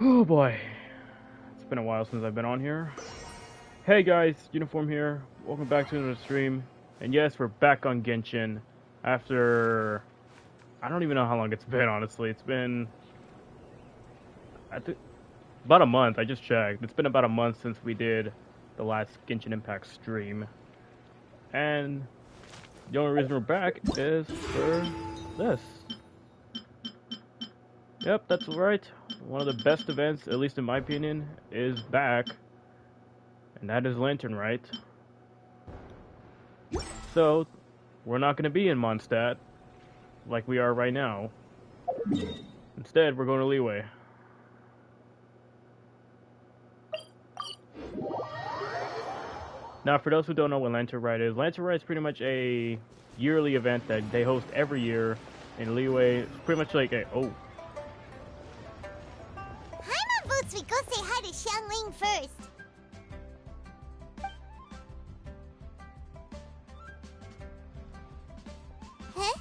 Oh boy, it's been a while since I've been on here. Hey guys, Uniform here. Welcome back to another stream. And yes, we're back on Genshin after I don't even know how long it's been. Honestly, it's been I think about a month. I just checked. It's been about a month since we did the last Genshin Impact stream, and the only reason we're back is for this. Yep, that's right. One of the best events, at least in my opinion, is back, and that is Lantern Rite. So, we're not going to be in Mondstadt like we are right now. Instead, we're going to Leeway. Now, for those who don't know what Lantern Rite is pretty much a yearly event that they host every year in Leeway. It's pretty much like a Paimon votes we go say hi to Xiangling first. Huh?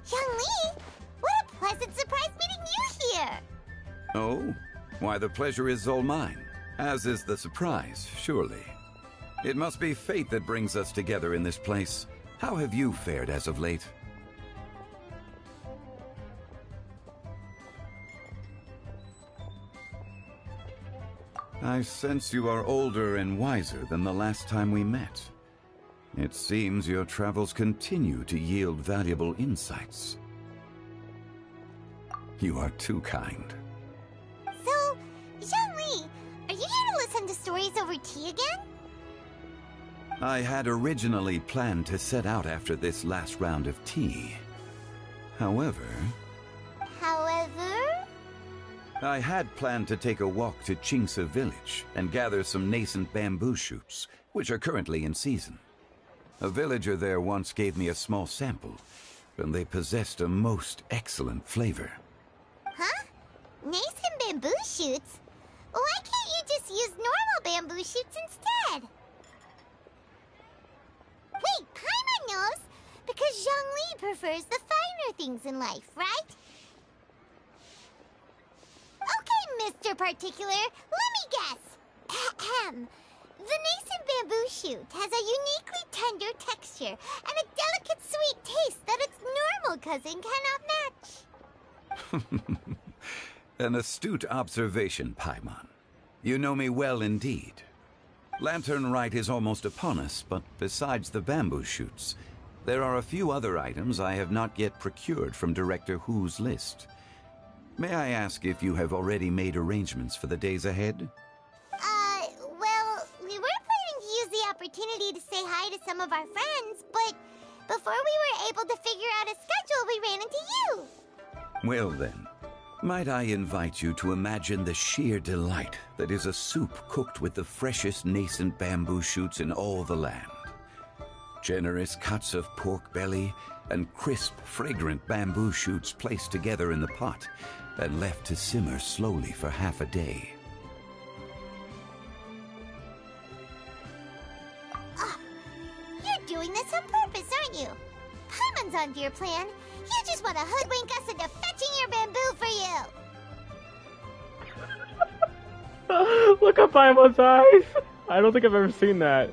Xiangling? What a pleasant surprise meeting you here! Oh? Why, the pleasure is all mine. As is the surprise, surely. It must be fate that brings us together in this place. How have you fared as of late? I sense you are older and wiser than the last time we met. It seems your travels continue to yield valuable insights. You are too kind. So, Xiangling, are you here to listen to stories over tea again? I had originally planned to set out after this last round of tea. However, I had planned to take a walk to Qingce village and gather some nascent bamboo shoots, which are currently in season. A villager there once gave me a small sample, and they possessed a most excellent flavor. Huh? Nascent bamboo shoots? Why can't you just use normal bamboo shoots instead? Wait, Paimon knows! Because Zhongli prefers the finer things in life, right? Okay, Mr. Particular, let me guess. Ahem. The nascent bamboo shoot has a uniquely tender texture and a delicate sweet taste that its normal cousin cannot match. An astute observation, Paimon. You know me well indeed. Lantern Rite is almost upon us, but besides the bamboo shoots, there are a few other items I have not yet procured from Director Hu's list. May I ask if you have already made arrangements for the days ahead? Well, we were planning to use the opportunity to say hi to some of our friends, but before we were able to figure out a schedule, we ran into you. Well then, might I invite you to imagine the sheer delight that is a soup cooked with the freshest nascent bamboo shoots in all the land. Generous cuts of pork belly and crisp, fragrant bamboo shoots placed together in the pot and left to simmer slowly for half a day. You're doing this on purpose, aren't you? Paimon's onto your plan. You just want to hoodwink us into fetching your bamboo for you. Look at Paimon's eyes. I don't think I've ever seen that.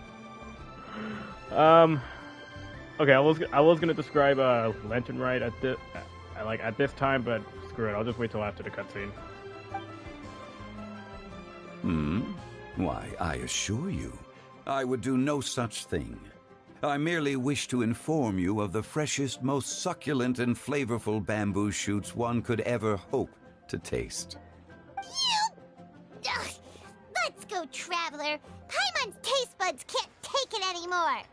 Okay, I was gonna describe Lantern Rite at this time, but screw it. I'll just wait till after the cutscene. Why, I assure you, I would do no such thing. I merely wish to inform you of the freshest, most succulent and flavorful bamboo shoots one could ever hope to taste. Ugh. Let's go, Traveler. Paimon's taste buds can't take it anymore.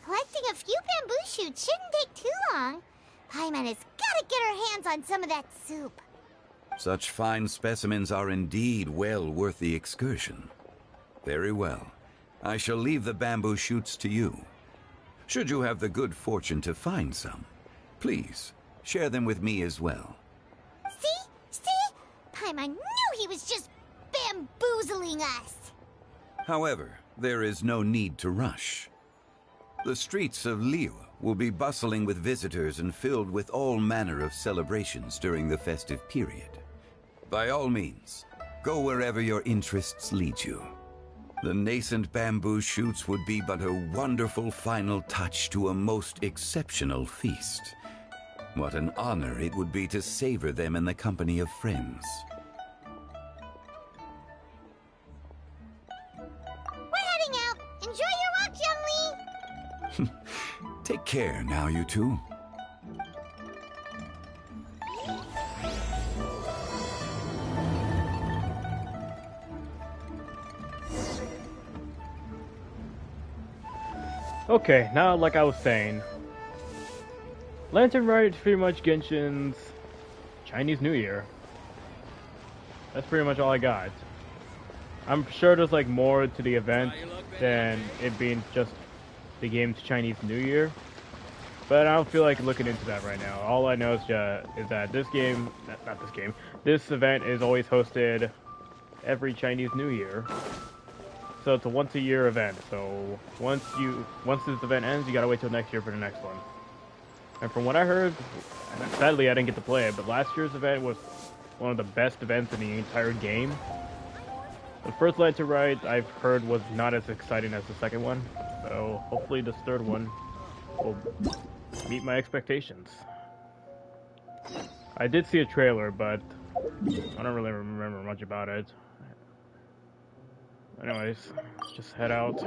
Collecting a few bamboo shoots shouldn't take too long. Paimon has got to get her hands on some of that soup. Such fine specimens are indeed well worth the excursion. Very well. I shall leave the bamboo shoots to you. Should you have the good fortune to find some, please share them with me as well. See? Paimon knew he was just bamboozling us. However, there is no need to rush. The streets of Liu will be bustling with visitors and filled with all manner of celebrations during the festive period. By all means, go wherever your interests lead you. The nascent bamboo shoots would be but a wonderful final touch to a most exceptional feast. What an honor it would be to savor them in the company of friends. We're heading out. Enjoy your walk, Youngly. Take care now, you two. Okay, now like I was saying, Lantern Rite is pretty much Genshin's Chinese New Year. That's pretty much all I got. I'm sure there's like more to the event than it being just the game's Chinese New Year, but I don't feel like looking into that right now. All I know is that this game, this event is always hosted every Chinese New Year. So it's a once-a-year event. So once this event ends, you gotta wait till next year for the next one. And from what I heard, and sadly I didn't get to play it, but last year's event was one of the best events in the entire game. The first Lantern Rite I've heard was not as exciting as the second one, so hopefully this third one will meet my expectations. I did see a trailer, but I don't really remember much about it. Anyways, let's just head out.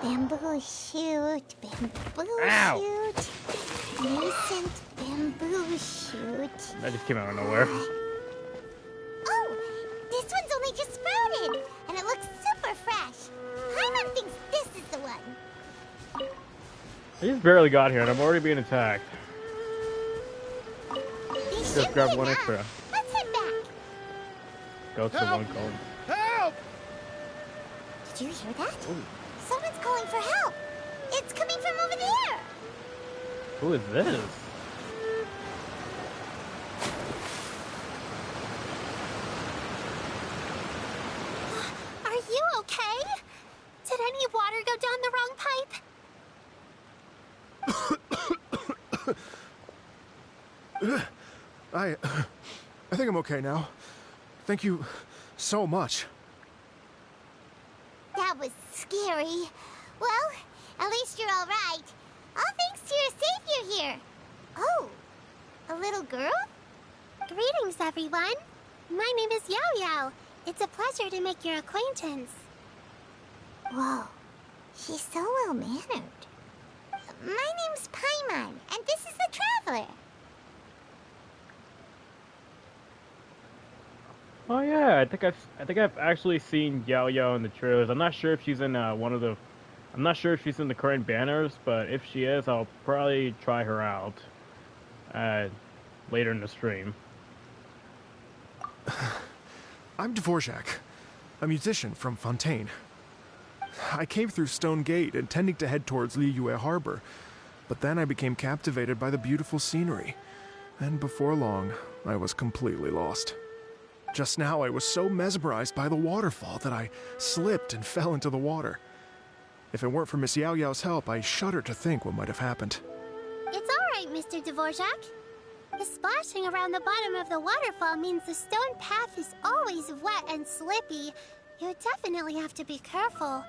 Bamboo shoot, bamboo Ow! shoot. Nascent bamboo shoot. That just came out of nowhere. Oh, this one's only just sprouted, and it looks super fresh. Paimon thinks this is the one. I just barely got here and I'm already being attacked. These Just should grab be one enough. extra. Let's head back. Go to the one called. Help! Did you hear that? Someone's calling for help. It's coming from over there. Who is this? Are you okay? Did any water go down the wrong pipe? I think I'm okay now. Thank you so much. That was scary. Well, at least you're all right. All thanks to your savior here. Oh, a little girl? Greetings, everyone. My name is Yao Yao. It's a pleasure to make your acquaintance. Whoa, she's so well-mannered. My name's Paimon, and this is the Traveler. Oh yeah, I think I've actually seen Yao Yao in the trailers. I'm not sure if she's in I'm not sure if she's in the current banners, but if she is, I'll probably try her out later in the stream. I'm Dvorak, a musician from Fontaine. I came through Stone Gate intending to head towards Liyue Harbor, but then I became captivated by the beautiful scenery, and before long, I was completely lost. Just now, I was so mesmerized by the waterfall that I slipped and fell into the water. If it weren't for Miss Yao Yao's help, I shudder to think what might have happened. It's all right, Mr. Dvorak. The splashing around the bottom of the waterfall means the stone path is always wet and slippy. You definitely have to be careful.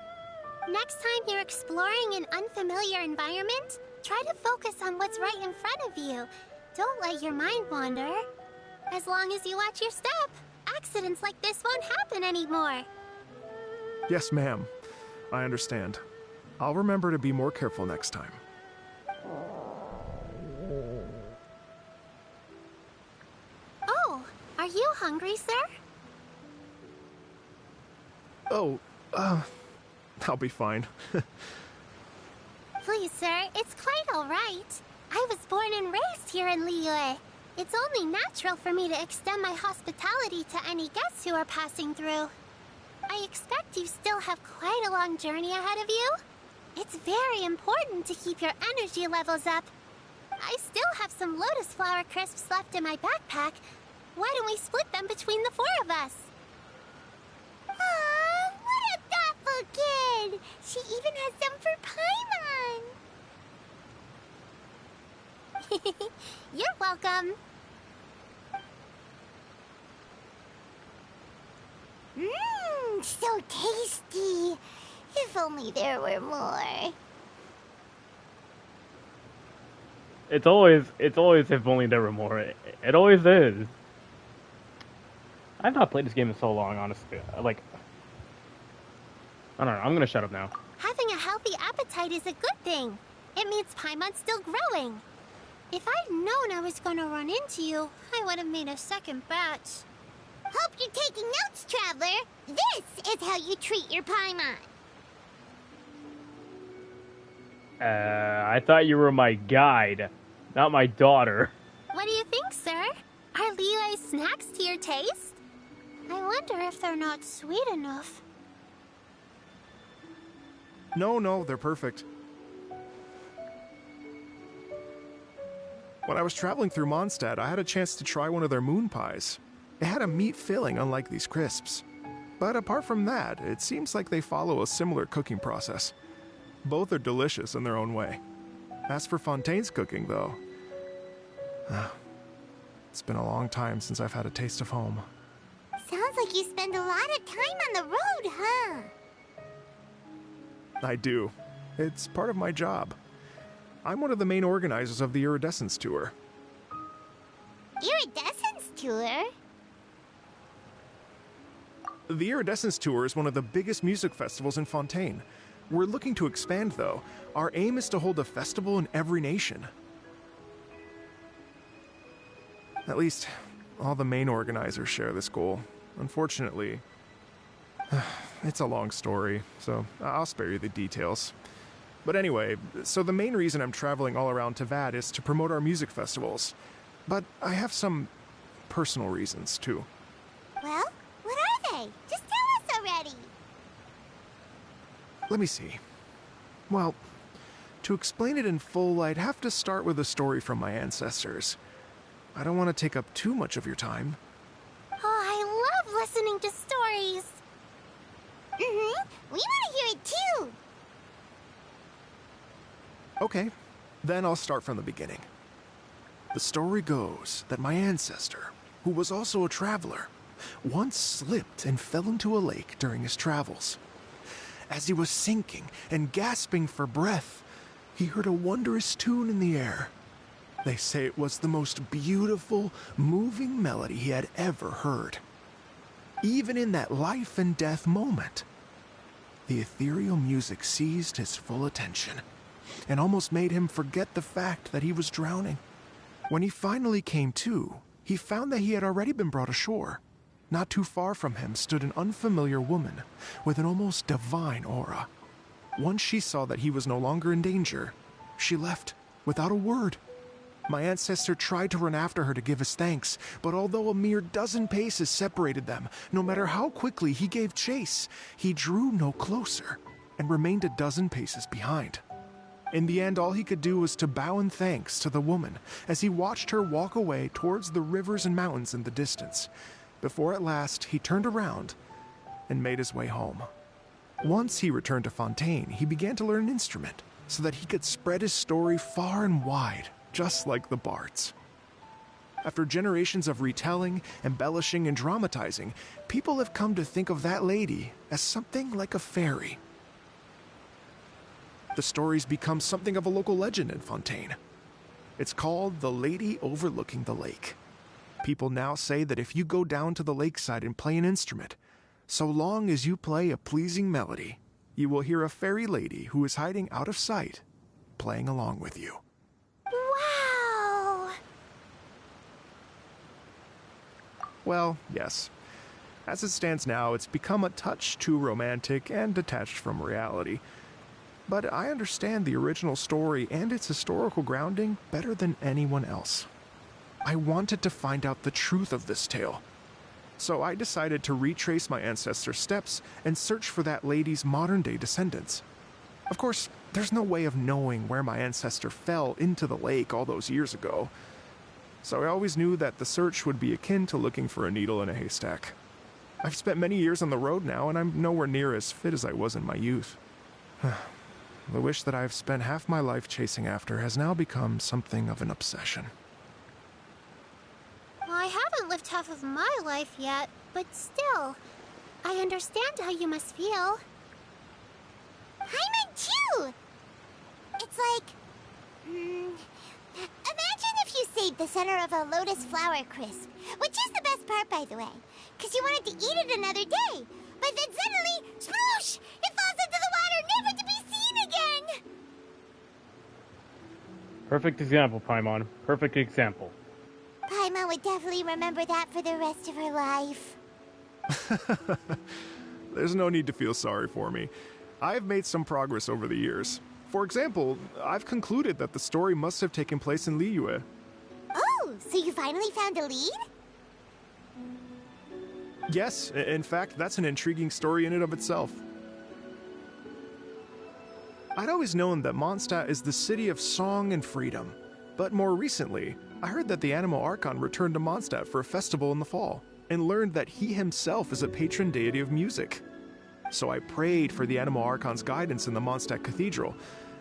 Next time you're exploring an unfamiliar environment, try to focus on what's right in front of you. Don't let your mind wander. As long as you watch your step, accidents like this won't happen anymore. Yes, ma'am. I understand. I'll remember to be more careful next time. Oh, are you hungry, sir? Oh, I'll be fine. Please, sir, it's quite all right. I was born and raised here in Liyue. It's only natural for me to extend my hospitality to any guests who are passing through. I expect you still have quite a long journey ahead of you. It's very important to keep your energy levels up. I still have some lotus flower crisps left in my backpack. Why don't we split them between the four of us? Aw, what a thoughtful kid! She even has some for Paimon! You're welcome. so tasty. If only there were more. It's always if only there were more. It always is. I've not played this game in so long, honestly. Like, I don't know. I'm gonna shut up now. Having a healthy appetite is a good thing. It means Paimon's still growing. If I'd known I was gonna run into you, I would have made a second batch. Hope you're taking notes, Traveler. This is how you treat your Paimon. I thought you were my guide, not my daughter. What do you think, sir? Are Liyue's snacks to your taste? I wonder if they're not sweet enough. No, they're perfect. When I was traveling through Mondstadt, I had a chance to try one of their moon pies. It had a meat filling, unlike these crisps. But apart from that, it seems like they follow a similar cooking process. Both are delicious in their own way. As for Fontaine's cooking, though, it's been a long time since I've had a taste of home. Sounds like you spend a lot of time on the road, huh? I do. It's part of my job. I'm one of the main organizers of the Iridescence Tour. Iridescence Tour? The Iridescence Tour is one of the biggest music festivals in Fontaine. We're looking to expand, though. Our aim is to hold a festival in every nation. At least, all the main organizers share this goal. Unfortunately, it's a long story, so I'll spare you the details. But anyway, so the main reason I'm traveling all around Tavad is to promote our music festivals. But I have some personal reasons, too. Well, what are they? Just tell us already. Let me see. Well, to explain it in full, I'd have to start with a story from my ancestors. I don't want to take up too much of your time. Oh, I love listening to stories. We want to hear it too. Okay, then I'll start from the beginning. The story goes that my ancestor, who was also a traveler, once slipped and fell into a lake during his travels. As he was sinking and gasping for breath, he heard a wondrous tune in the air. They say it was the most beautiful, moving melody he had ever heard. Even in that life and death moment, the ethereal music seized his full attention and almost made him forget the fact that he was drowning. When he finally came to, he found that he had already been brought ashore. Not too far from him stood an unfamiliar woman with an almost divine aura. Once she saw that he was no longer in danger, she left without a word. My ancestor tried to run after her to give his thanks, but although a mere dozen paces separated them, no matter how quickly he gave chase, he drew no closer and remained a dozen paces behind. In the end, all he could do was to bow in thanks to the woman as he watched her walk away towards the rivers and mountains in the distance, before at last he turned around and made his way home. Once he returned to Fontaine, he began to learn an instrument so that he could spread his story far and wide, just like the bards. After generations of retelling, embellishing, and dramatizing, people have come to think of that lady as something like a fairy. The story's become something of a local legend in Fontaine. It's called the Lady Overlooking the Lake. People now say that if you go down to the lakeside and play an instrument, so long as you play a pleasing melody, you will hear a fairy lady who is hiding out of sight, playing along with you. Wow! Well, yes. As it stands now, it's become a touch too romantic and detached from reality. But I understand the original story and its historical grounding better than anyone else. I wanted to find out the truth of this tale. So I decided to retrace my ancestors' steps and search for that lady's modern-day descendants. Of course, there's no way of knowing where my ancestor fell into the lake all those years ago. So I always knew that the search would be akin to looking for a needle in a haystack. I've spent many years on the road now, and I'm nowhere near as fit as I was in my youth. The wish that I've spent half my life chasing after has now become something of an obsession. I haven't lived half of my life yet, but still, I understand how you must feel. Paimon too! It's like... imagine if you saved the center of a lotus flower crisp, which is the best part, by the way, because you wanted to eat it another day. But then suddenly, sploosh! It falls into the water, never to be seen again! Perfect example, Paimon. Perfect example. Paimon would definitely remember that for the rest of her life. There's no need to feel sorry for me. I've made some progress over the years. For example, I've concluded that the story must have taken place in Liyue. Oh, so you finally found a lead? Yes, in fact, that's an intriguing story in and of itself. I'd always known that Mondstadt is the city of song and freedom, but more recently, I heard that the Anemo Archon returned to Mondstadt for a festival in the fall, and learned that he himself is a patron deity of music. So I prayed for the Anemo Archon's guidance in the Mondstadt Cathedral,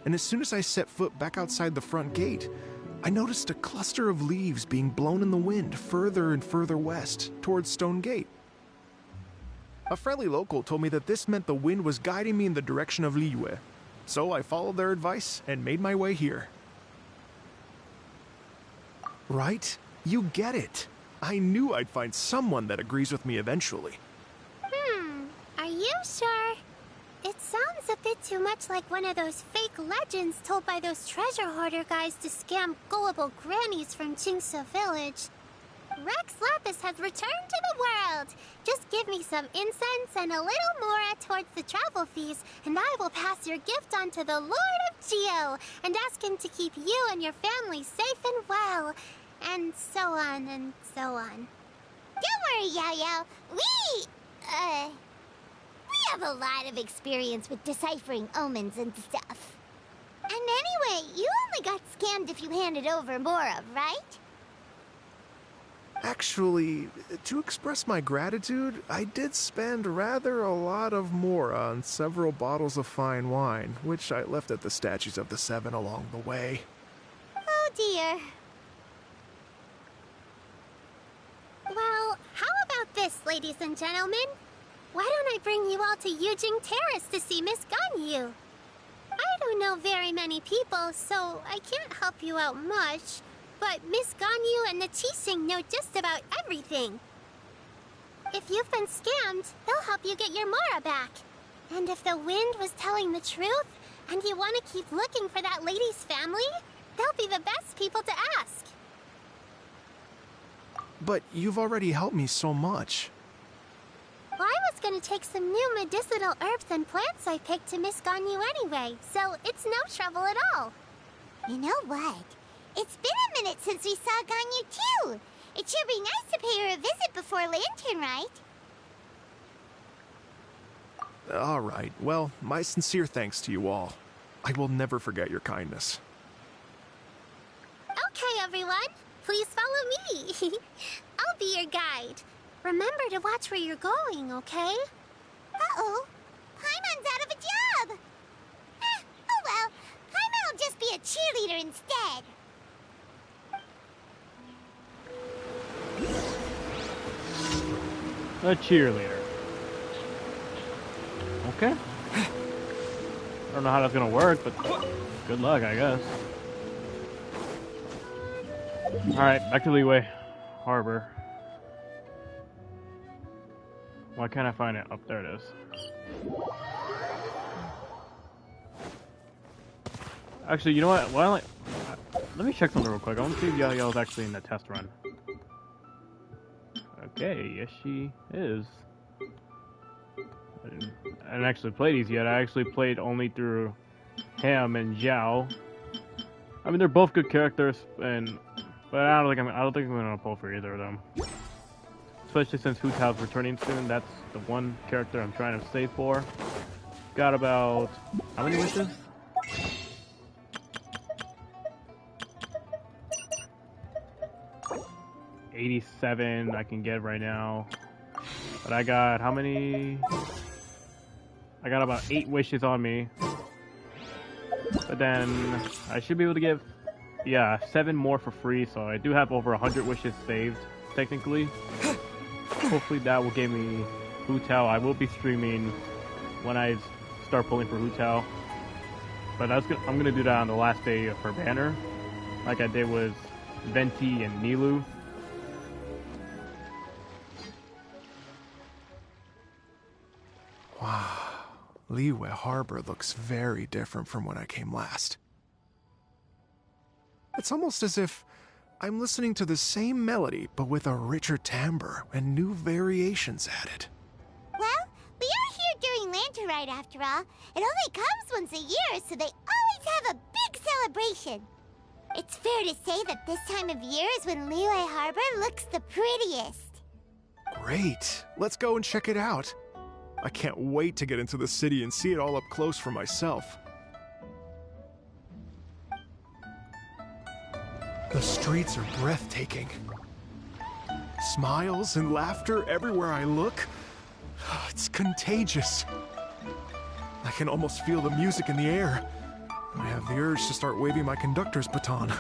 and as soon as I set foot back outside the front gate, I noticed a cluster of leaves being blown in the wind further and further west, towards Stone Gate. A friendly local told me that this meant the wind was guiding me in the direction of Liyue, so I followed their advice and made my way here. Right? You get it. I knew I'd find someone that agrees with me eventually. Are you sure? It sounds a bit too much like one of those fake legends told by those treasure hoarder guys to scam gullible grannies from Jingsa Village. Rex Lapis has returned to the world. Just give me some incense and a little more towards the travel fees, and I will pass your gift on to the Lord of Geo and ask him to keep you and your family safe and well. And so on and so on. Don't worry, Yao Yao. We have a lot of experience with deciphering omens and stuff. And anyway, you only got scammed if you handed over Mora, right? Actually, to express my gratitude, I did spend rather a lot of Mora on several bottles of fine wine, which I left at the Statues of the Seven along the way. Oh dear. Well, how about this, ladies and gentlemen? Why don't I bring you all to Yujing Terrace to see Miss Ganyu? I don't know very many people, so I can't help you out much. But Miss Ganyu and the Qixing know just about everything. If you've been scammed, they'll help you get your Mora back. And if the wind was telling the truth, and you want to keep looking for that lady's family, they'll be the best people to ask. But you've already helped me so much. Well, I was going to take some new medicinal herbs and plants I picked to Miss Ganyu anyway, so it's no trouble at all. You know what? It's been a minute since we saw Ganyu too. It should be nice to pay her a visit before Lantern, right? All right. Well, my sincere thanks to you all. I will never forget your kindness. Okay, everyone. Please follow me. I'll be your guide. Remember to watch where you're going, okay? Uh-oh. Paimon's out of a job. Oh well. Paimon will just be a cheerleader instead. A cheerleader. Okay. I don't know how that's gonna work, but good luck, I guess. Alright, back to Liyue Harbor. Why can't I find it? Oh, there it is. Actually, you know what? Let me check something real quick. I want to see if Yao's actually in the test run. Okay, yes she is. I didn't actually play these yet. I actually played only through Ham and Zhao. I mean, they're both good characters, but I don't think I'm gonna pull for either of them. Especially since Hu Tao's returning soon. That's the one character I'm trying to save for. Got about how many wishes? $87 I can get right now. But I got how many? I got about 8 wishes on me. But then I should be able to give, yeah, 7 more for free. So I do have over 100 wishes saved, technically. Hopefully that will give me Hu Tao. I will be streaming when I start pulling for Hu Tao. But I'm gonna do that on the last day of her banner, like I did with Venti and Nilu. Wow, Liyue Harbor looks very different from when I came last. It's almost as if I'm listening to the same melody, but with a richer timbre and new variations added. Well, we are here during Lantern Rite after all. It only comes once a year, so they always have a big celebration. It's fair to say that this time of year is when Liyue Harbor looks the prettiest. Great, let's go and check it out. I can't wait to get into the city and see it all up close for myself. The streets are breathtaking. Smiles and laughter everywhere I look. It's contagious. I can almost feel the music in the air. I have the urge to start waving my conductor's baton.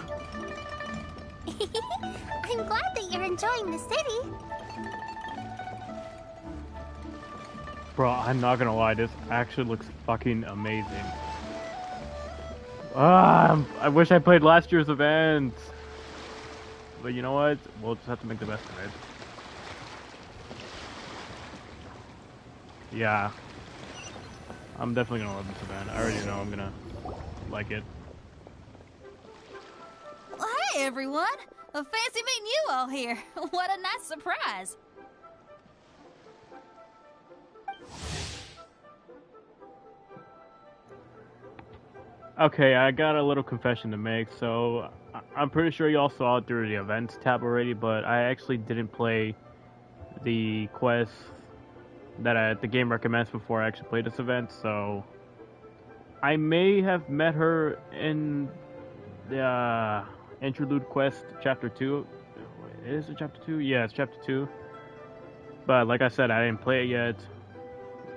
I'm glad that you're enjoying the city. Bro, I'm not gonna lie, this actually looks fucking amazing. I wish I played last year's event. But you know what? We'll just have to make the best of it. Yeah. I'm definitely gonna love this event. I already know I'm gonna like it. Well, hey, everyone! Fancy meeting you all here. What a nice surprise. Okay, I got a little confession to make. So, I'm pretty sure y'all saw it through the events tab already, but I actually didn't play the quest that the game recommends before I actually played this event, so I may have met her in the Interlude Quest Chapter 2. Is it Chapter 2? Yeah, it's Chapter 2. But like I said, I didn't play it yet.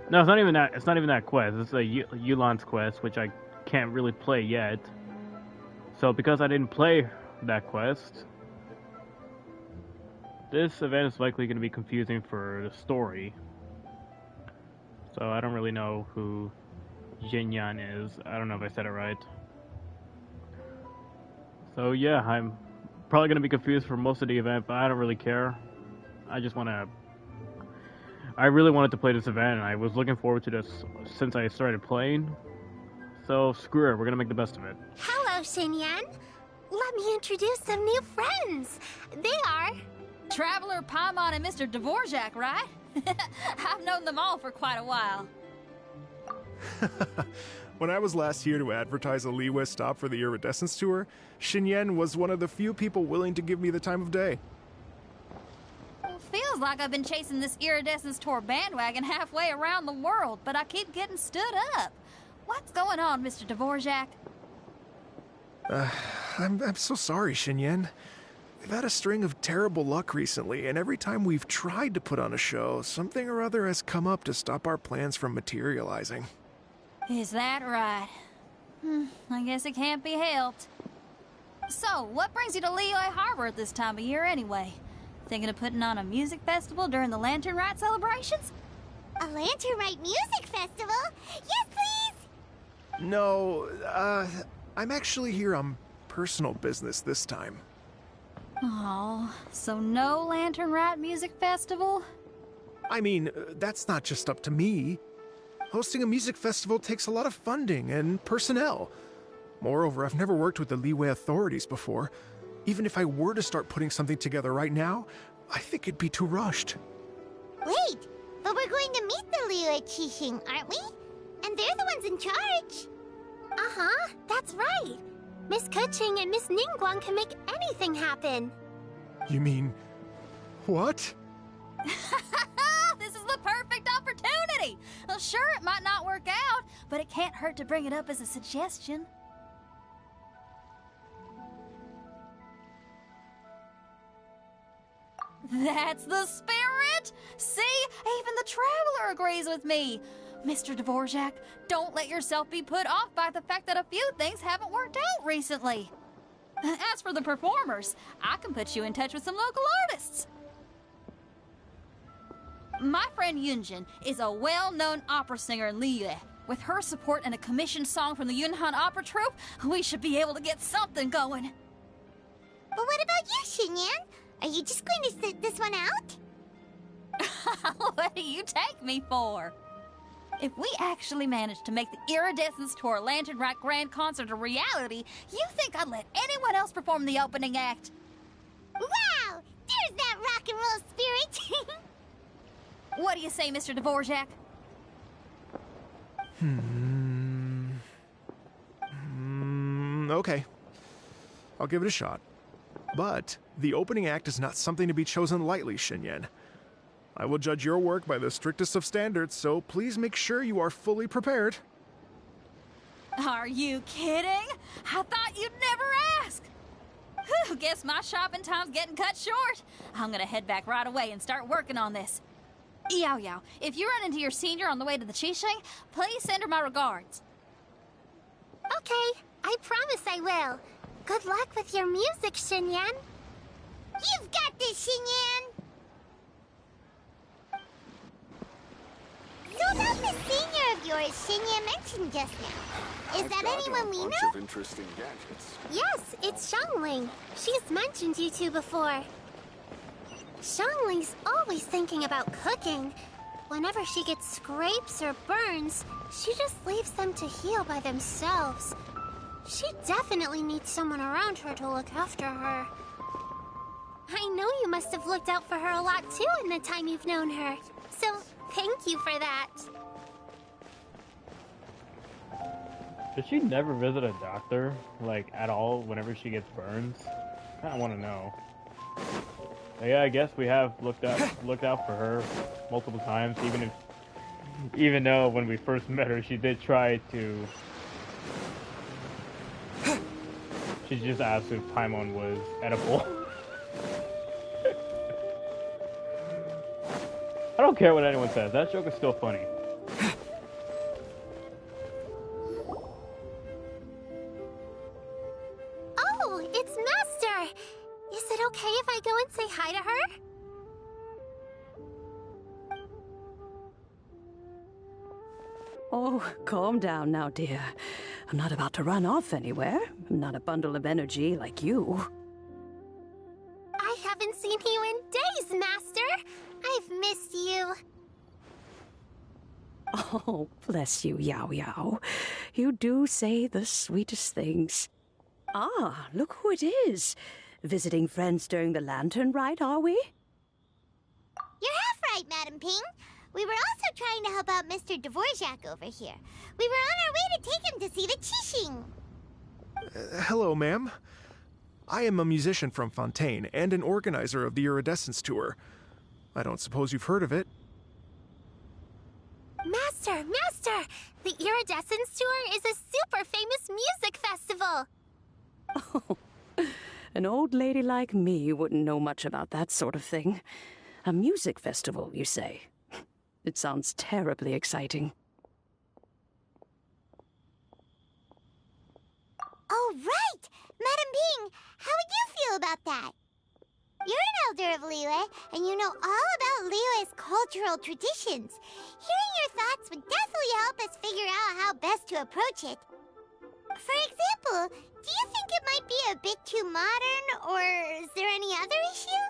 No, it's not even that. It's not even that quest. It's a Yulan's quest, which I can't really play yet. So because I didn't play that quest, this event is likely going to be confusing for the story. So I don't really know who Jinyan is. I don't know if I said it right. So yeah, I'm probably going to be confused for most of the event, but I don't really care. I really wanted to play this event, and I was looking forward to this since I started playing. So screw it, we're going to make the best of it. Hello, Xinyan. Let me introduce some new friends. They are... Traveler, Paimon, and Mr. Dvorak, right? I've known them all for quite a while. When I was last here to advertise a Liyue stop for the Iridescence Tour, Xinyan was one of the few people willing to give me the time of day. Well, feels like I've been chasing this Iridescence Tour bandwagon halfway around the world, but I keep getting stood up. What's going on, Mr. Dvorak? I'm so sorry, Xinyan. We've had a string of terrible luck recently, and every time we've tried to put on a show, something or other has come up to stop our plans from materializing. Is that right? I guess it can't be helped. So, what brings you to Liyue Harbor at this time of year anyway? Thinking of putting on a music festival during the Lantern Rite celebrations? A Lantern Rite music festival? Yes, please! No, I'm actually here on personal business this time. Oh, so no Lantern Rite music festival? I mean, that's not just up to me. Hosting a music festival takes a lot of funding and personnel. Moreover, I've never worked with the Liyue authorities before. Even if I were to start putting something together right now, I think it'd be too rushed. Wait, but we're going to meet the Liyue Qixing, aren't we? And they're the ones in charge. Uh-huh, that's right. Miss Keqing and Miss Ningguang can make anything happen. You mean... what? This is the perfect opportunity! Well, sure, it might not work out, but it can't hurt to bring it up as a suggestion. That's the spirit! See? Even the Traveler agrees with me. Mr. Dvorak, don't let yourself be put off by the fact that a few things haven't worked out recently. As for the performers, I can put you in touch with some local artists. My friend Yunjin is a well-known opera singer in Liyue. With her support and a commissioned song from the Yunhan Opera Troupe, we should be able to get something going. But what about you, Xinyan? Are you just going to sit this one out? What do you take me for? If we actually manage to make the Iridescence Tour Lantern Rite Grand Concert a reality, you think I'd let anyone else perform the opening act? Wow! There's that rock and roll spirit! What do you say, Mr. Dvorak? Okay. I'll give it a shot. But the opening act is not something to be chosen lightly, Xinyan. I will judge your work by the strictest of standards, so please make sure you are fully prepared. Are you kidding? I thought you'd never ask. Whew, guess my shopping time's getting cut short. I'm gonna head back right away and start working on this. Yao Yao, if you run into your senior on the way to the Qixing, please send her my regards. Okay, I promise I will. Good luck with your music, Xinyan. You've got this, Xinyan! So about the senior of yours Xinyan mentioned just now. Is that anyone we know? Of interesting gadgets. Yes, it's Xiangling. She's mentioned you two before. Xiangling's always thinking about cooking. Whenever she gets scrapes or burns, she just leaves them to heal by themselves. She definitely needs someone around her to look after her. I know you must have looked out for her a lot too in the time you've known her. So, thank you for that. Does she never visit a doctor, like, at all, whenever she gets burns? I kinda wanna know. Yeah, I guess we have looked out for her multiple times, even though when we first met her, she did try to. She just asked if Paimon was edible. I don't care what anyone says. That joke is still funny. Oh, it's Master! Is it okay if I go and say hi to her? Oh, calm down now, dear. I'm not about to run off anywhere. I'm not a bundle of energy like you. I haven't seen you in days, Master! I've missed you. Oh, bless you, Yao Yao. You do say the sweetest things. Ah, look who it is. Visiting friends during the Lantern Rite, are we? You're half right, Madam Ping. We were also trying to help out Mr. Dvorak over here. We were on our way to take him to see the Qixing. Hello, ma'am. I am a musician from Fontaine and an organizer of the Iridescence Tour. I don't suppose you've heard of it. Master! The Iridescence Tour is a super famous music festival! Oh, an old lady like me wouldn't know much about that sort of thing. A music festival, you say? It sounds terribly exciting. Oh, right! Madam Ping, how would you feel about that? You're an elder of Liyue, and you know all about Liyue's cultural traditions. Hearing your thoughts would definitely help us figure out how best to approach it. For example, do you think it might be a bit too modern, or is there any other issue?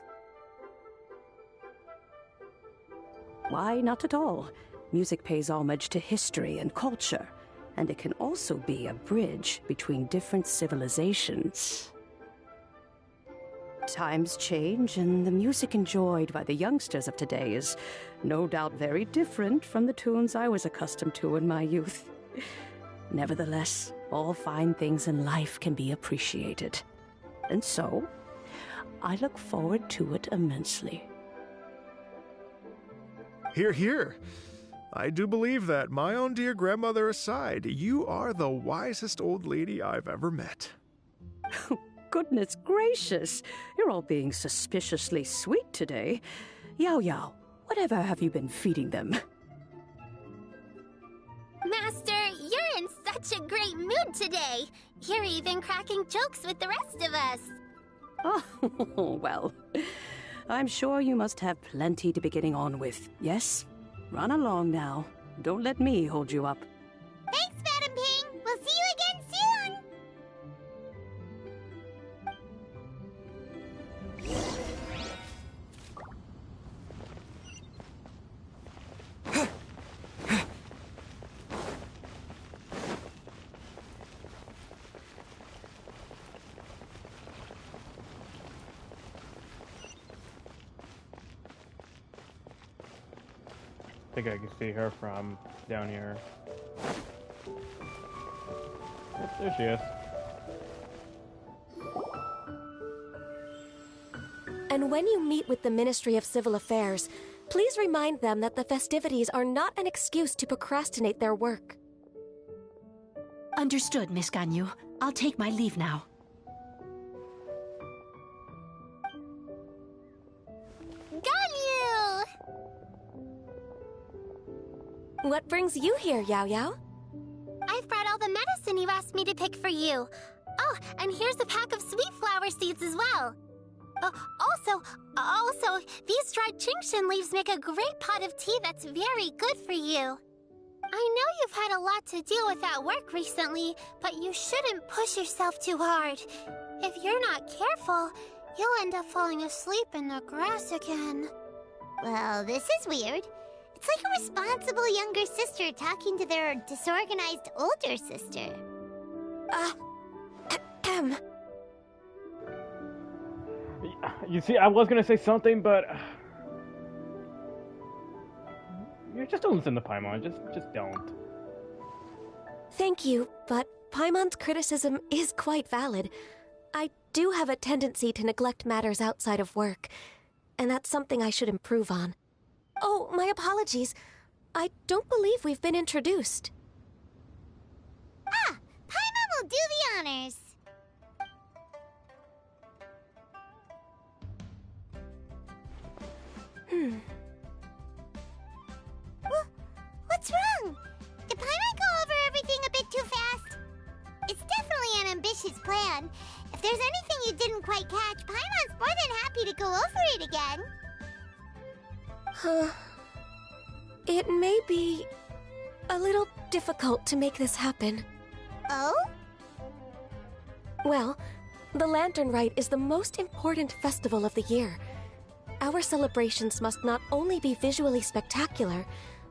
Why, not at all. Music pays homage to history and culture, and it can also be a bridge between different civilizations. Times change, and the music enjoyed by the youngsters of today is no doubt very different from the tunes I was accustomed to in my youth. Nevertheless, all fine things in life can be appreciated. And so, I look forward to it immensely. Hear, hear. I do believe that, my own dear grandmother aside, you are the wisest old lady I've ever met. Goodness gracious, you're all being suspiciously sweet today. Yao Yao, whatever have you been feeding them? Master, you're in such a great mood today. You're even cracking jokes with the rest of us. Oh, well, I'm sure you must have plenty to be getting on with. Yes? Run along now. Don't let me hold you up. Thanks, Madam Ping. We'll see you again soon. I think I can see her from down here. Yep, there she is. And when you meet with the Ministry of Civil Affairs, please remind them that the festivities are not an excuse to procrastinate their work. Understood, Miss Ganyu. I'll take my leave now. Ganyu! What brings you here, Yao Yao? I've brought all the medicine you asked me to pick for you. Oh, and here's a pack of sweet flower seeds as well. Also, these dried Genshin leaves make a great pot of tea that's very good for you. I know you've had a lot to deal with at work recently, but you shouldn't push yourself too hard. If you're not careful, you'll end up falling asleep in the grass again. Well, this is weird. It's like a responsible younger sister talking to their disorganized older sister. You see, I was gonna say something, but you just don't listen to Paimon. Just don't. Thank you, but Paimon's criticism is quite valid. I do have a tendency to neglect matters outside of work, and that's something I should improve on. Oh, my apologies. I don't believe we've been introduced. Ah, Paimon will do the honors. What's wrong? Did Paimon go over everything a bit too fast? It's definitely an ambitious plan. If there's anything you didn't quite catch, Paimon's more than happy to go over it again. It may be a little difficult to make this happen. Oh? Well, the Lantern Rite is the most important festival of the year. Our celebrations must not only be visually spectacular,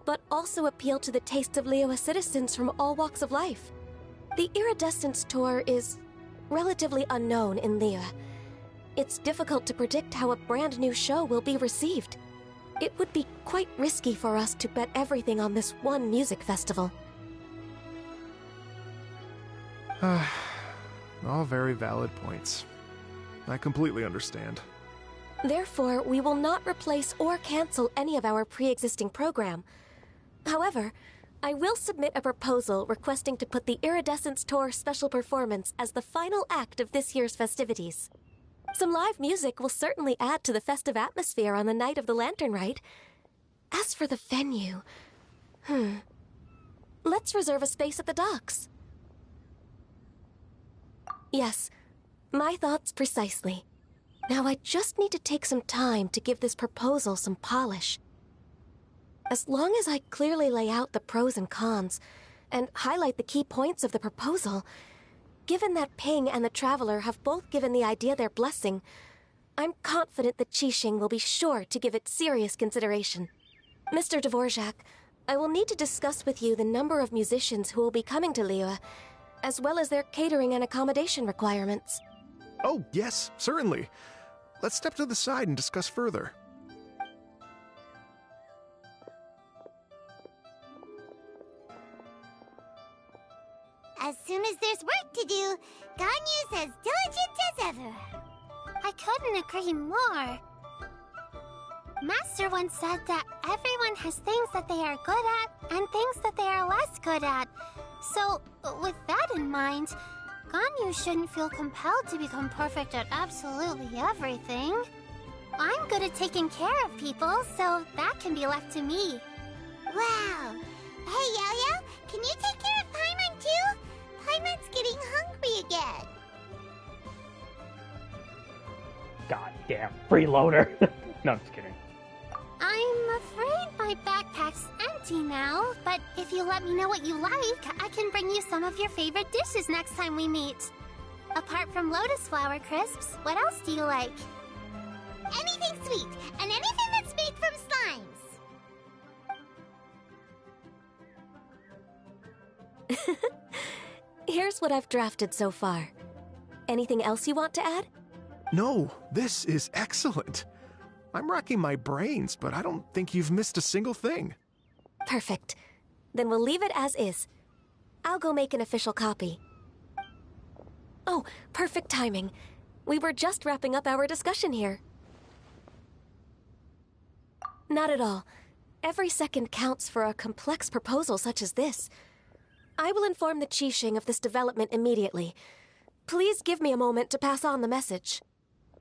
but also appeal to the tastes of Liyue citizens from all walks of life. The Iridescence Tour is relatively unknown in Liyue. It's difficult to predict how a brand new show will be received. It would be quite risky for us to bet everything on this one music festival. All very valid points. I completely understand. Therefore, we will not replace or cancel any of our pre-existing program. However, I will submit a proposal requesting to put the Iridescence Tour special performance as the final act of this year's festivities. Some live music will certainly add to the festive atmosphere on the night of the Lantern Rite. As for the venue, let's reserve a space at the docks. Yes, my thoughts precisely. Now I just need to take some time to give this proposal some polish. As long as I clearly lay out the pros and cons, and highlight the key points of the proposal, given that Ping and the Traveler have both given the idea their blessing, I'm confident that Qixing will be sure to give it serious consideration. Mr. Dvorak, I will need to discuss with you the number of musicians who will be coming to Liyue, as well as their catering and accommodation requirements. Oh, yes, certainly. Let's step to the side and discuss further. As soon as there's work to do, Ganyu's as diligent as ever. I couldn't agree more. Master once said that everyone has things that they are good at and things that they are less good at. So, with that in mind, Ganyu shouldn't feel compelled to become perfect at absolutely everything. I'm good at taking care of people, so that can be left to me. Wow. Hey, Yo-Yo, can you take care of Paimon too? Paimon's getting hungry again. Goddamn freeloader. No, I'm just kidding. I'm afraid my backpack's empty now, but if you let me know what you like, I can bring you some of your favorite dishes next time we meet. Apart from lotus flower crisps, what else do you like? Anything sweet, and anything that's made from slimes. Here's what I've drafted so far. Anything else you want to add? No, this is excellent. I'm racking my brains, but I don't think you've missed a single thing. Perfect. Then we'll leave it as is. I'll go make an official copy. Oh, perfect timing. We were just wrapping up our discussion here. Not at all. Every second counts for a complex proposal such as this. I will inform the Qixing of this development immediately. Please give me a moment to pass on the message.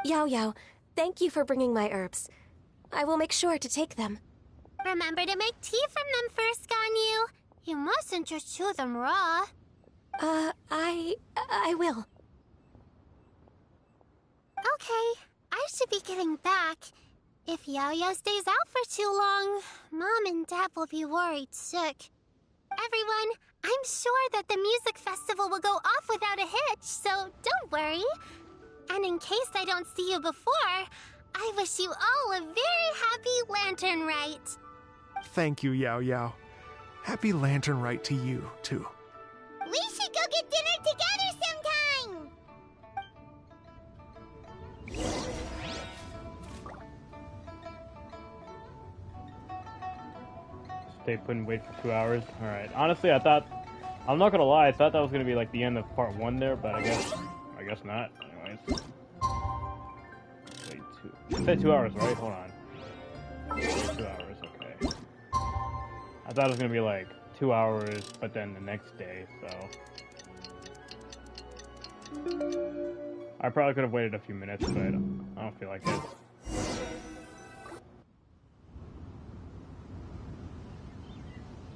Yao Yao, thank you for bringing my herbs. I will make sure to take them. Remember to make tea from them first, Ganyu. You mustn't just chew them raw. I will. Okay, I should be getting back. If Yao Yao stays out for too long, Mom and Dad will be worried sick. Everyone, I'm sure that the music festival will go off without a hitch, so don't worry. And in case I don't see you before, I wish you all a very happy Lantern Rite. Thank you, Yao Yao. Happy Lantern Rite to you, too. We should go get dinner together sometime! Stay put and wait for 2 hours. Alright. Honestly, I'm not gonna lie, I thought that was gonna be like the end of part 1 there, but I guess not. Anyways. Wait, it said 2 hours, right? Hold on. 2 hours, okay. I thought it was gonna be like 2 hours, but then the next day, so. I probably could have waited a few minutes, but I don't feel like it.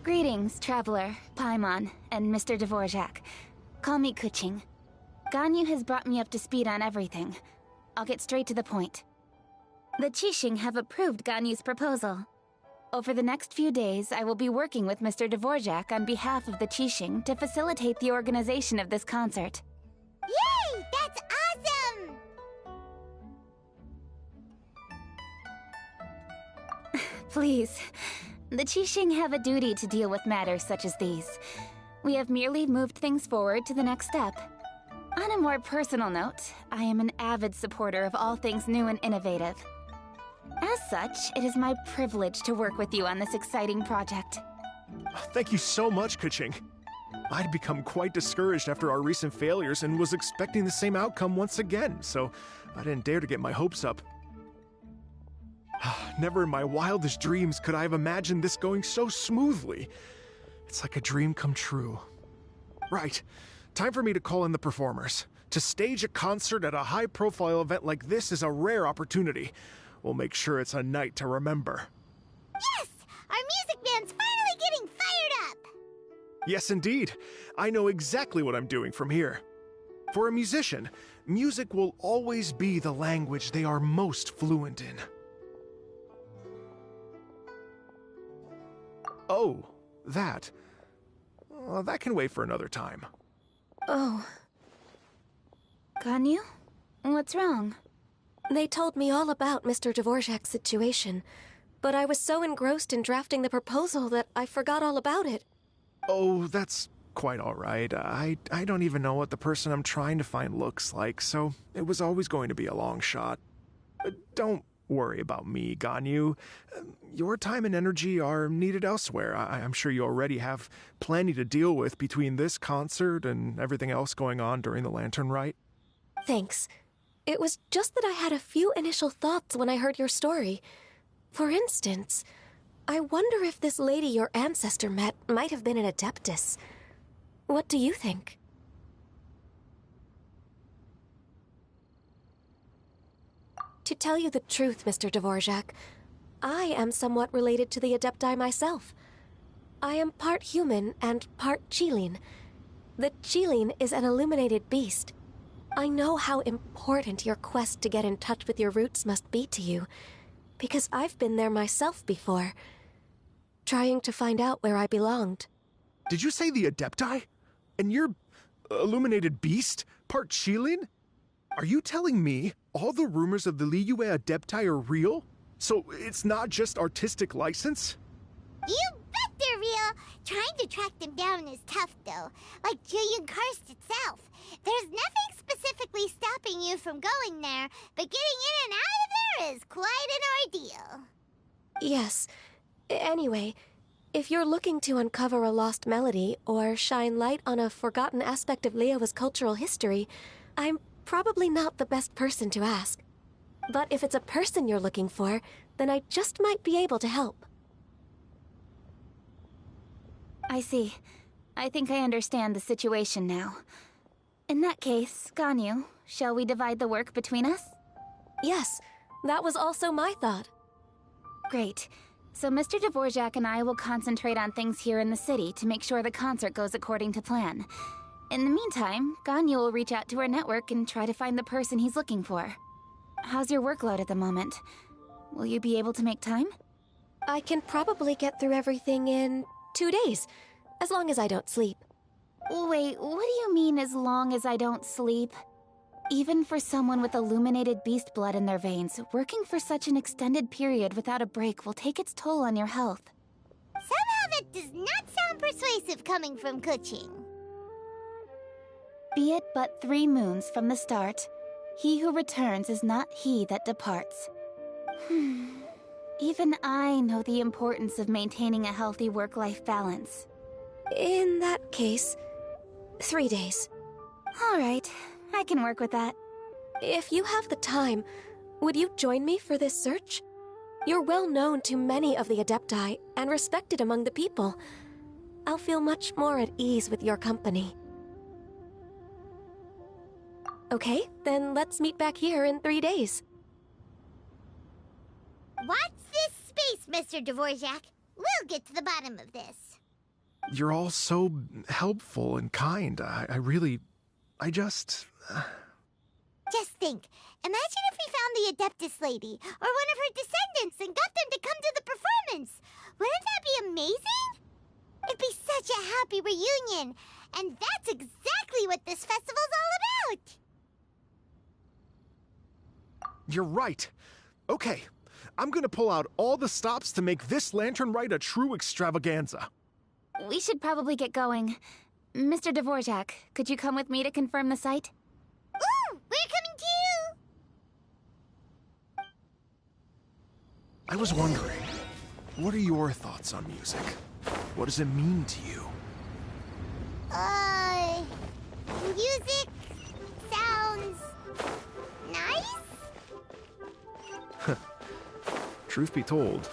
Greetings, Traveler, Paimon, and Mr. Dvorak. Call me Kuching. Ganyu has brought me up to speed on everything. I'll get straight to the point. The Qixing have approved Ganyu's proposal. Over the next few days, I will be working with Mr. Dvorak on behalf of the Qixing to facilitate the organization of this concert. Yay! That's awesome! Please. The Qixing have a duty to deal with matters such as these. We have merely moved things forward to the next step. On a more personal note, I am an avid supporter of all things new and innovative. As such, it is my privilege to work with you on this exciting project. Thank you so much, Kuching. I'd become quite discouraged after our recent failures and was expecting the same outcome once again, so I didn't dare to get my hopes up. Never in my wildest dreams could I have imagined this going so smoothly. It's like a dream come true. Right, time for me to call in the performers. To stage a concert at a high-profile event like this is a rare opportunity. We'll make sure it's a night to remember. Yes! Our music band's finally getting fired up! Yes, indeed. I know exactly what I'm doing from here. For a musician, music will always be the language they are most fluent in. Oh, that. That can wait for another time. Oh. Ganyu? What's wrong? They told me all about Mr. Dvorak's situation, but I was so engrossed in drafting the proposal that I forgot all about it. Oh, that's quite all right. I don't even know what the person I'm trying to find looks like, so it was always going to be a long shot. Don't worry about me, Ganyu. Your time and energy are needed elsewhere. I'm sure you already have plenty to deal with between this concert and everything else going on during the Lantern Rite. Thanks. It was just that I had a few initial thoughts when I heard your story. For instance, I wonder if this lady your ancestor met might have been an Adeptus. What do you think? To tell you the truth, Mr. Dvorak, I am somewhat related to the Adepti myself. I am part human and part Qilin. The Qilin is an illuminated beast. I know how important your quest to get in touch with your roots must be to you, because I've been there myself before, trying to find out where I belonged. Did you say the Adepti? And you're illuminated beast? Part Qilin? Are you telling me all the rumors of the Liyue Adepti are real? So it's not just artistic license? You bet they're real! Trying to track them down is tough, though. Like Julian Karst itself. There's nothing specifically stopping you from going there, but getting in and out of there is quite an ordeal. Yes. Anyway, if you're looking to uncover a lost melody or shine light on a forgotten aspect of Liyue's cultural history, I'm probably not the best person to ask. But if it's a person you're looking for, then I just might be able to help. I see. I think I understand the situation now. In that case, Ganyu, shall we divide the work between us? Yes, that was also my thought. Great. So Mr. Dvorak and I will concentrate on things here in the city to make sure the concert goes according to plan. In the meantime, Ganyu will reach out to our network and try to find the person he's looking for. How's your workload at the moment? Will you be able to make time? I can probably get through everything in 2 days, as long as I don't sleep. Wait, what do you mean as long as I don't sleep? Even for someone with illuminated beast blood in their veins, working for such an extended period without a break will take its toll on your health. Somehow that does not sound persuasive coming from Kuching. Be it but 3 moons from the start, he who returns is not he that departs. Even I know the importance of maintaining a healthy work-life balance. In that case, 3 days. All right, I can work with that. If you have the time, would you join me for this search? You're well known to many of the Adepti and respected among the people. I'll feel much more at ease with your company. Okay, then let's meet back here in 3 days. Watch this space, Mr. Dvorak. We'll get to the bottom of this. You're all so helpful and kind. Just think. Imagine if we found the Adeptus lady, or one of her descendants, and got them to come to the performance. Wouldn't that be amazing? It'd be such a happy reunion. And that's exactly what this festival's all about. You're right. Okay, I'm gonna pull out all the stops to make this Lantern Rite a true extravaganza. We should probably get going. Mr. Dvorak, could you come with me to confirm the site? Ooh, we're coming too! I was wondering, what are your thoughts on music? What does it mean to you? Music sounds nice? Truth be told,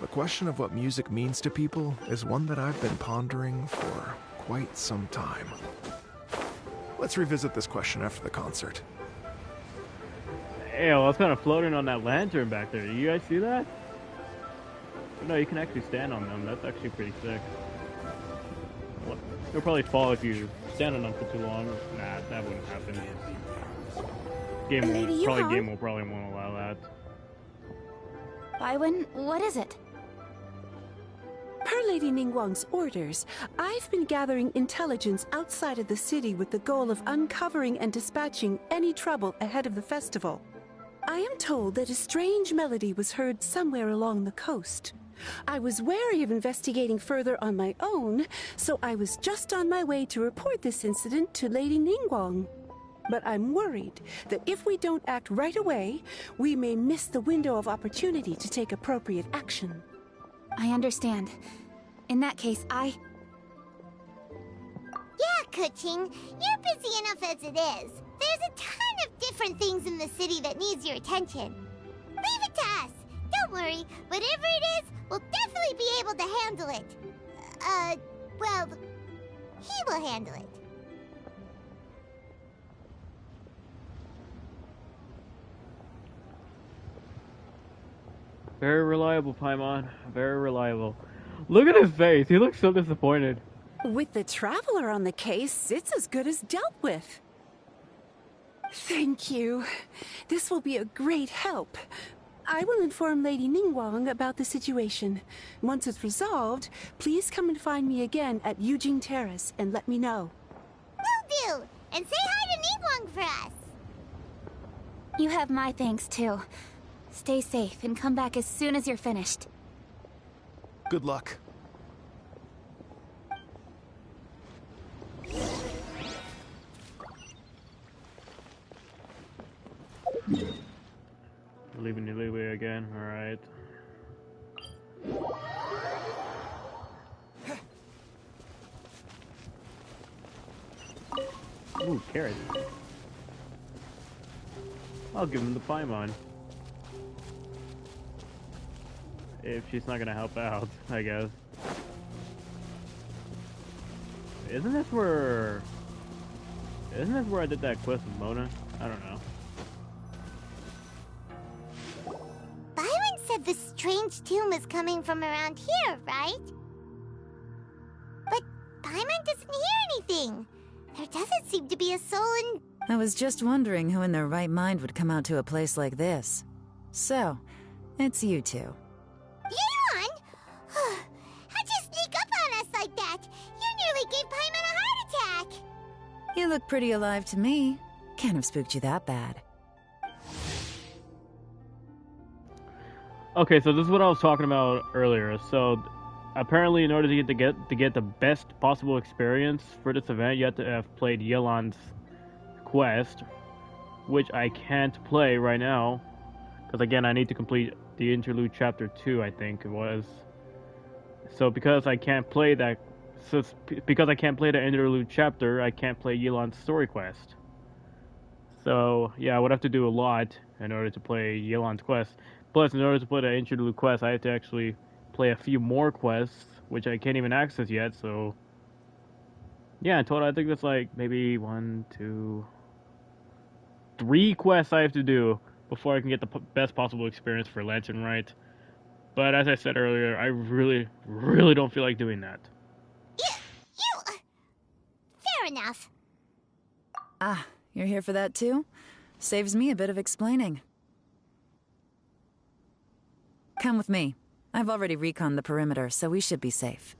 the question of what music means to people is one that I've been pondering for quite some time. Let's revisit this question after the concert. Hey, I was kind of floating on that lantern back there. Do you guys see that? No, you can actually stand on them. That's actually pretty sick. You'll probably fall if you stand on them for too long. Nah, that wouldn't happen. Game will probably won't allow that. Baiwen, what is it? Per Lady Ningguang's orders, I've been gathering intelligence outside of the city with the goal of uncovering and dispatching any trouble ahead of the festival. I am told that a strange melody was heard somewhere along the coast. I was wary of investigating further on my own, so I was just on my way to report this incident to Lady Ningguang. But I'm worried that if we don't act right away, we may miss the window of opportunity to take appropriate action. I understand. In that case, Yeah, Kuching, you're busy enough as it is. There's a ton of different things in the city that needs your attention. Leave it to us. Don't worry. Whatever it is, we'll definitely be able to handle it. Well, he will handle it. Very reliable, Paimon. Very reliable. Look at his face. He looks so disappointed. With the Traveler on the case, it's as good as dealt with. Thank you. This will be a great help. I will inform Lady Ningguang about the situation. Once it's resolved, please come and find me again at Yujing Terrace and let me know. Will do! And say hi to Ningguang for us! You have my thanks, too. Stay safe and come back as soon as you're finished. Good luck. Leaving the leeway again, alright. Ooh, carrot. I'll give him the Paimon. If she's not gonna help out, I guess. Isn't this where I did that quest with Mona? I don't know. Byron said the strange tomb is coming from around here, right? But Paimon doesn't hear anything. There doesn't seem to be a soul in... I was just wondering who in their right mind would come out to a place like this. So, it's you two. Yeon! How'd you sneak up on us like that? You nearly gave Paimon a heart attack! You look pretty alive to me. Can't have spooked you that bad. Okay, so this is what I was talking about earlier. So, apparently, in order to get the best possible experience for this event, you have to have played Yelan's quest, which I can't play right now, because again, I need to complete the interlude chapter 2, I think it was. So because I can't play that, because I can't play the interlude chapter, I can't play Yelan's story quest. So yeah, I would have to do a lot in order to play Yelan's quest. Plus, in order to play the interlude quest, I have to actually play a few more quests, which I can't even access yet. So yeah, in total, I think that's like maybe 1, 2, 3 quests I have to do before I can get the best possible experience for Lantern Rite. But as I said earlier, I really, really don't feel like doing that. Fair enough. Ah, you're here for that too? Saves me a bit of explaining. Come with me. I've already reconned the perimeter, so we should be safe.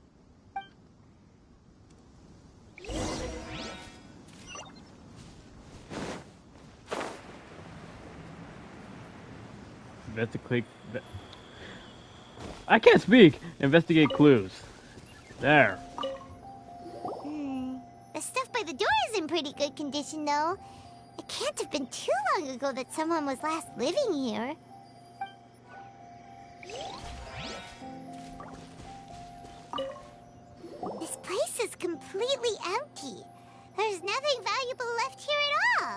Investigate. I can't speak! Investigate clues. There. The stuff by the door is in pretty good condition, though. It can't have been too long ago that someone was last living here. This place is completely empty. There's nothing valuable left here at all.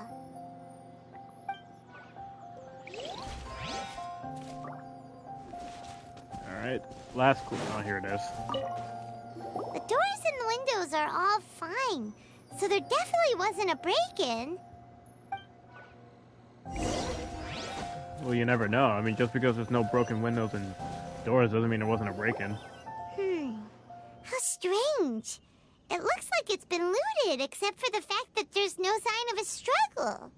Alright, last clue. Oh, here it is. The doors and the windows are all fine, so there definitely wasn't a break-in. Well, you never know. I mean, just because there's no broken windows and doors doesn't mean there wasn't a break-in. How strange. It looks like it's been looted, except for the fact that there's no sign of a struggle.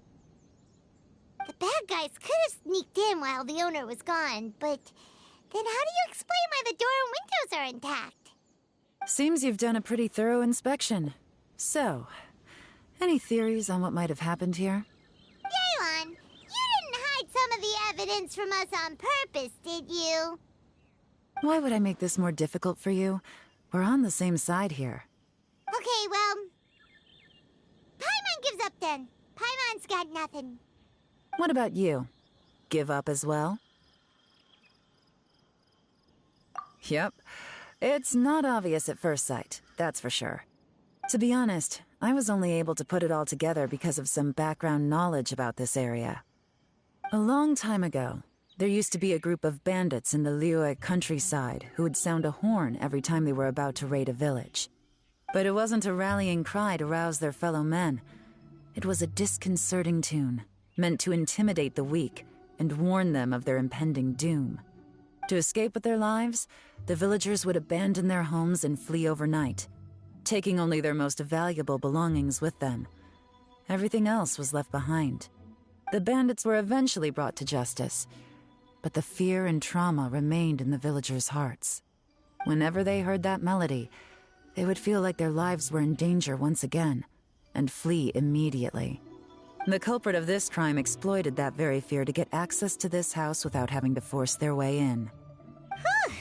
The bad guys could have sneaked in while the owner was gone, but then how do you explain why the door and windows are intact? Seems you've done a pretty thorough inspection. So, any theories on what might have happened here? Yelan, you didn't hide some of the evidence from us on purpose, did you? Why would I make this more difficult for you? We're on the same side here. Okay, well... Paimon gives up then. Paimon's got nothing. What about you? Give up as well? Yep. It's not obvious at first sight, that's for sure. To be honest, I was only able to put it all together because of some background knowledge about this area. A long time ago, there used to be a group of bandits in the Liyue countryside who would sound a horn every time they were about to raid a village. But it wasn't a rallying cry to rouse their fellow men. It was a disconcerting tune, meant to intimidate the weak and warn them of their impending doom. To escape with their lives, the villagers would abandon their homes and flee overnight, taking only their most valuable belongings with them. Everything else was left behind. The bandits were eventually brought to justice, but the fear and trauma remained in the villagers' hearts. Whenever they heard that melody, they would feel like their lives were in danger once again, and flee immediately. The culprit of this crime exploited that very fear to get access to this house without having to force their way in. Whew!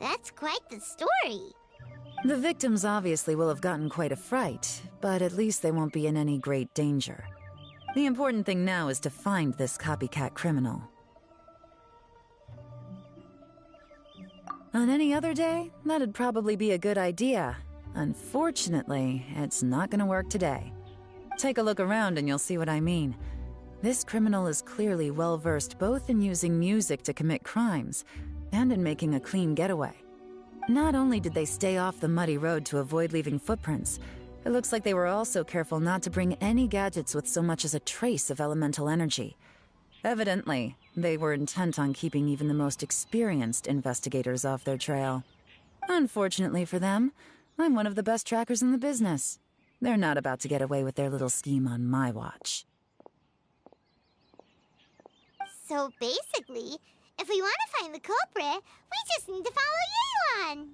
That's quite the story. The victims obviously will have gotten quite a fright, but at least they won't be in any great danger. The important thing now is to find this copycat criminal. On any other day, that'd probably be a good idea. Unfortunately, it's not gonna work today. Take a look around and you'll see what I mean. This criminal is clearly well-versed both in using music to commit crimes and in making a clean getaway. Not only did they stay off the muddy road to avoid leaving footprints, it looks like they were also careful not to bring any gadgets with so much as a trace of elemental energy. Evidently, they were intent on keeping even the most experienced investigators off their trail. Unfortunately for them, I'm one of the best trackers in the business. They're not about to get away with their little scheme on my watch. So basically, if we want to find the culprit, we just need to follow Yelan.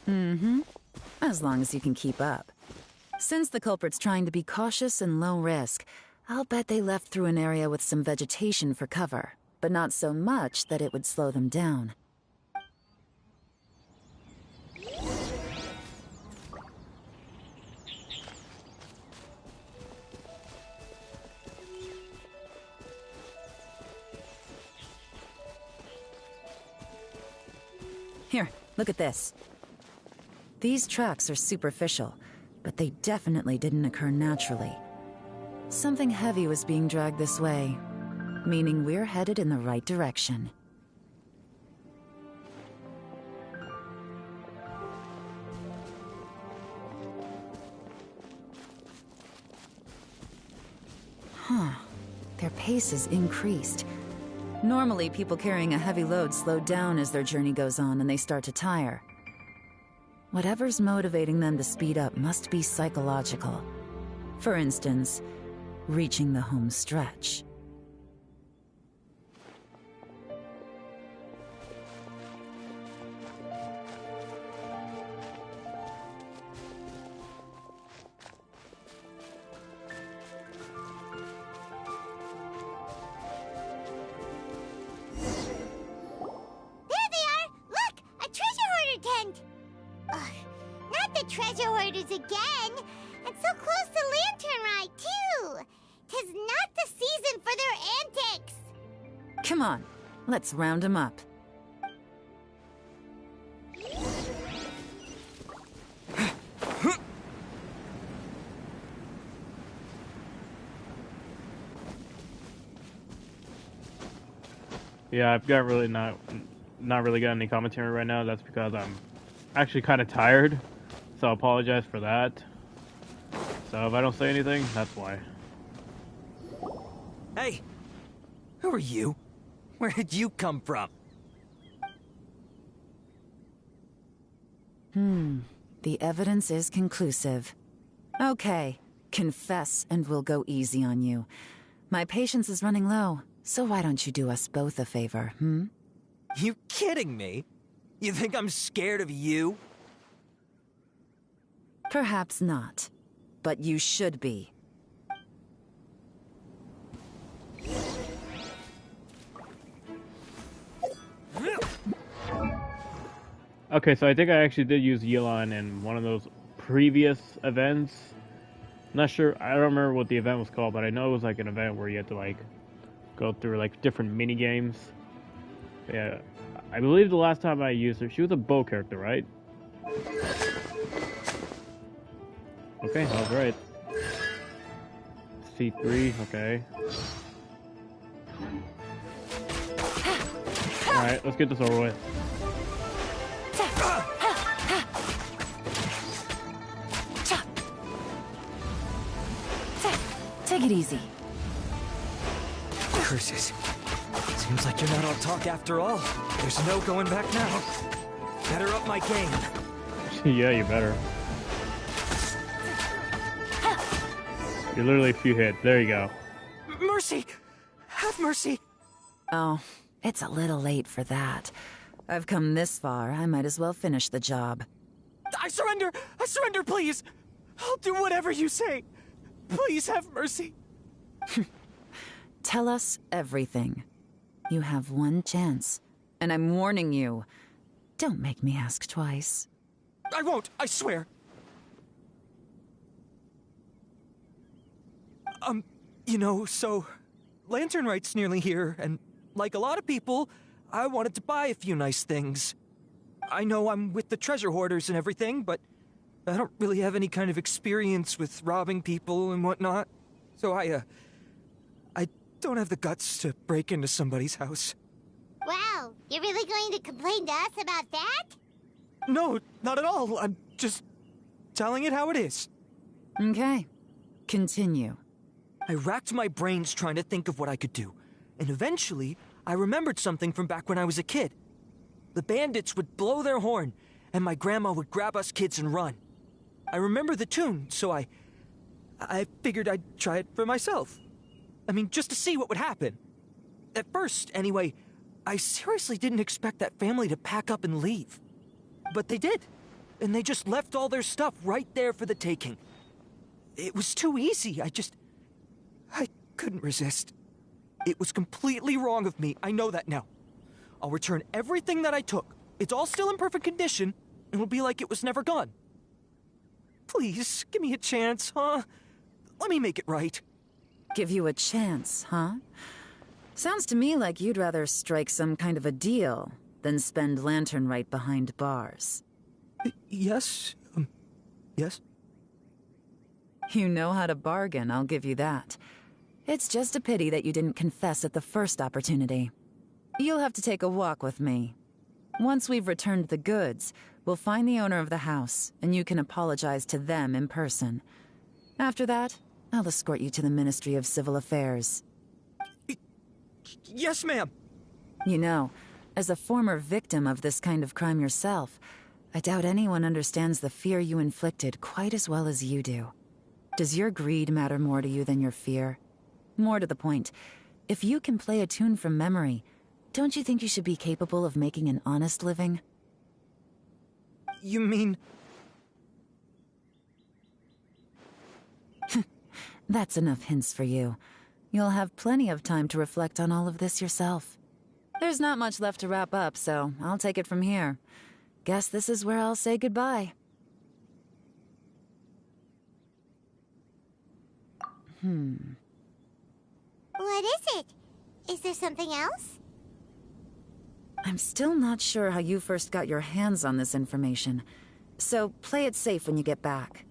Mm-hmm. As long as you can keep up. Since the culprit's trying to be cautious and low risk, I'll bet they left through an area with some vegetation for cover, but not so much that it would slow them down. Here, look at this. These tracks are superficial, but they definitely didn't occur naturally. Something heavy was being dragged this way, meaning we're headed in the right direction. Huh. Their pace has increased. Normally, people carrying a heavy load slow down as their journey goes on and they start to tire. Whatever's motivating them to speed up must be psychological. For instance, reaching the home stretch. Treasure hoarders again! And so close to Lantern Rite, too! 'Tis not the season for their antics! Come on, let's round them up. Yeah, I've got really not really got any commentary right now. That's because I'm actually kind of tired. So I apologize for that. So if I don't say anything, that's why. Hey! Who are you? Where did you come from? The evidence is conclusive. Okay, confess and we'll go easy on you. My patience is running low, so why don't you do us both a favor, You kidding me? You think I'm scared of you? Perhaps not, but you should be. Okay, so I think I actually did use Yelan in one of those previous events. Not sure, I don't remember what the event was called, but I know it was like an event where you had to like go through like different mini games. Yeah, I believe the last time I used her, she was a bow character, right? Okay, I was right. C3, okay. Alright, let's get this over with. Take it easy. Curses. Seems like you're not all talk after all. There's no going back now. Better up my game. Yeah, you better. You're literally a few hits. There you go. Mercy! Have mercy! Oh, it's a little late for that. I've come this far, I might as well finish the job. I surrender! I surrender, please! I'll do whatever you say. Please have mercy. Tell us everything. You have one chance, and I'm warning you. Don't make me ask twice. I won't, I swear. You know, so Lantern Rite's nearly here, and like a lot of people, I wanted to buy a few nice things. I know I'm with the treasure hoarders and everything, but I don't really have any kind of experience with robbing people and whatnot. So I don't have the guts to break into somebody's house. Wow, you're really going to complain to us about that? No, not at all. I'm just telling it how it is. Okay. Continue. I racked my brains trying to think of what I could do, and eventually, I remembered something from back when I was a kid. The bandits would blow their horn, and my grandma would grab us kids and run. I remember the tune, so I figured I'd try it for myself. I mean, just to see what would happen. At first, anyway, I seriously didn't expect that family to pack up and leave. But they did, and they just left all their stuff right there for the taking. It was too easy, I couldn't resist. It was completely wrong of me, I know that now. I'll return everything that I took. It's all still in perfect condition, and it'll be like it was never gone. Please, give me a chance, huh? Let me make it right. Give you a chance, huh? Sounds to me like you'd rather strike some kind of a deal than spend Lantern Rite behind bars. Yes? Yes? You know how to bargain, I'll give you that. It's just a pity that you didn't confess at the first opportunity. You'll have to take a walk with me. Once we've returned the goods, we'll find the owner of the house, and you can apologize to them in person. After that, I'll escort you to the Ministry of Civil Affairs. Yes, ma'am. You know, as a former victim of this kind of crime yourself, I doubt anyone understands the fear you inflicted quite as well as you do. Does your greed matter more to you than your fear? More to the point, if you can play a tune from memory, don't you think you should be capable of making an honest living? You mean... That's enough hints for you. You'll have plenty of time to reflect on all of this yourself. There's not much left to wrap up, so I'll take it from here. Guess this is where I'll say goodbye. What is it? Is there something else? I'm still not sure how you first got your hands on this information, so play it safe when you get back.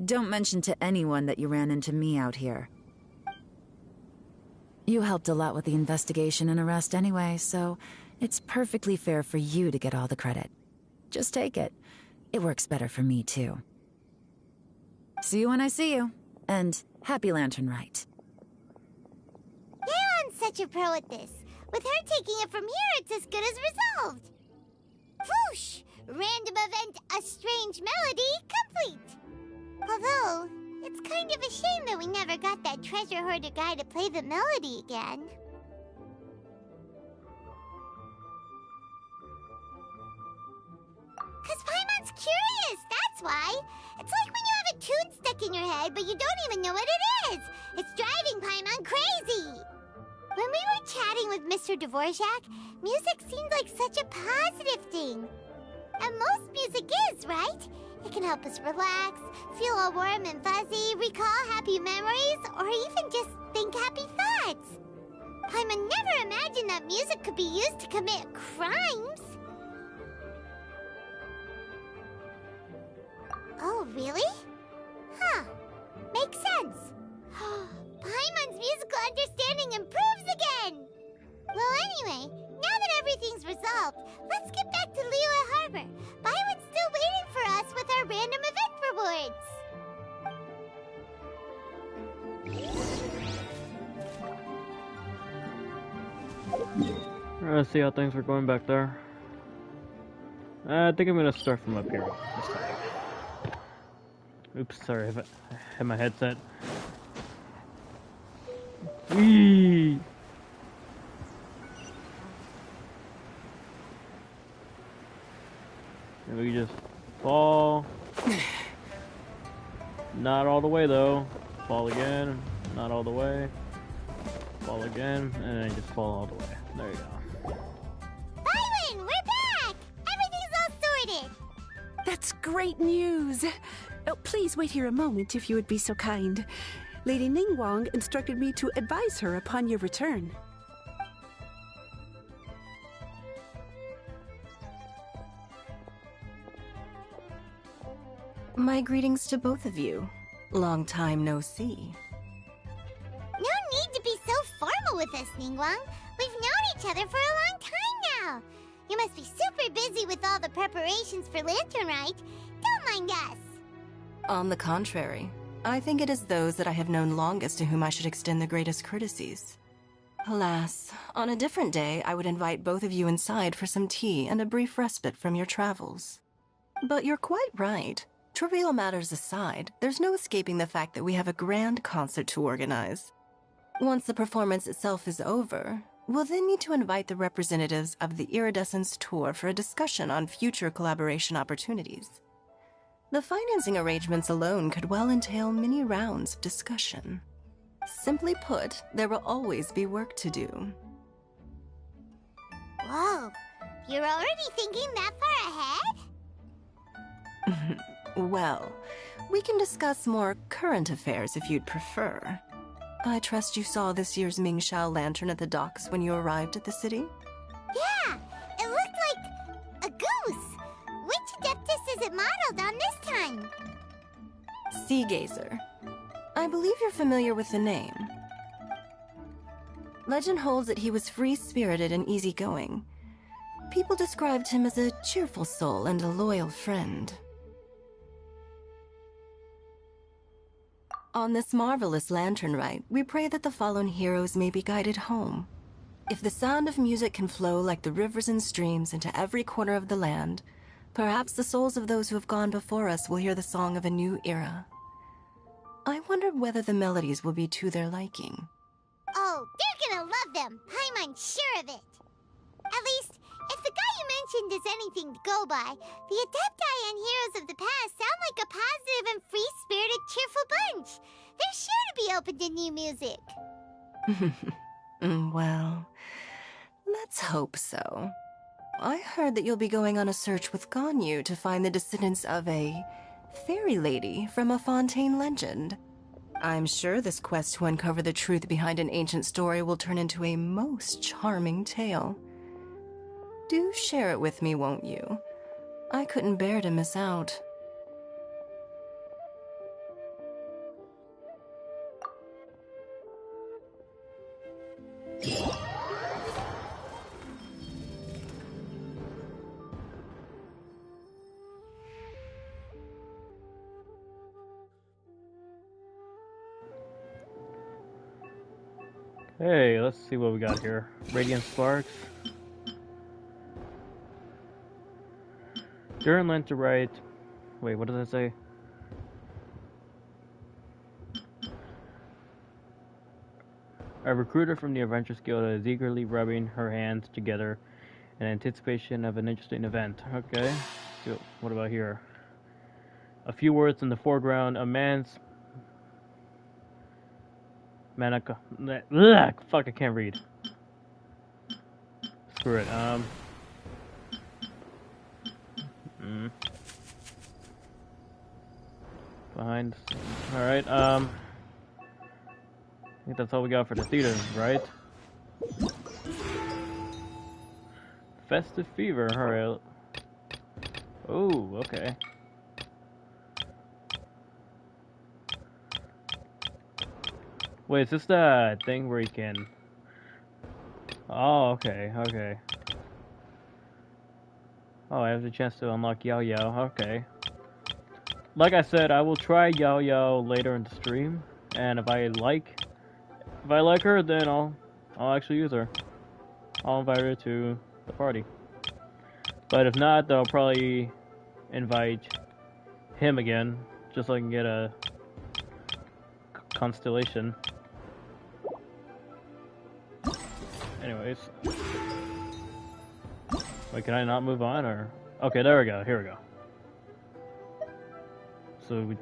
Don't mention to anyone that you ran into me out here. You helped a lot with the investigation and arrest anyway, so it's perfectly fair for you to get all the credit. Just take it. It works better for me, too. See you when I see you, and happy Lantern Rite. Leon's such a pro at this. With her taking it from here, it's as good as resolved. Whoosh! Random event, a strange melody, complete. Although, it's kind of a shame that we never got that treasure hoarder guy to play the melody again. Cause Paimon's curious, that's why. It's like when you have a tune stuck in your head, but you don't even know what it is. It's driving Paimon crazy. When we were chatting with Mr. Dvorak, music seemed like such a positive thing. And most music is, right? It can help us relax, feel all warm and fuzzy, recall happy memories, or even just think happy thoughts. Paimon never imagined that music could be used to commit crimes. Oh, really? Huh. Makes sense. Paimon's musical understanding improves again! Well, anyway, now that everything's resolved, let's get back to Liyue Harbor. Byron's still waiting for us with our random event rewards. Let's see how things are going back there. I think I'm gonna start from up here this time. Oops, sorry, I had my headset. Whee! And we just fall. Not all the way though. Fall again. Not all the way. Fall again, and then just fall all the way. There you go. Byron, we're back! Everything's all sorted! That's great news! Oh, please wait here a moment if you would be so kind. Lady Ningguang instructed me to advise her upon your return. My greetings to both of you. Long time no see. No need to be so formal with us, Ningguang. We've known each other for a long time now. You must be super busy with all the preparations for Lantern Rite. Don't mind us. On the contrary, I think it is those that I have known longest to whom I should extend the greatest courtesies. Alas, on a different day, I would invite both of you inside for some tea and a brief respite from your travels. But you're quite right. Trivial matters aside, there's no escaping the fact that we have a grand concert to organize. Once the performance itself is over, we'll then need to invite the representatives of the Iridescence Tour for a discussion on future collaboration opportunities. The financing arrangements alone could well entail many rounds of discussion. Simply put, there will always be work to do. Whoa, you're already thinking that far ahead? Well, we can discuss more current affairs if you'd prefer. I trust you saw this year's Mingxiao lantern at the docks when you arrived at the city? Yeah, it looked like a goose. Which Adeptus is it modeled on this time? Sea Gazer. I believe you're familiar with the name. Legend holds that he was free-spirited and easygoing. People described him as a cheerful soul and a loyal friend. On this marvelous lantern rite, we pray that the fallen heroes may be guided home. If the sound of music can flow like the rivers and streams into every corner of the land, perhaps the souls of those who have gone before us will hear the song of a new era. I wonder whether the melodies will be to their liking. Oh, they're gonna love them. Paimon's sure of it. At least, if the guy you mentioned is anything to go by, the Adepti and heroes of the past sound like a positive and free-spirited, cheerful bunch. They're sure to be open to new music. Well, let's hope so. I heard that you'll be going on a search with Ganyu to find the descendants of a fairy lady from a Fontaine legend. I'm sure this quest to uncover the truth behind an ancient story will turn into a most charming tale. Do share it with me, won't you? I couldn't bear to miss out. Hey, let's see what we got here. Radiant Sparks. During Lantern Rite. Wait, what does that say? A recruiter from the Adventurers Guild is eagerly rubbing her hands together in anticipation of an interesting event. Okay. So, what about here? A few words in the foreground. A man's... Manaka... Ugh, fuck, I can't read. Screw it. Behind. Alright, I think that's all we got for the theater, right? Festive Fever, alright. Oh, okay. Wait, is this the thing where you can... Oh, okay, okay. Oh, I have the chance to unlock Yao Yao, okay. Like I said, I will try Yao Yao later in the stream, and if I like her, then I'll actually use her. I'll invite her to the party. But if not, then I'll probably invite him again, just so I can get a constellation. Anyways. Wait, can I not move on, or? Okay, there we go, here we go. So,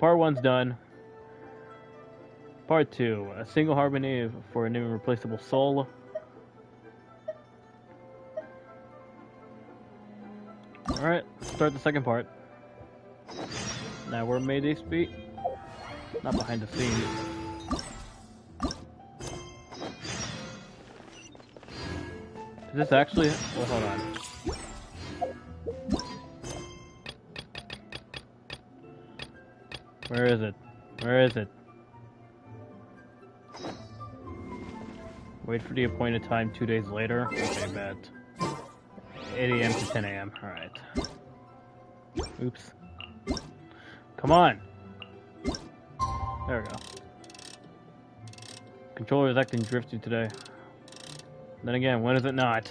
part 1's done. Part 2, a single harmony for an irreplaceable soul. Alright, start the second part. Now, where may these be? Not behind the scenes. Is this actually... Well, hold on. Where is it? Where is it? Wait for the appointed time 2 days later. Okay, bet. 8 a.m. to 10 a.m. Alright. Oops. Come on! There we go. Controller is acting drifty today. Then again, when is it not?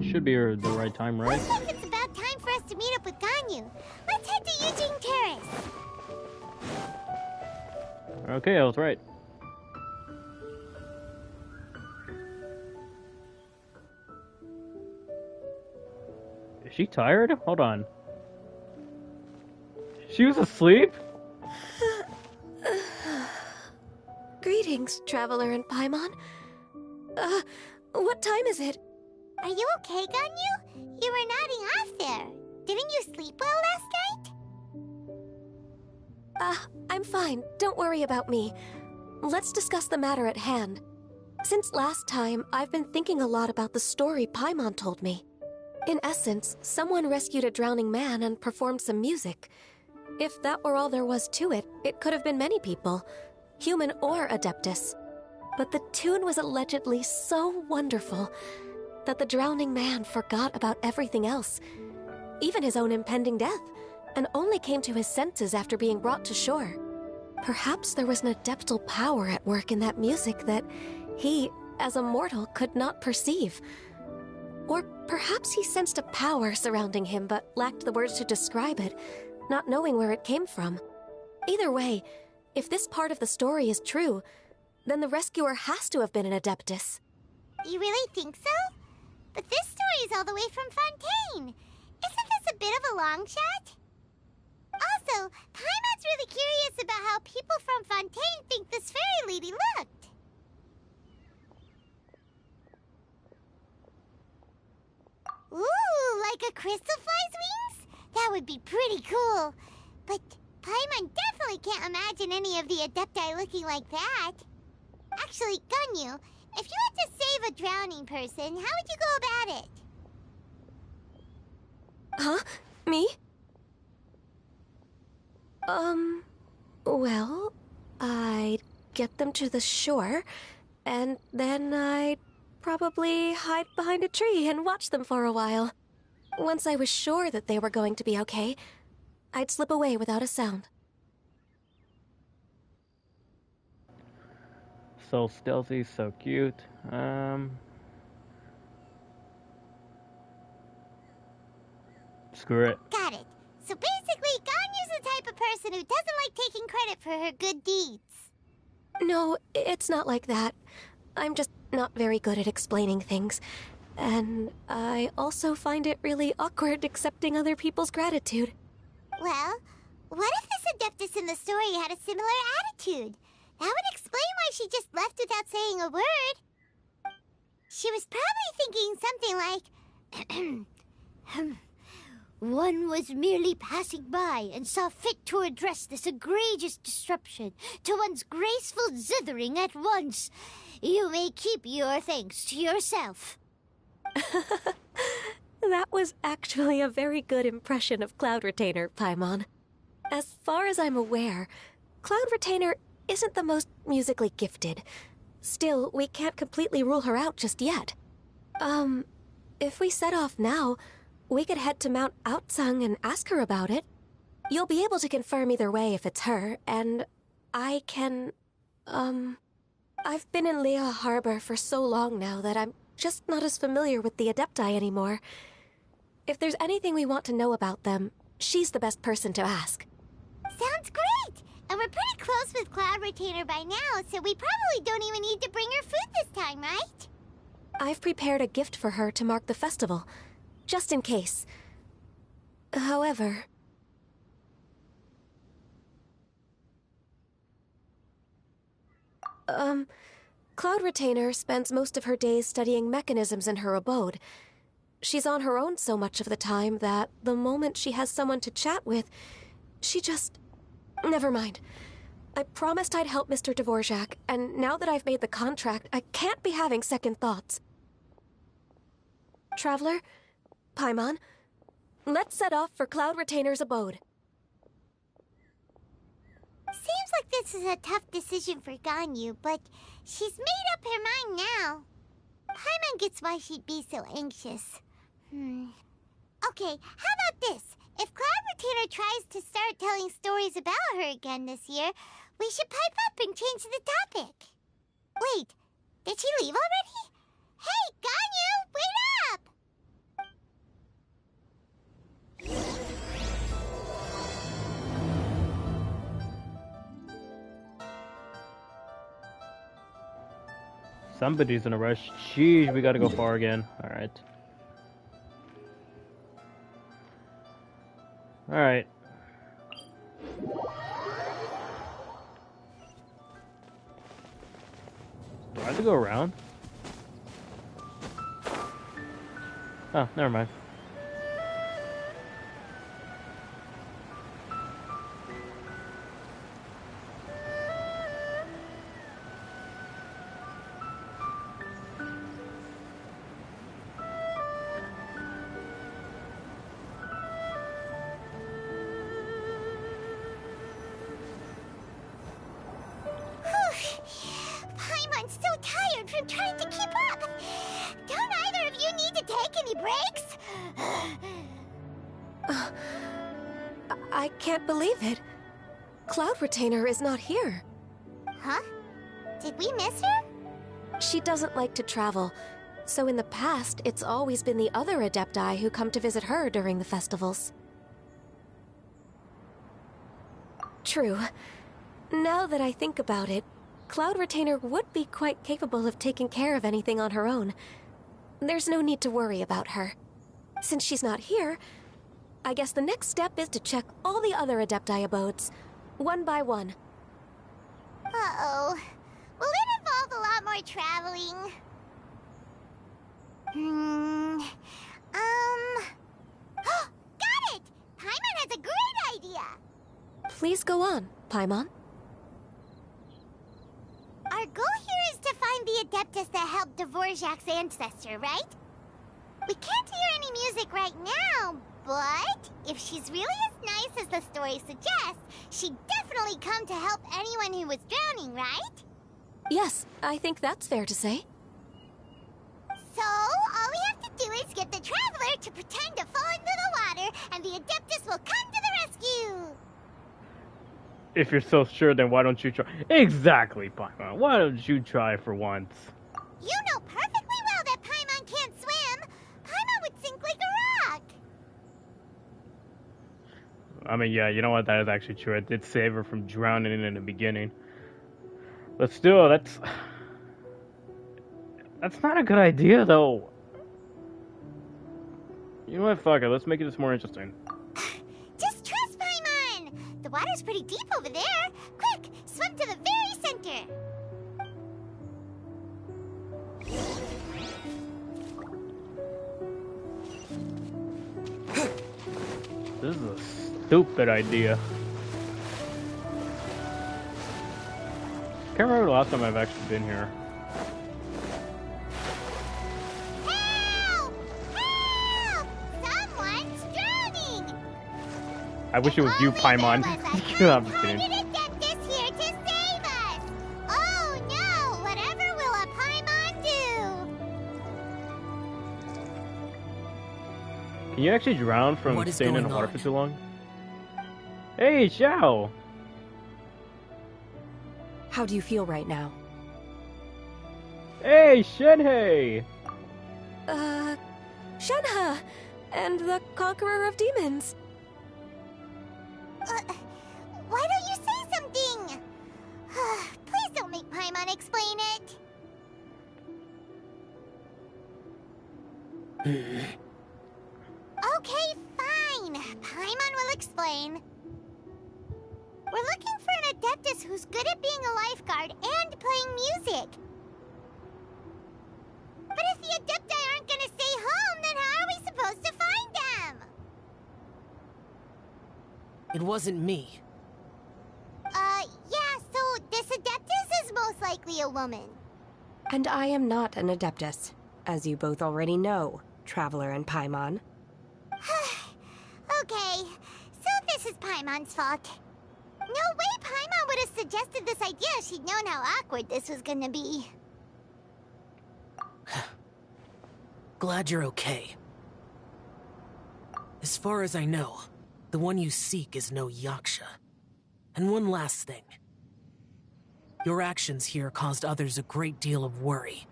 Should be the right time, right? Looks like it's about time for us to meet up with Ganyu. Let's head to Eugene Terrace. Okay, I was right. Is she tired? Hold on. She was asleep? Greetings, Traveler and Paimon. What time is it? Are you okay, Ganyu? You were nodding off there. Didn't you sleep well last night? I'm fine. Don't worry about me. Let's discuss the matter at hand. Since last time, I've been thinking a lot about the story Paimon told me. In essence, someone rescued a drowning man and performed some music. If that were all there was to it, it could have been many people, human or Adeptus. But the tune was allegedly so wonderful that the drowning man forgot about everything else, even his own impending death, and only came to his senses after being brought to shore. Perhaps there was an adeptal power at work in that music that he, as a mortal, could not perceive. Or perhaps he sensed a power surrounding him but lacked the words to describe it, not knowing where it came from. Either way, if this part of the story is true, then the rescuer has to have been an Adeptus. You really think so? But this story is all the way from Fontaine. Isn't this a bit of a long shot? Also, Paimon's really curious about how people from Fontaine think this fairy lady looked. Ooh, like a crystal fly's wings? That would be pretty cool. But Paimon definitely can't imagine any of the Adepti looking like that. Actually, Ganyu, if you had to save a drowning person, how would you go about it? Huh? Me? Well, I'd get them to the shore, and then I'd probably hide behind a tree and watch them for a while. Once I was sure that they were going to be okay, I'd slip away without a sound. So stealthy, so cute. Screw it. Got it. So basically, Ganyu's the type of person who doesn't like taking credit for her good deeds. No, it's not like that. I'm just not very good at explaining things. And I also find it really awkward accepting other people's gratitude. Well, what if this Adeptus in the story had a similar attitude? That would explain why she just left without saying a word. She was probably thinking something like, one was merely passing by and saw fit to address this egregious disruption to one's graceful zithering at once. You may keep your thanks to yourself. That was actually a very good impression of Cloud Retainer, Paimon. As far as I'm aware, Cloud Retainer isn't the most musically gifted. Still, we can't completely rule her out just yet. If we set off now, we could head to Mount Outsung and ask her about it. You'll be able to confirm either way if it's her, and I can, I've been in Liyue Harbor for so long now that I'm just not as familiar with the Adepti anymore. If there's anything we want to know about them, she's the best person to ask. Sounds great! And we're pretty close with Cloud Retainer by now, so we probably don't even need to bring her food this time, right? I've prepared a gift for her to mark the festival, just in case. However... Cloud Retainer spends most of her days studying mechanisms in her abode. She's on her own so much of the time that the moment she has someone to chat with, she just... Never mind. I promised I'd help Mr. Dvorak, and now that I've made the contract, I can't be having second thoughts. Traveler, Paimon, let's set off for Cloud Retainer's abode. Seems like this is a tough decision for Ganyu, but she's made up her mind now. Paimon gets why she'd be so anxious. Okay, how about this? If Cloud Retainer tries to start telling stories about her again this year, we should pipe up and change the topic. Wait, did she leave already? Hey, Ganyu, wait up! Somebody's in a rush. Jeez, we gotta go far again. Alright. Alright. Do I have to go around? Oh, never mind. Paimon's so tired from trying to keep up. Don't either of you need to take any breaks? I can't believe it. Cloud Retainer is not here. Huh? Did we miss her? She doesn't like to travel, so in the past, it's always been the other Adepti who come to visit her during the festivals. True. Now that I think about it, Cloud Retainer would be quite capable of taking care of anything on her own. There's no need to worry about her. Since she's not here, I guess the next step is to check all the other Adepti abodes, one by one. Uh-oh. Will it involve a lot more traveling? Got it! Paimon has a great idea! Please go on, Paimon. Our goal here is to find the Adeptus that helped Dvorak's ancestor, right? We can't hear any music right now, but if she's really as nice as the story suggests, she'd definitely come to help anyone who was drowning, right? Yes, I think that's fair to say. So, all we have to do is get the Traveler to pretend to fall into the water, and the Adeptus will come to the rescue! If you're so sure, then why don't you try? Exactly, Paimon. Why don't you try for once? You know perfectly well that Paimon can't swim! Paimon would sink like a rock! I mean, yeah, you know what? That is actually true. I did save her from drowning in the beginning. But still, that's not a good idea, though. You know what? Fuck it. Let's make it this more interesting. Just trust Paimon! The water's pretty deep over there. Quick, swim to the very center. This is a stupid idea. Can't remember the last time I've actually been here. Help! Help! Someone's drowning! I wish it was you, Paimon. I'm just kidding. Adeptus here Can you actually drown from What is staying in the going water on? for too long? Hey, Xiao! How do you feel right now? Hey, Shenhei! Shenhe! And the Conqueror of Demons! Why don't you say something? Please don't make Paimon explain it. Okay, fine. Paimon will explain. We're looking for an Adeptus who's good at being a lifeguard and playing music. But if the Adepti aren't gonna stay home, then how are we supposed to find them? It wasn't me. Yeah, so this Adeptus is most likely a woman. And I am not an Adeptus, as you both already know, Traveler and Paimon. Okay, so this is Paimon's fault. No way Paimon would have suggested this idea if she'd known how awkward this was gonna be. Glad you're okay. As far as I know, the one you seek is no Yaksha. And one last thing. Your actions here caused others a great deal of worry.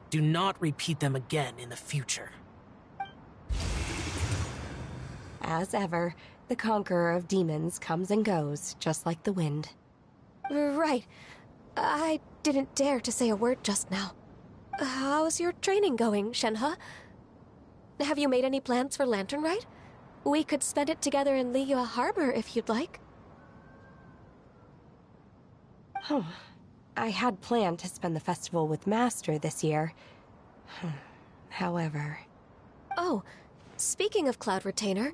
Do not repeat them again in the future. As ever, the Conqueror of Demons comes and goes, just like the wind. Right. I didn't dare to say a word just now. How's your training going, Shenhe? Have you made any plans for Lantern Rite? We could spend it together in Liyue Harbor if you'd like. I had planned to spend the festival with Master this year. However... Oh, speaking of Cloud Retainer,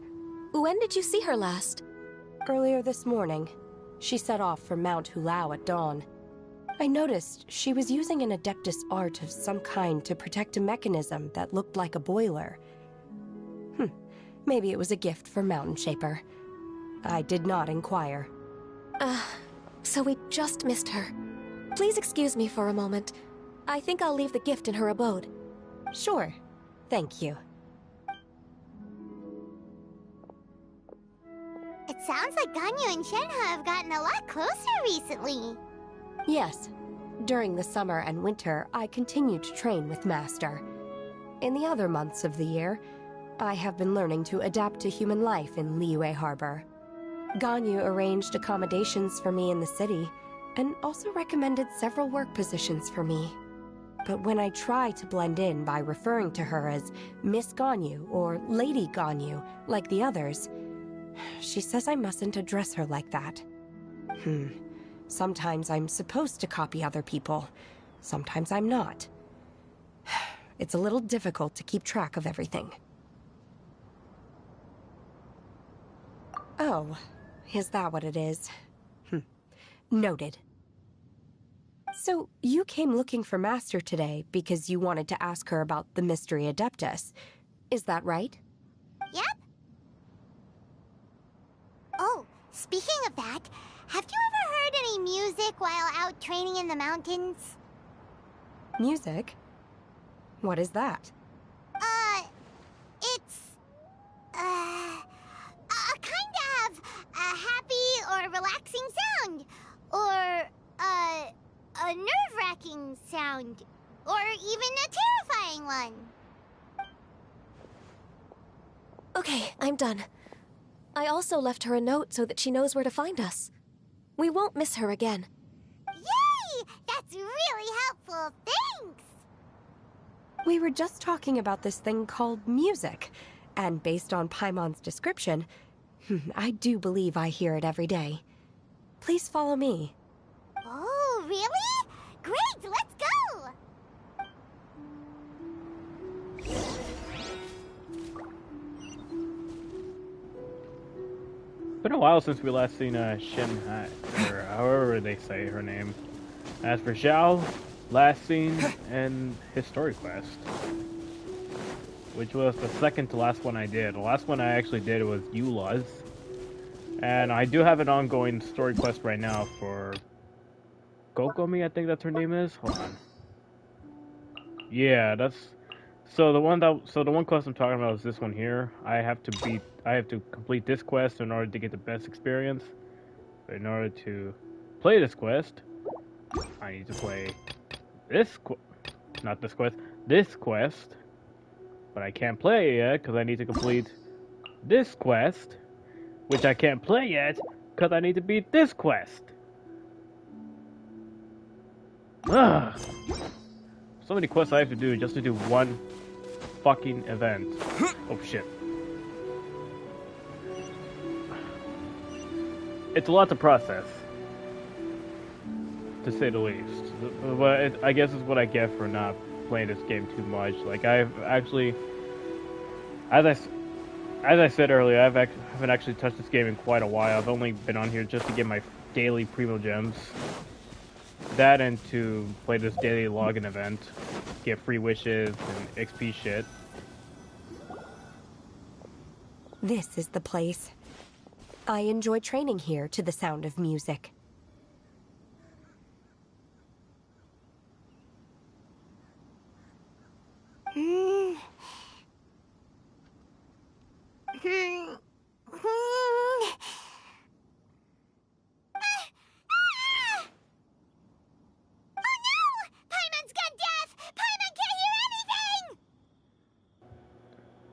when did you see her last? Earlier this morning. She set off for Mount Hulao at dawn. I noticed she was using an Adeptus art of some kind to protect a mechanism that looked like a boiler. Maybe it was a gift for Mountain Shaper. I did not inquire. So we just missed her. Please excuse me for a moment. I think I'll leave the gift in her abode. Sure. Thank you. It sounds like Ganyu and Shenhe have gotten a lot closer recently. Yes. During the summer and winter, I continue to train with Master. In the other months of the year, I have been learning to adapt to human life in Liyue Harbor. Ganyu arranged accommodations for me in the city, and also recommended several work positions for me. But when I try to blend in by referring to her as Miss Ganyu or Lady Ganyu, like the others, she says I mustn't address her like that. Sometimes I'm supposed to copy other people, sometimes I'm not. It's a little difficult to keep track of everything. Oh, is that what it is? Noted. So, you came looking for Master today because you wanted to ask her about the Mystery Adeptus. Is that right? Yep. Oh, speaking of that, have you ever heard any music while out training in the mountains? Music? What is that? It's... a kind of a happy or relaxing sound. Or, a nerve-wracking sound. Or even a terrifying one. Okay, I'm done. I also left her a note so that she knows where to find us. We won't miss her again. Yay! That's really helpful. Thanks! We were just talking about this thing called music, and based on Paimon's description, I do believe I hear it every day. Please follow me. Oh, really? Great, let's go! It's been a while since we last seen Shenhai, or however they say her name. As for Xiao, last seen in his story quest, which was the second to last one I did. The last one I actually did was Eula's, and I do have an ongoing story quest right now for Gokomi, I think that's her name is. Hold on. Yeah, that's So the one quest I'm talking about is this one here. I have to complete this quest in order to get the best experience. But in order to play this quest, I need to play this quest. But I can't play it yet because I need to complete this quest, which I can't play yet because I need to beat this quest. Ugh. So many quests I have to do just to do one fucking event. Oh shit. It's a lot to process, to say the least. But I guess it's what I get for not playing this game too much. Like, I've actually, as I said earlier, I haven't actually touched this game in quite a while. I've only been on here just to get my daily Primo Gems. That and to play this daily login event, get free wishes and XP shit. This is the place. I enjoy training here to the sound of music.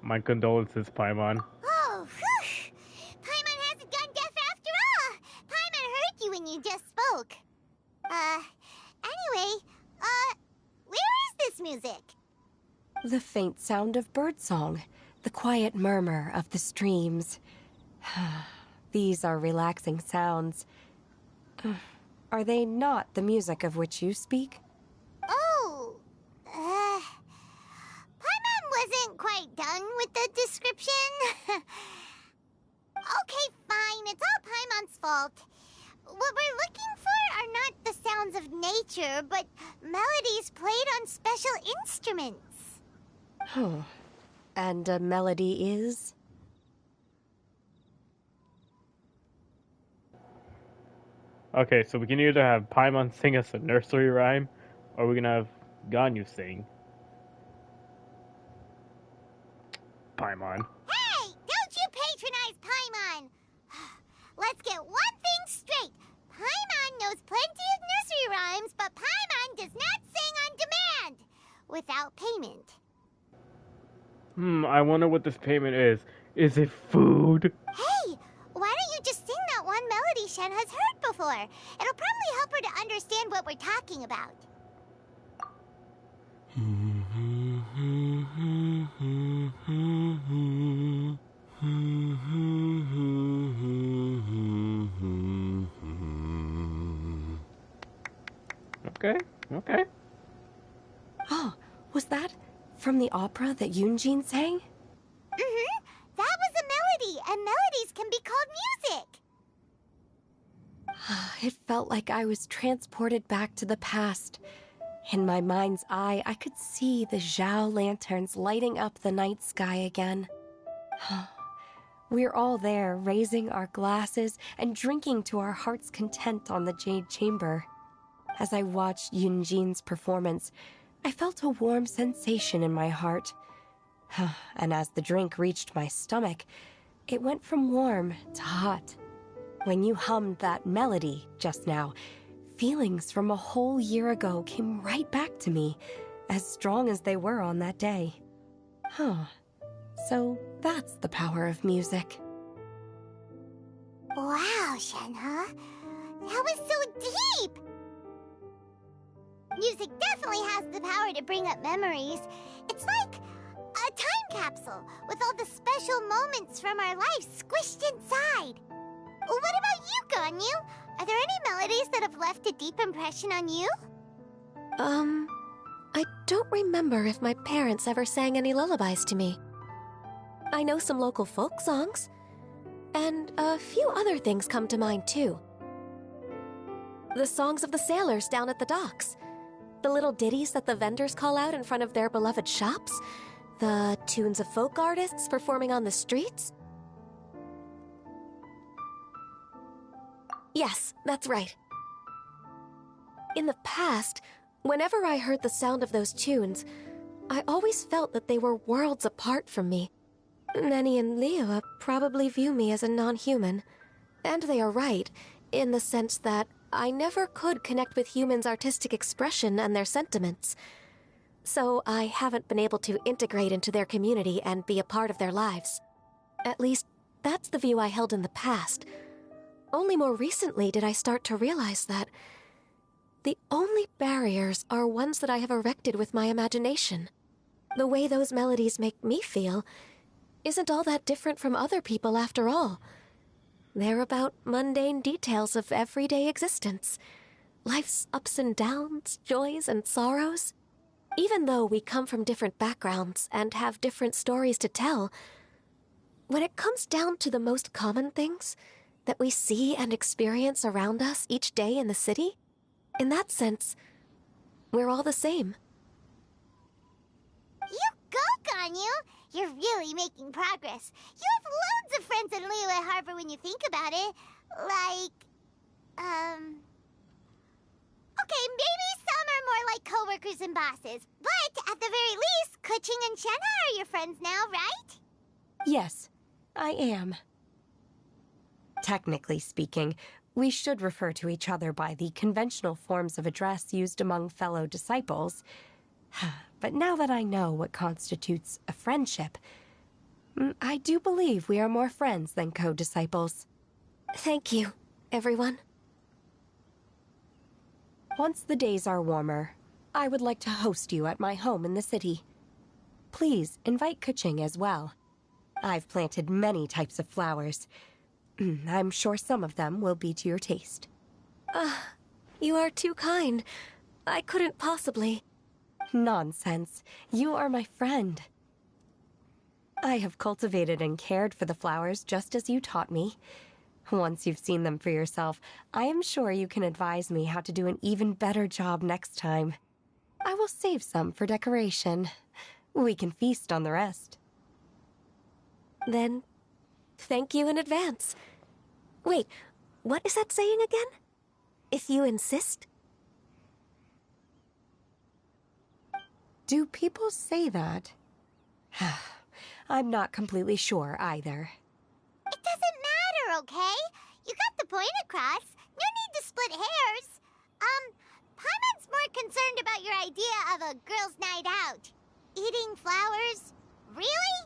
My condolences, Paimon. Oh, whew. Paimon hasn't gone deaf after all. Paimon heard you when you just spoke. Anyway, where is this music? The faint sound of birdsong, the quiet murmur of the streams. These are relaxing sounds. Are they not the music of which you speak? Oh, Paimon wasn't quite done with the description. Okay, fine, it's all Paimon's fault. What we're looking for are not the sounds of nature, but melodies played on special instruments. And a melody is? Okay, so we can either have Paimon sing us a nursery rhyme, or we can have Ganyu sing. Paimon. Hey, don't you patronize Paimon! Let's get one thing straight. Paimon knows plenty of nursery rhymes, but Paimon does not sing on demand without payment. I wonder what this payment is. Is it food? Hey, why don't you just sing that one melody Shen has heard before? It'll probably help her to understand what we're talking about. Okay. Oh, was that from the opera that Yunjin sang? That was a melody, and melodies can be called music. It felt like I was transported back to the past. In my mind's eye, I could see the Zhao lanterns lighting up the night sky again. We're all there, raising our glasses and drinking to our heart's content on the Jade Chamber. As I watched Yunjin's performance, I felt a warm sensation in my heart. And as the drink reached my stomach, it went from warm to hot. When you hummed that melody just now, feelings from a whole year ago came right back to me, as strong as they were on that day. So that's the power of music. Wow, Shenhe. That was so deep! Music definitely has the power to bring up memories. It's like a time capsule with all the special moments from our lives squished inside. What about you, Ganyu? Are there any melodies that have left a deep impression on you? I don't remember if my parents ever sang any lullabies to me. I know some local folk songs, and a few other things come to mind too. The songs of the sailors down at the docks, the little ditties that the vendors call out in front of their beloved shops, the tunes of folk artists performing on the streets. Yes, that's right. In the past, whenever I heard the sound of those tunes, I always felt that they were worlds apart from me. Nenny and Liyue probably view me as a non-human. And they are right, in the sense that I never could connect with humans' artistic expression and their sentiments. So I haven't been able to integrate into their community and be a part of their lives. At least, that's the view I held in the past. Only more recently did I start to realize that the only barriers are ones that I have erected with my imagination. The way those melodies make me feel isn't all that different from other people after all. They're about mundane details of everyday existence. Life's ups and downs, joys and sorrows. Even though we come from different backgrounds and have different stories to tell, when it comes down to the most common things that we see and experience around us each day in the city, in that sense, we're all the same. You go, Ganyu! You're really making progress. You have loads of friends in Liyue Harbor when you think about it. Like, okay, maybe some are more like coworkers and bosses. But at the very least, Kuching and Shenna are your friends now, right? Yes, I am. Technically speaking, we should refer to each other by the conventional forms of address used among fellow disciples. But now that I know what constitutes a friendship, I do believe we are more friends than co-disciples. Thank you, everyone. Once the days are warmer, I would like to host you at my home in the city. Please invite Kuching as well. I've planted many types of flowers. I'm sure some of them will be to your taste. You are too kind. I couldn't possibly. Nonsense. You are my friend. I have cultivated and cared for the flowers just as you taught me. Once you've seen them for yourself, I am sure you can advise me how to do an even better job next time. I will save some for decoration. We can feast on the rest. Then, thank you in advance. Wait, what is that saying again? If you insist? Do people say that? I'm not completely sure either. It doesn't matter, okay? You got the point across. No need to split hairs. Paimon's more concerned about your idea of a girls' night out. Eating flowers? Really?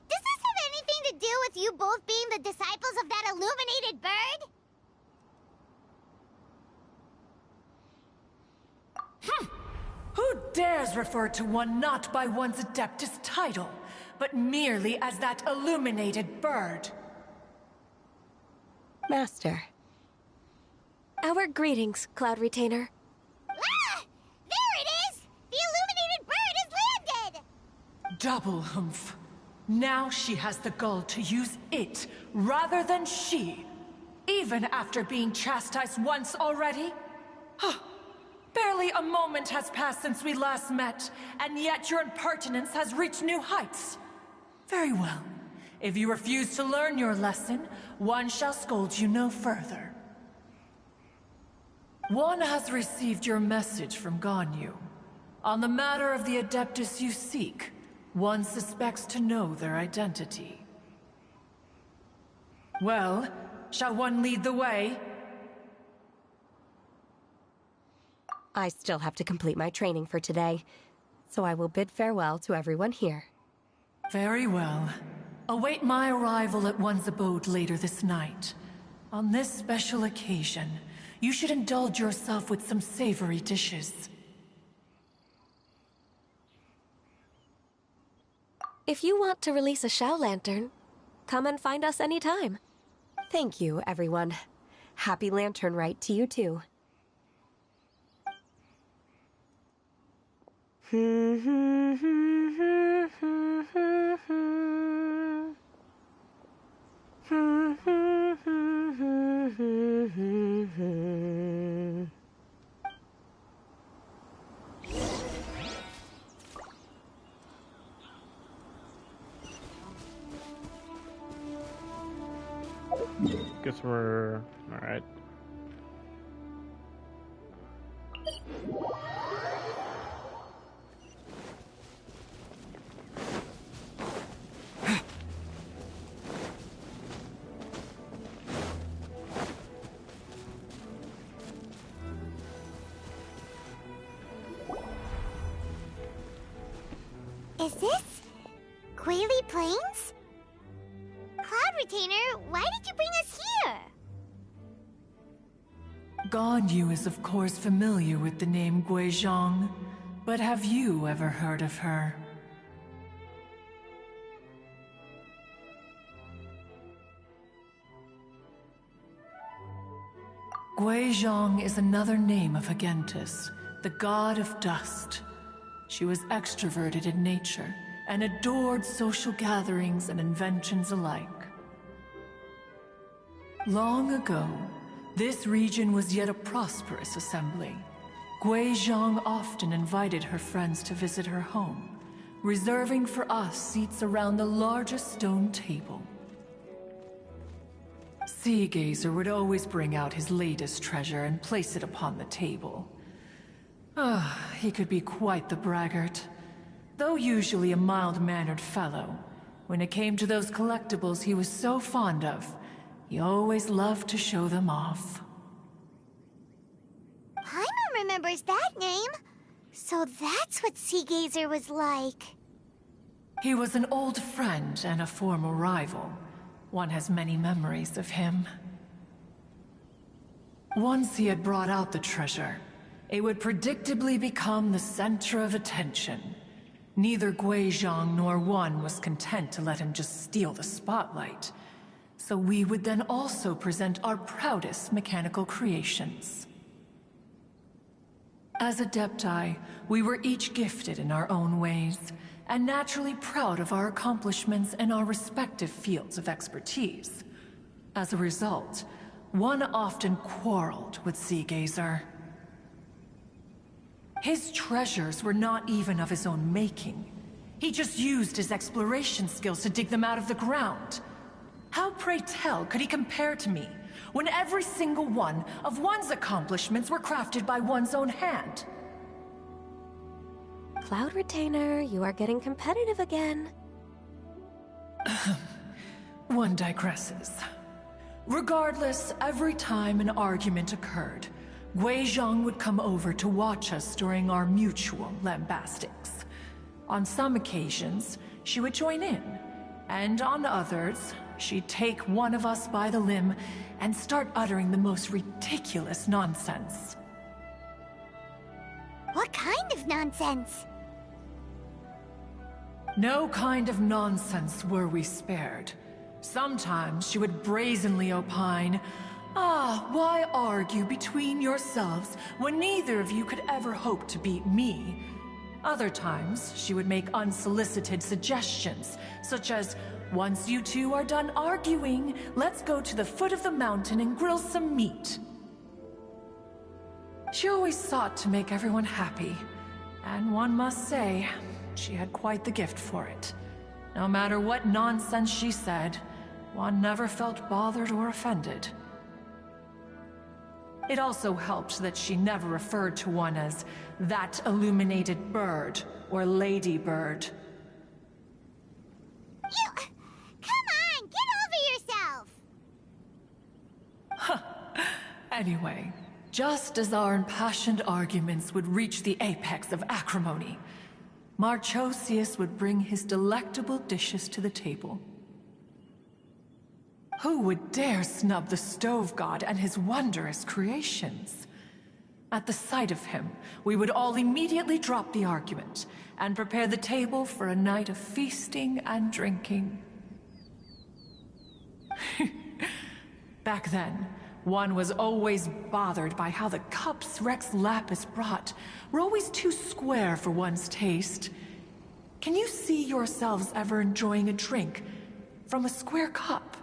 Does this have anything to do with you both being the disciples of that illuminated bird? Who dares refer to one not by one's Adeptus title, but merely as that illuminated bird? Master. Our greetings, Cloud Retainer. Ah! There it is! The illuminated bird has landed! Double humph. Now she has the gall to use it rather than she, even after being chastised once already? Barely a moment has passed since we last met, and yet your impertinence has reached new heights. Very well. If you refuse to learn your lesson, one shall scold you no further. One has received your message from Ganyu. On the matter of the Adeptus you seek, one suspects to know their identity. Well, shall one lead the way? I still have to complete my training for today, so I will bid farewell to everyone here. Very well. Await my arrival at one's abode later this night. On this special occasion, you should indulge yourself with some savory dishes. If you want to release a Shao Lantern, come and find us anytime. Thank you, everyone. Happy Lantern Rite to you too. Guess we're alright. Is this Guili Plains? Cloud Retainer, why did you bring us here? Ganyu is of course familiar with the name Guizhong, but have you ever heard of her? Guizhong is another name of Agentis, the god of dust. She was extroverted in nature and adored social gatherings and inventions alike. Long ago, this region was yet a prosperous assembly. Guizhong often invited her friends to visit her home, reserving for us seats around the largest stone table. Sea Gazer would always bring out his latest treasure and place it upon the table. He could be quite the braggart. Though usually a mild-mannered fellow, when it came to those collectibles he was so fond of, he always loved to show them off. Paimon remembers that name. So that's what Sea Gazer was like. He was an old friend and a former rival. One has many memories of him. Once he had brought out the treasure, it would predictably become the center of attention. Neither Guizhong nor one was content to let him just steal the spotlight. So we would then also present our proudest mechanical creations. As Adepti, we were each gifted in our own ways, and naturally proud of our accomplishments in our respective fields of expertise. As a result, one often quarreled with Sea Gazer. His treasures were not even of his own making. He just used his exploration skills to dig them out of the ground. How, pray tell, could he compare to me, when every single one of one's accomplishments were crafted by one's own hand? Cloud Retainer, you are getting competitive again. One digresses. Regardless, every time an argument occurred, Guizhong would come over to watch us during our mutual lambastics. On some occasions, she would join in, and on others, she'd take one of us by the limb and start uttering the most ridiculous nonsense. What kind of nonsense? No kind of nonsense were we spared. Sometimes she would brazenly opine, why argue between yourselves when neither of you could ever hope to beat me? Other times, she would make unsolicited suggestions, such as, once you two are done arguing, let's go to the foot of the mountain and grill some meat. She always sought to make everyone happy, and one must say, she had quite the gift for it. No matter what nonsense she said, one never felt bothered or offended. It also helped that she never referred to one as that illuminated bird or ladybird. Come on, get over yourself! Anyway, just as our impassioned arguments would reach the apex of acrimony, Marchosius would bring his delectable dishes to the table. Who would dare snub the stove god and his wondrous creations? At the sight of him, we would all immediately drop the argument and prepare the table for a night of feasting and drinking. Back then, one was always bothered by how the cups Rex Lapis brought were always too square for one's taste. Can you see yourselves ever enjoying a drink from a square cup?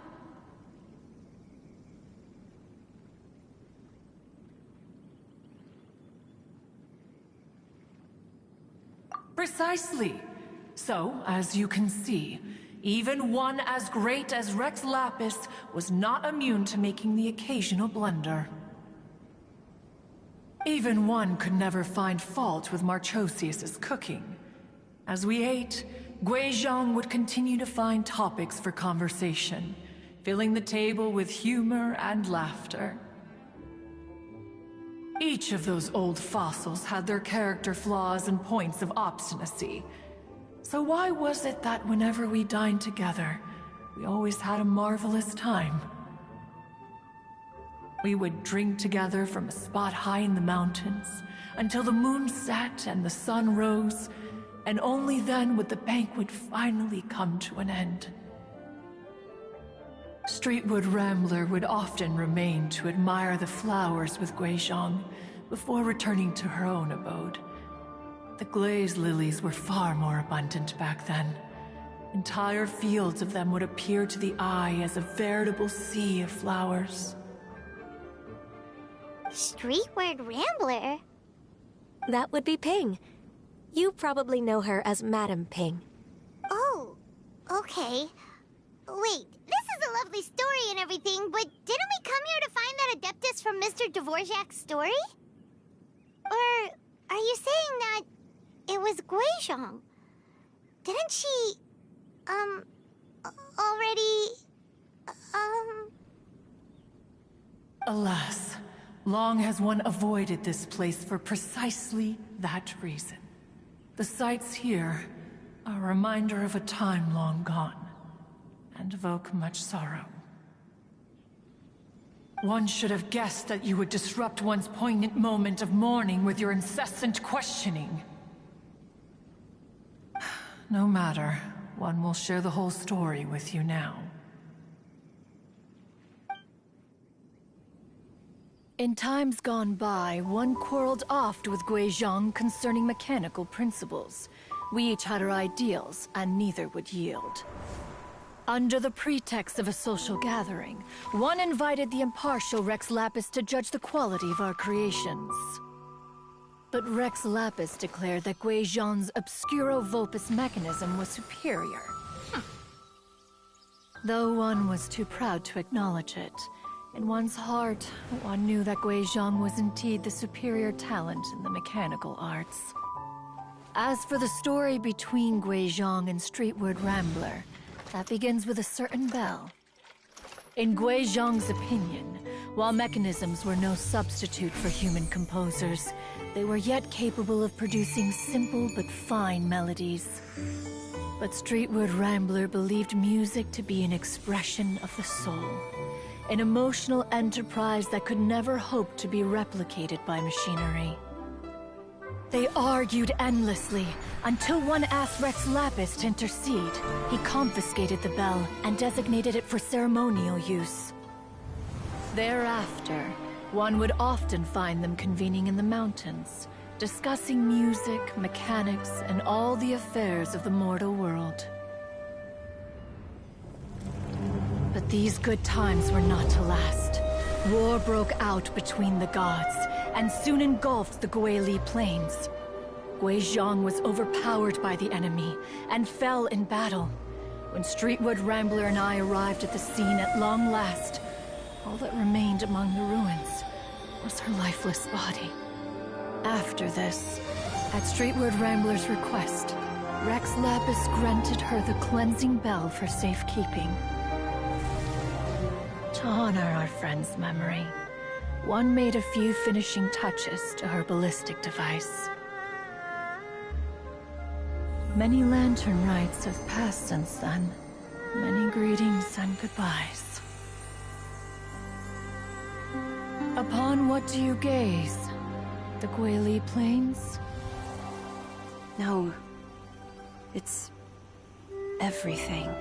Precisely. So, as you can see, even one as great as Rex Lapis was not immune to making the occasional blunder. Even one could never find fault with Marchosius's cooking. As we ate, Guizhong would continue to find topics for conversation, filling the table with humor and laughter. Each of those old fossils had their character flaws and points of obstinacy. So why was it that whenever we dined together, we always had a marvelous time? We would drink together from a spot high in the mountains until the moon set and the sun rose, and only then would the banquet finally come to an end. Streetwood Rambler would often remain to admire the flowers with Guizhong before returning to her own abode. The glaze lilies were far more abundant back then. Entire fields of them would appear to the eye as a veritable sea of flowers. Streetward Rambler? That would be Ping. You probably know her as Madam Ping. Oh, okay. Wait, this is a lovely story and everything, but didn't we come here to find that Adeptus from Mr. Dvorak's story? Or are you saying that it was Guizhong? Didn't she, already, Alas, long has one avoided this place for precisely that reason. The sights here are a reminder of a time long gone, and evoke much sorrow. One should have guessed that you would disrupt one's poignant moment of mourning with your incessant questioning. No matter, one will share the whole story with you now. In times gone by, one quarreled oft with Guizhong concerning mechanical principles. We each had our ideals, and neither would yield. Under the pretext of a social gathering, one invited the impartial Rex Lapis to judge the quality of our creations. But Rex Lapis declared that Guizhong's Obscuro Vulpus mechanism was superior. Though one was too proud to acknowledge it, in one's heart, one knew that Guizhong was indeed the superior talent in the mechanical arts. As for the story between Guizhong and Streetward Rambler, that begins with a certain bell. In Guizhong's opinion, while mechanisms were no substitute for human composers, they were yet capable of producing simple but fine melodies. But Streetward Rambler believed music to be an expression of the soul, an emotional enterprise that could never hope to be replicated by machinery. They argued endlessly, until one asked Rex Lapis to intercede. He confiscated the bell and designated it for ceremonial use. Thereafter, one would often find them convening in the mountains, discussing music, mechanics, and all the affairs of the mortal world. But these good times were not to last. War broke out between the gods, and soon engulfed the Guili Plains. Guizhong was overpowered by the enemy, and fell in battle. When Streetwood Rambler and I arrived at the scene at long last, all that remained among the ruins was her lifeless body. After this, at Streetwood Rambler's request, Rex Lapis granted her the cleansing bell for safekeeping. To honor our friend's memory, one made a few finishing touches to her ballistic device. Many lantern rites have passed since then. Many greetings and goodbyes. Upon what do you gaze? The Guili Plains? No. It's everything.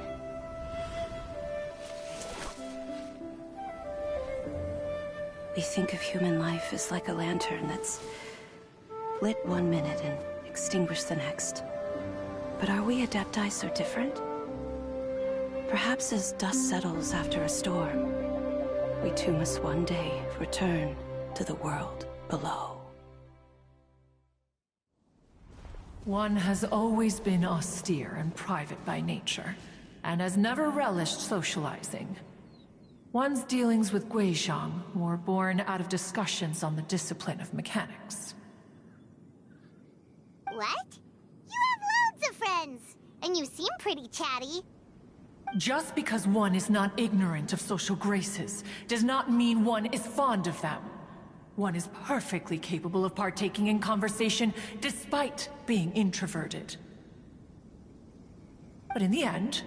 We think of human life as like a lantern that's lit one minute and extinguished the next. But are we Adepti so different? Perhaps as dust settles after a storm, we too must one day return to the world below. One has always been austere and private by nature, and has never relished socializing. One's dealings with Guizhong were born out of discussions on the discipline of mechanics. What? You have loads of friends, and you seem pretty chatty. Just because one is not ignorant of social graces does not mean one is fond of them. One is perfectly capable of partaking in conversation despite being introverted. But in the end,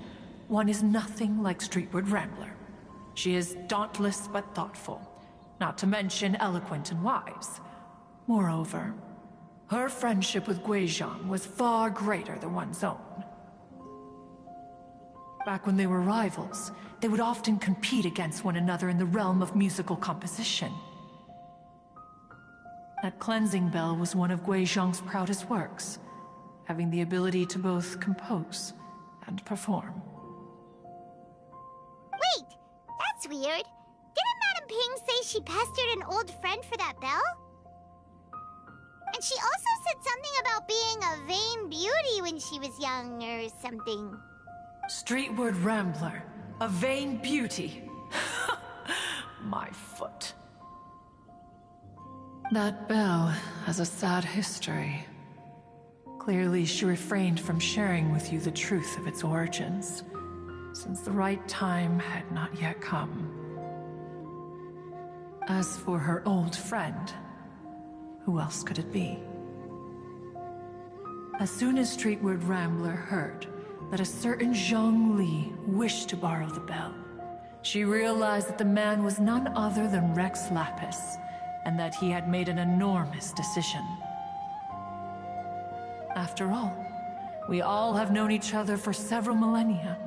one is nothing like Streetward Rambler. She is dauntless but thoughtful, not to mention eloquent and wise. Moreover, her friendship with Guizhong was far greater than one's own. Back when they were rivals, they would often compete against one another in the realm of musical composition. That cleansing bell was one of Guizhong's proudest works, having the ability to both compose and perform. Wait, that's weird. Didn't Madame Ping say she pestered an old friend for that bell? And she also said something about being a vain beauty when she was young or something. Streetward Rambler, a vain beauty. My foot. That bell has a sad history. Clearly, she refrained from sharing with you the truth of its origins, since the right time had not yet come. As for her old friend, who else could it be? As soon as Streetward Rambler heard that a certain Zhang Li wished to borrow the bell, she realized that the man was none other than Rex Lapis, and that he had made an enormous decision. After all, we all have known each other for several millennia.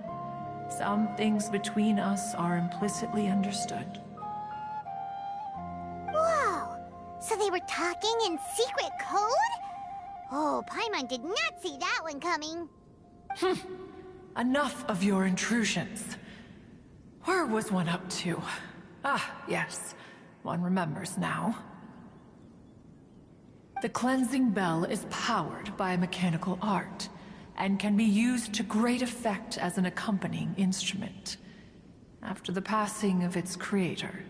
Some things between us are implicitly understood. Whoa! So they were talking in secret code? Oh, Paimon did not see that one coming. Enough of your intrusions. Where was one up to? Ah, yes. One remembers now. The cleansing bell is powered by a mechanical art, and can be used to great effect as an accompanying instrument. After the passing of its creator,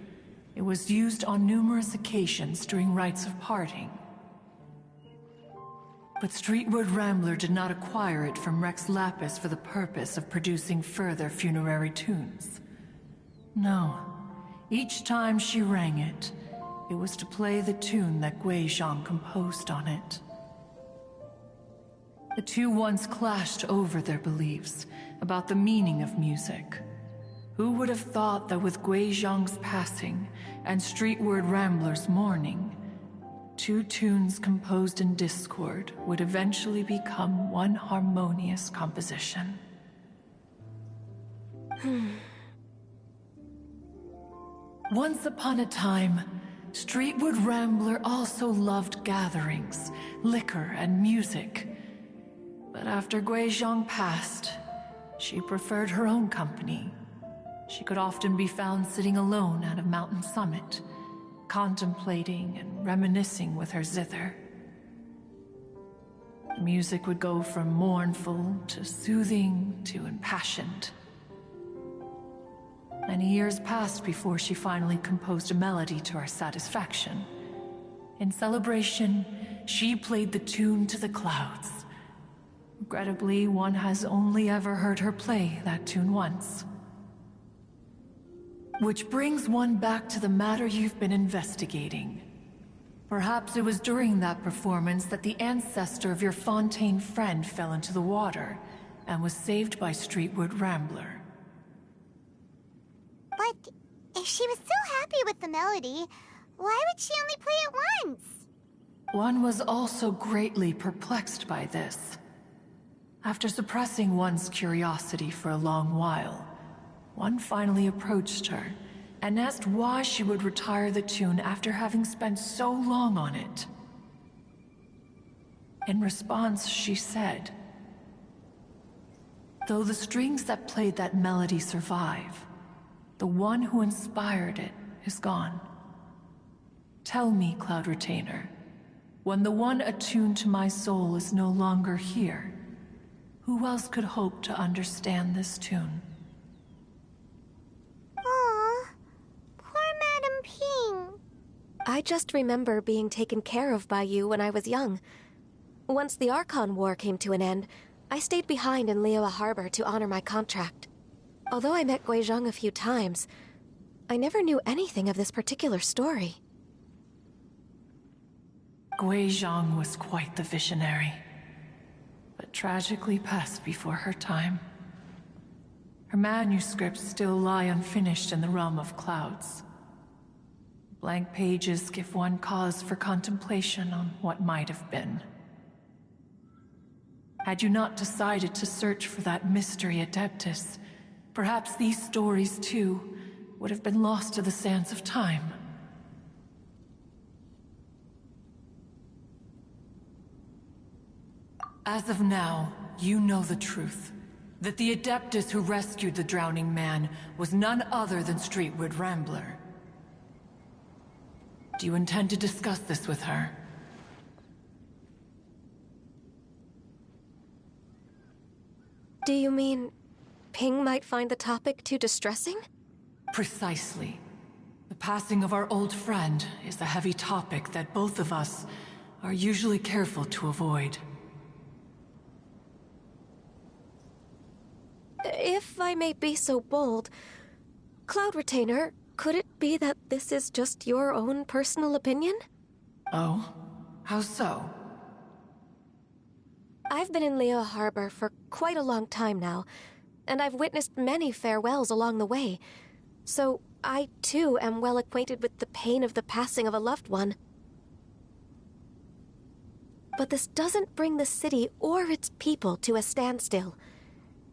it was used on numerous occasions during rites of parting. But Streetward Rambler did not acquire it from Rex Lapis for the purpose of producing further funerary tunes. No. Each time she rang it, it was to play the tune that Guizhong composed on it. The two once clashed over their beliefs about the meaning of music. Who would have thought that with Guizhong's passing and Streetward Rambler's mourning, two tunes composed in discord would eventually become one harmonious composition? Once upon a time, Streetward Rambler also loved gatherings, liquor, and music. But after Guizhong passed, she preferred her own company. She could often be found sitting alone at a mountain summit, contemplating and reminiscing with her zither. The music would go from mournful to soothing to impassioned. Many years passed before she finally composed a melody to her satisfaction. In celebration, she played the tune to the clouds. Regrettably, one has only ever heard her play that tune once. Which brings one back to the matter you've been investigating. Perhaps it was during that performance that the ancestor of your Fontaine friend fell into the water and was saved by Streetward Rambler. But if she was so happy with the melody, why would she only play it once? One was also greatly perplexed by this. After suppressing one's curiosity for a long while, one finally approached her and asked why she would retire the tune after having spent so long on it. In response, she said, "Though the strings that played that melody survive, the one who inspired it is gone. Tell me, Cloud Retainer, when the one attuned to my soul is no longer here, who else could hope to understand this tune?" Aw, poor Madame Ping. I just remember being taken care of by you when I was young. Once the Archon War came to an end, I stayed behind in Liyue Harbor to honor my contract. Although I met Guizhong a few times, I never knew anything of this particular story. Guizhong was quite the visionary, but tragically passed before her time. Her manuscripts still lie unfinished in the realm of clouds. Blank pages give one cause for contemplation on what might have been. Had you not decided to search for that mystery Adeptus, perhaps these stories, too, would have been lost to the sands of time. As of now, you know the truth. That the Adeptus who rescued the drowning man was none other than Streetwood Rambler. Do you intend to discuss this with her? Do you mean Ping might find the topic too distressing? Precisely. The passing of our old friend is a heavy topic that both of us are usually careful to avoid. If I may be so bold, Cloud Retainer, could it be that this is just your own personal opinion? Oh? How so? I've been in Liyue Harbor for quite a long time now, and I've witnessed many farewells along the way, so I too am well acquainted with the pain of the passing of a loved one. But this doesn't bring the city or its people to a standstill.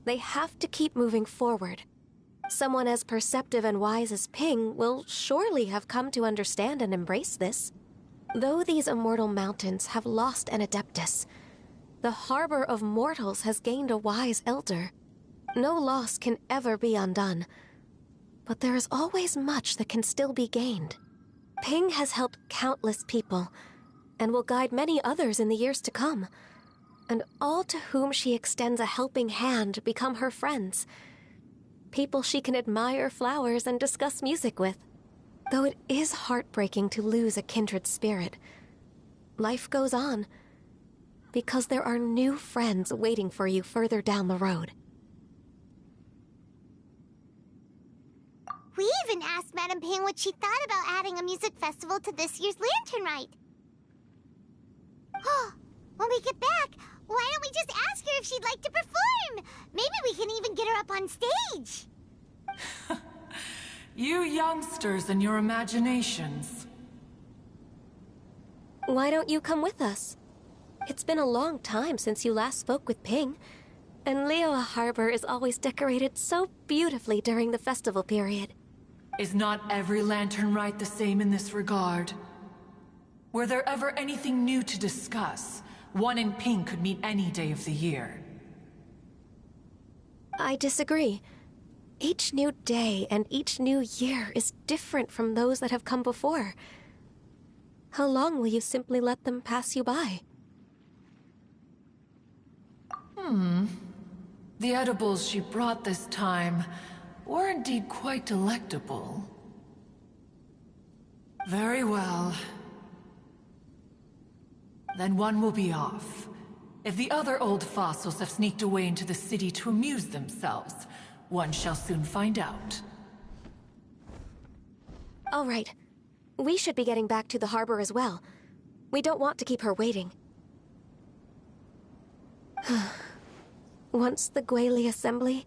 They have to keep moving forward. Someone as perceptive and wise as Ping will surely have come to understand and embrace this. Though these immortal mountains have lost an Adeptus, the harbor of mortals has gained a wise elder. No loss can ever be undone, but there is always much that can still be gained. Ping has helped countless people, and will guide many others in the years to come. And all to whom she extends a helping hand become her friends. People she can admire flowers and discuss music with. Though it is heartbreaking to lose a kindred spirit, life goes on, because there are new friends waiting for you further down the road. We even asked Madame Ping what she thought about adding a music festival to this year's Lantern Rite. Oh, when we get back, why don't we just ask her if she'd like to perform? Maybe we can even get her up on stage. You youngsters and your imaginations. Why don't you come with us? It's been a long time since you last spoke with Ping, and Liyue Harbor is always decorated so beautifully during the festival period. Is not every Lantern Rite the same in this regard? Were there ever anything new to discuss? One in Ping could meet any day of the year. I disagree. Each new day and each new year is different from those that have come before. How long will you simply let them pass you by? The edibles she brought this time were indeed quite delectable. Very well. Then one will be off. If the other old fossils have sneaked away into the city to amuse themselves, one shall soon find out. All right. We should be getting back to the harbor as well. We don't want to keep her waiting. Once the Guili Assembly,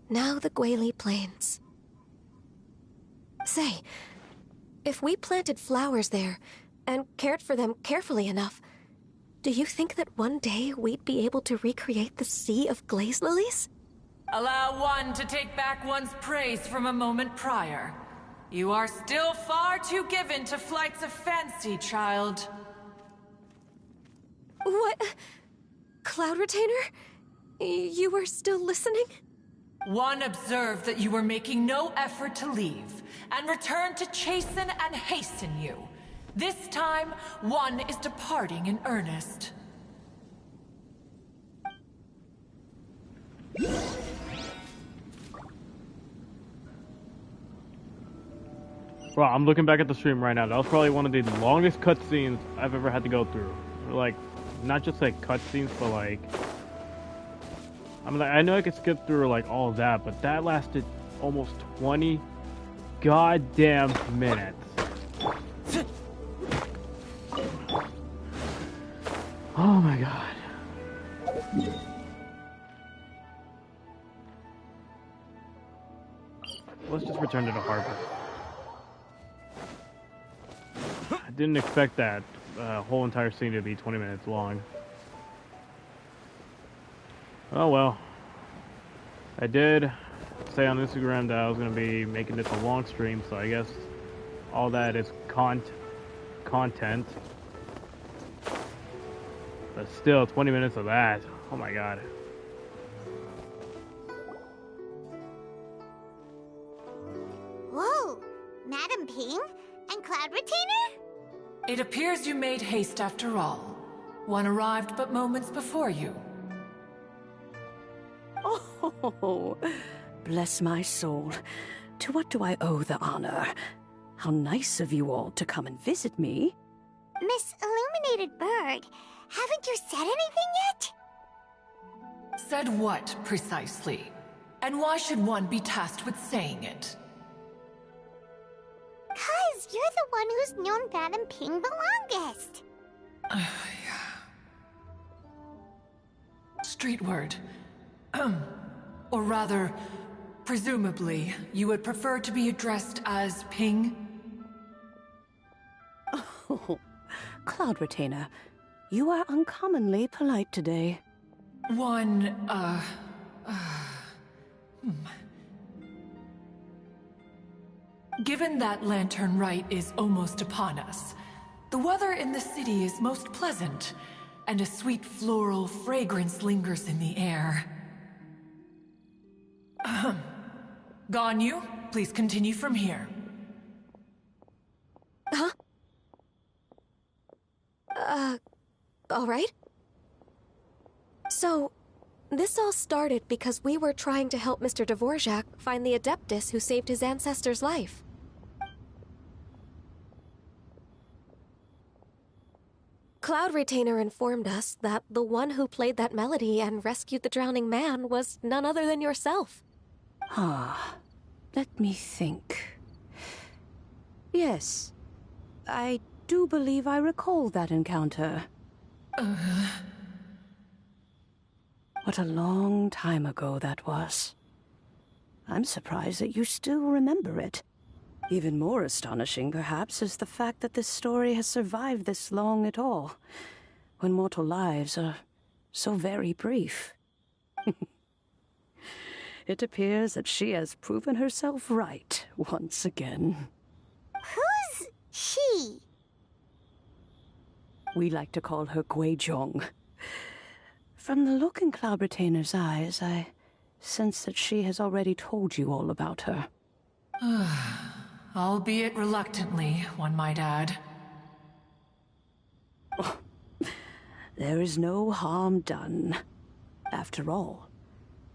now the Guili Plains. Say, if we planted flowers there, and cared for them carefully enough, do you think that one day we'd be able to recreate the Sea of Glaze Lilies? Allow one to take back one's praise from a moment prior. You are still far too given to flights of fancy, child. What? Cloud Retainer? You were still listening? One observed that you were making no effort to leave, and returned to chasten and hasten you. This time, one is departing in earnest. Well, I'm looking back at the stream right now. That was probably one of the longest cutscenes I've ever had to go through. Like, not just like cutscenes, but like, I know I could skip through like all of that, but that lasted almost 20 goddamn minutes. Oh my god. let's just return to the harbor. I didn't expect that whole entire scene to be 20 minutes long. Oh well. I did say on Instagram that I was going to be making this a long stream, so I guess all that is content. But still, 20 minutes of that. Oh my god. Whoa! Madam Ping? And Cloud Retainer? It appears you made haste after all. One arrived but moments before you. Oh, bless my soul. To what do I owe the honor? How nice of you all to come and visit me. Miss Illuminated Bird, haven't you said anything yet? Said what, precisely? And why should one be tasked with saying it? 'Cause you're the one who's known Madam Ping the longest. Street word. Or rather, presumably, you would prefer to be addressed as Ping? Oh, Cloud Retainer, you are uncommonly polite today. Given that Lantern Rite is almost upon us, the weather in the city is most pleasant, and a sweet floral fragrance lingers in the air. Ganyu, please continue from here. Huh? All right. So, this all started because we were trying to help Mr. Dvorak find the Adeptus who saved his ancestor's life. Cloud Retainer informed us that the one who played that melody and rescued the drowning man was none other than yourself. Let me think. Yes, I do believe I recall that encounter. What a long time ago that was. I'm surprised that you still remember it. Even more astonishing, perhaps, is the fact that this story has survived this long at all, when mortal lives are so very brief. It appears that she has proven herself right once again. Who's she? We like to call her Guizhong. From the look in Cloud Retainer's eyes, I sense that she has already told you all about her. Albeit reluctantly, one might add. Oh, there is no harm done. After all,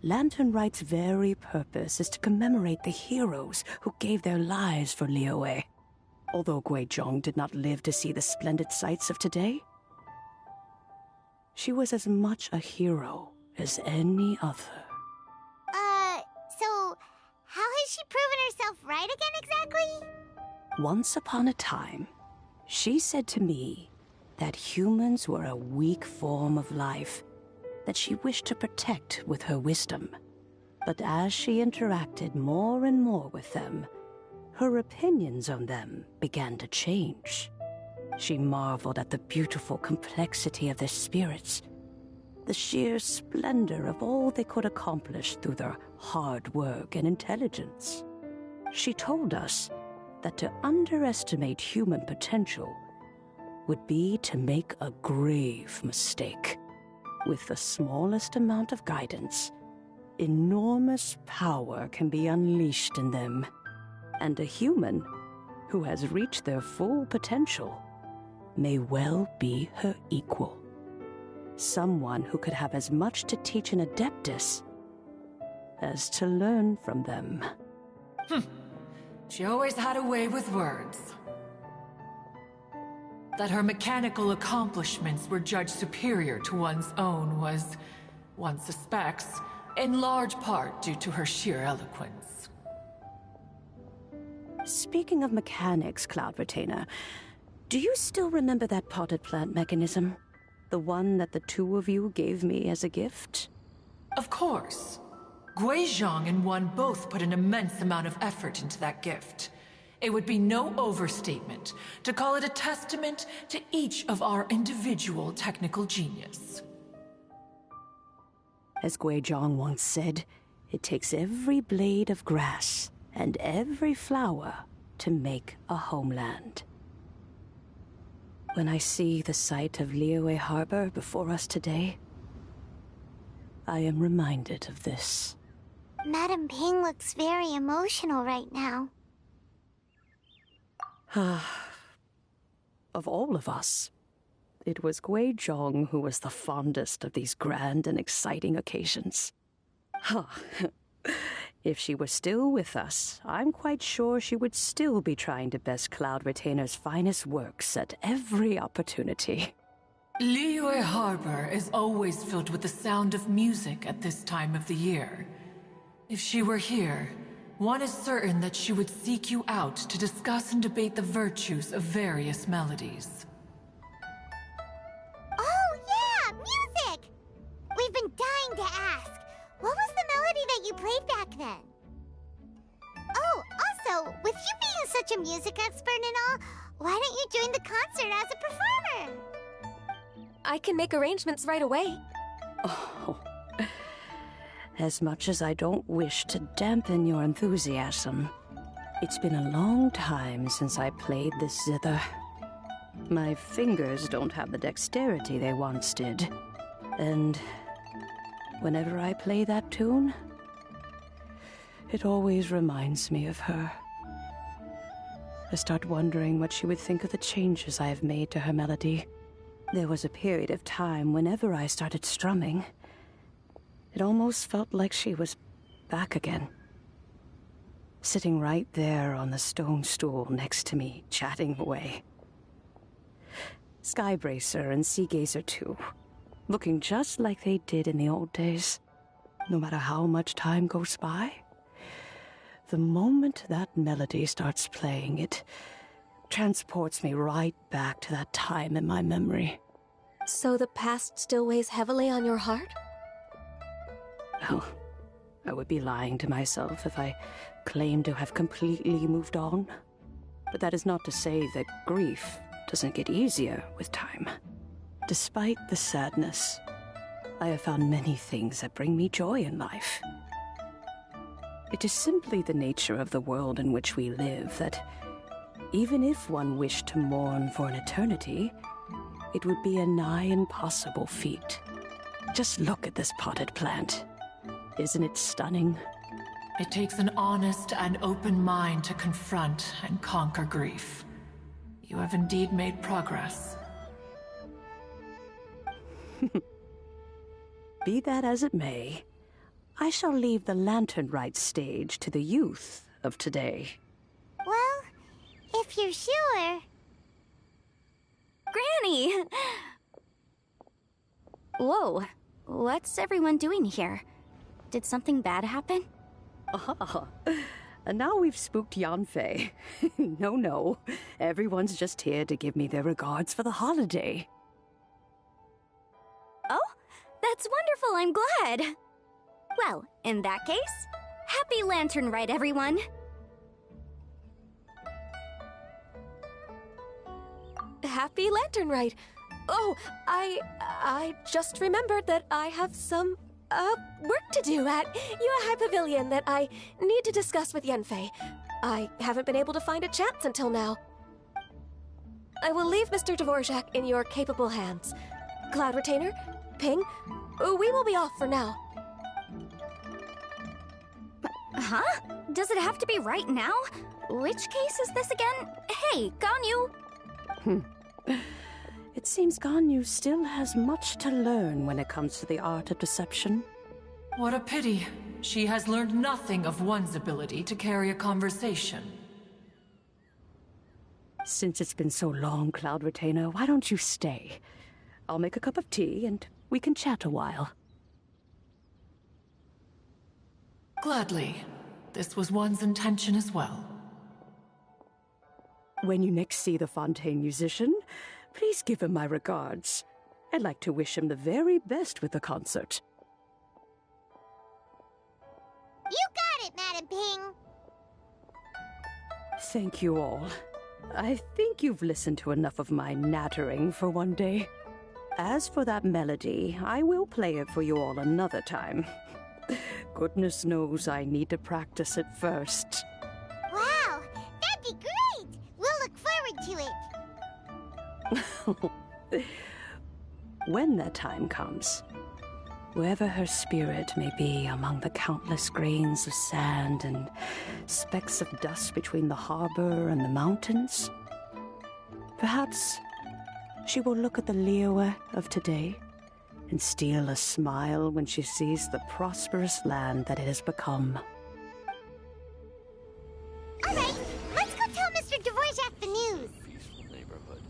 Lantern Rite's very purpose is to commemorate the heroes who gave their lives for Liyue. Although Guizhong did not live to see the splendid sights of today, she was as much a hero as any other. So how has she proven herself right again exactly? Once upon a time, she said to me that humans were a weak form of life that she wished to protect with her wisdom. But as she interacted more and more with them, her opinions on them began to change. She marveled at the beautiful complexity of their spirits, the sheer splendor of all they could accomplish through their hard work and intelligence. She told us that to underestimate human potential would be to make a grave mistake. With the smallest amount of guidance, enormous power can be unleashed in them, and a human who has reached their full potential may well be her equal. Someone who could have as much to teach an Adeptus as to learn from them. She always had a way with words. That her mechanical accomplishments were judged superior to one's own was, one suspects, in large part due to her sheer eloquence. Speaking of mechanics, Cloud Retainer, do you still remember that potted plant mechanism? The one that the two of you gave me as a gift? Of course. Guizhong and Wan both put an immense amount of effort into that gift. It would be no overstatement to call it a testament to each of our individual technical genius. As Guizhong once said, it takes every blade of grass and every flower to make a homeland. When I see the sight of Liyue Harbor before us today, I am reminded of this. Madam Ping looks very emotional right now. Of all of us, it was Guizhong who was the fondest of these grand and exciting occasions. If she were still with us, I'm quite sure she would still be trying to best Cloud Retainer's finest works at every opportunity. Liyue Harbor is always filled with the sound of music at this time of the year. If she were here, one is certain that she would seek you out to discuss and debate the virtues of various melodies. Oh yeah, music! We've been dying to ask. What was the melody that you played back then? Oh, also, with you being such a music expert and all, why don't you join the concert as a performer? I can make arrangements right away. Oh, as much as I don't wish to dampen your enthusiasm, it's been a long time since I played the zither. My fingers don't have the dexterity they once did, and whenever I play that tune, it always reminds me of her. I start wondering what she would think of the changes I have made to her melody. There was a period of time whenever I started strumming, it almost felt like she was back again. Sitting right there on the stone stool next to me, chatting away. Skybracer and Seagazer too, looking just like they did in the old days. No matter how much time goes by, the moment that melody starts playing, it transports me right back to that time in my memory. So the past still weighs heavily on your heart? Well, I would be lying to myself if I claimed to have completely moved on. But that is not to say that grief doesn't get easier with time. Despite the sadness, I have found many things that bring me joy in life. It is simply the nature of the world in which we live that even if one wished to mourn for an eternity, it would be a nigh impossible feat. Just look at this potted plant. Isn't it stunning? It takes an honest and open mind to confront and conquer grief. You have indeed made progress. Be that as it may, I shall leave the lantern rite stage to the youth of today. Well, if you're sure. Granny! Whoa, what's everyone doing here? Did something bad happen? Ah, and now we've spooked Yanfei. No, everyone's just here to give me their regards for the holiday. Oh, that's wonderful, I'm glad. Well, in that case, happy Lantern Rite, everyone. Happy Lantern Rite. Oh, I just remembered that I have some work to do at Yuehai Pavilion that I need to discuss with Yanfei. I haven't been able to find a chance until now. I will leave Mr. Dvorak in your capable hands. Cloud Retainer, Ping, we will be off for now. Huh? Does it have to be right now? Which case is this again? Hey, Ganyu! It seems Ganyu still has much to learn when it comes to the art of deception. What a pity. She has learned nothing of one's ability to carry a conversation. Since it's been so long, Cloud Retainer, why don't you stay? I'll make a cup of tea and we can chat a while. Gladly. This was one's intention as well. When you next see the Fontaine musician, please give him my regards. I'd like to wish him the very best with the concert. You got it, Madam Ping. Thank you all. I think you've listened to enough of my nattering for one day. As for that melody, I will play it for you all another time. Goodness knows I need to practice it first. Wow, that'd be great! We'll look forward to it. When that time comes, wherever her spirit may be among the countless grains of sand and specks of dust between the harbor and the mountains, perhaps she will look at the Liyue of today and steal a smile when she sees the prosperous land that it has become. All right, let's go tell Mr. Dvorak the news. Peaceful neighborhood.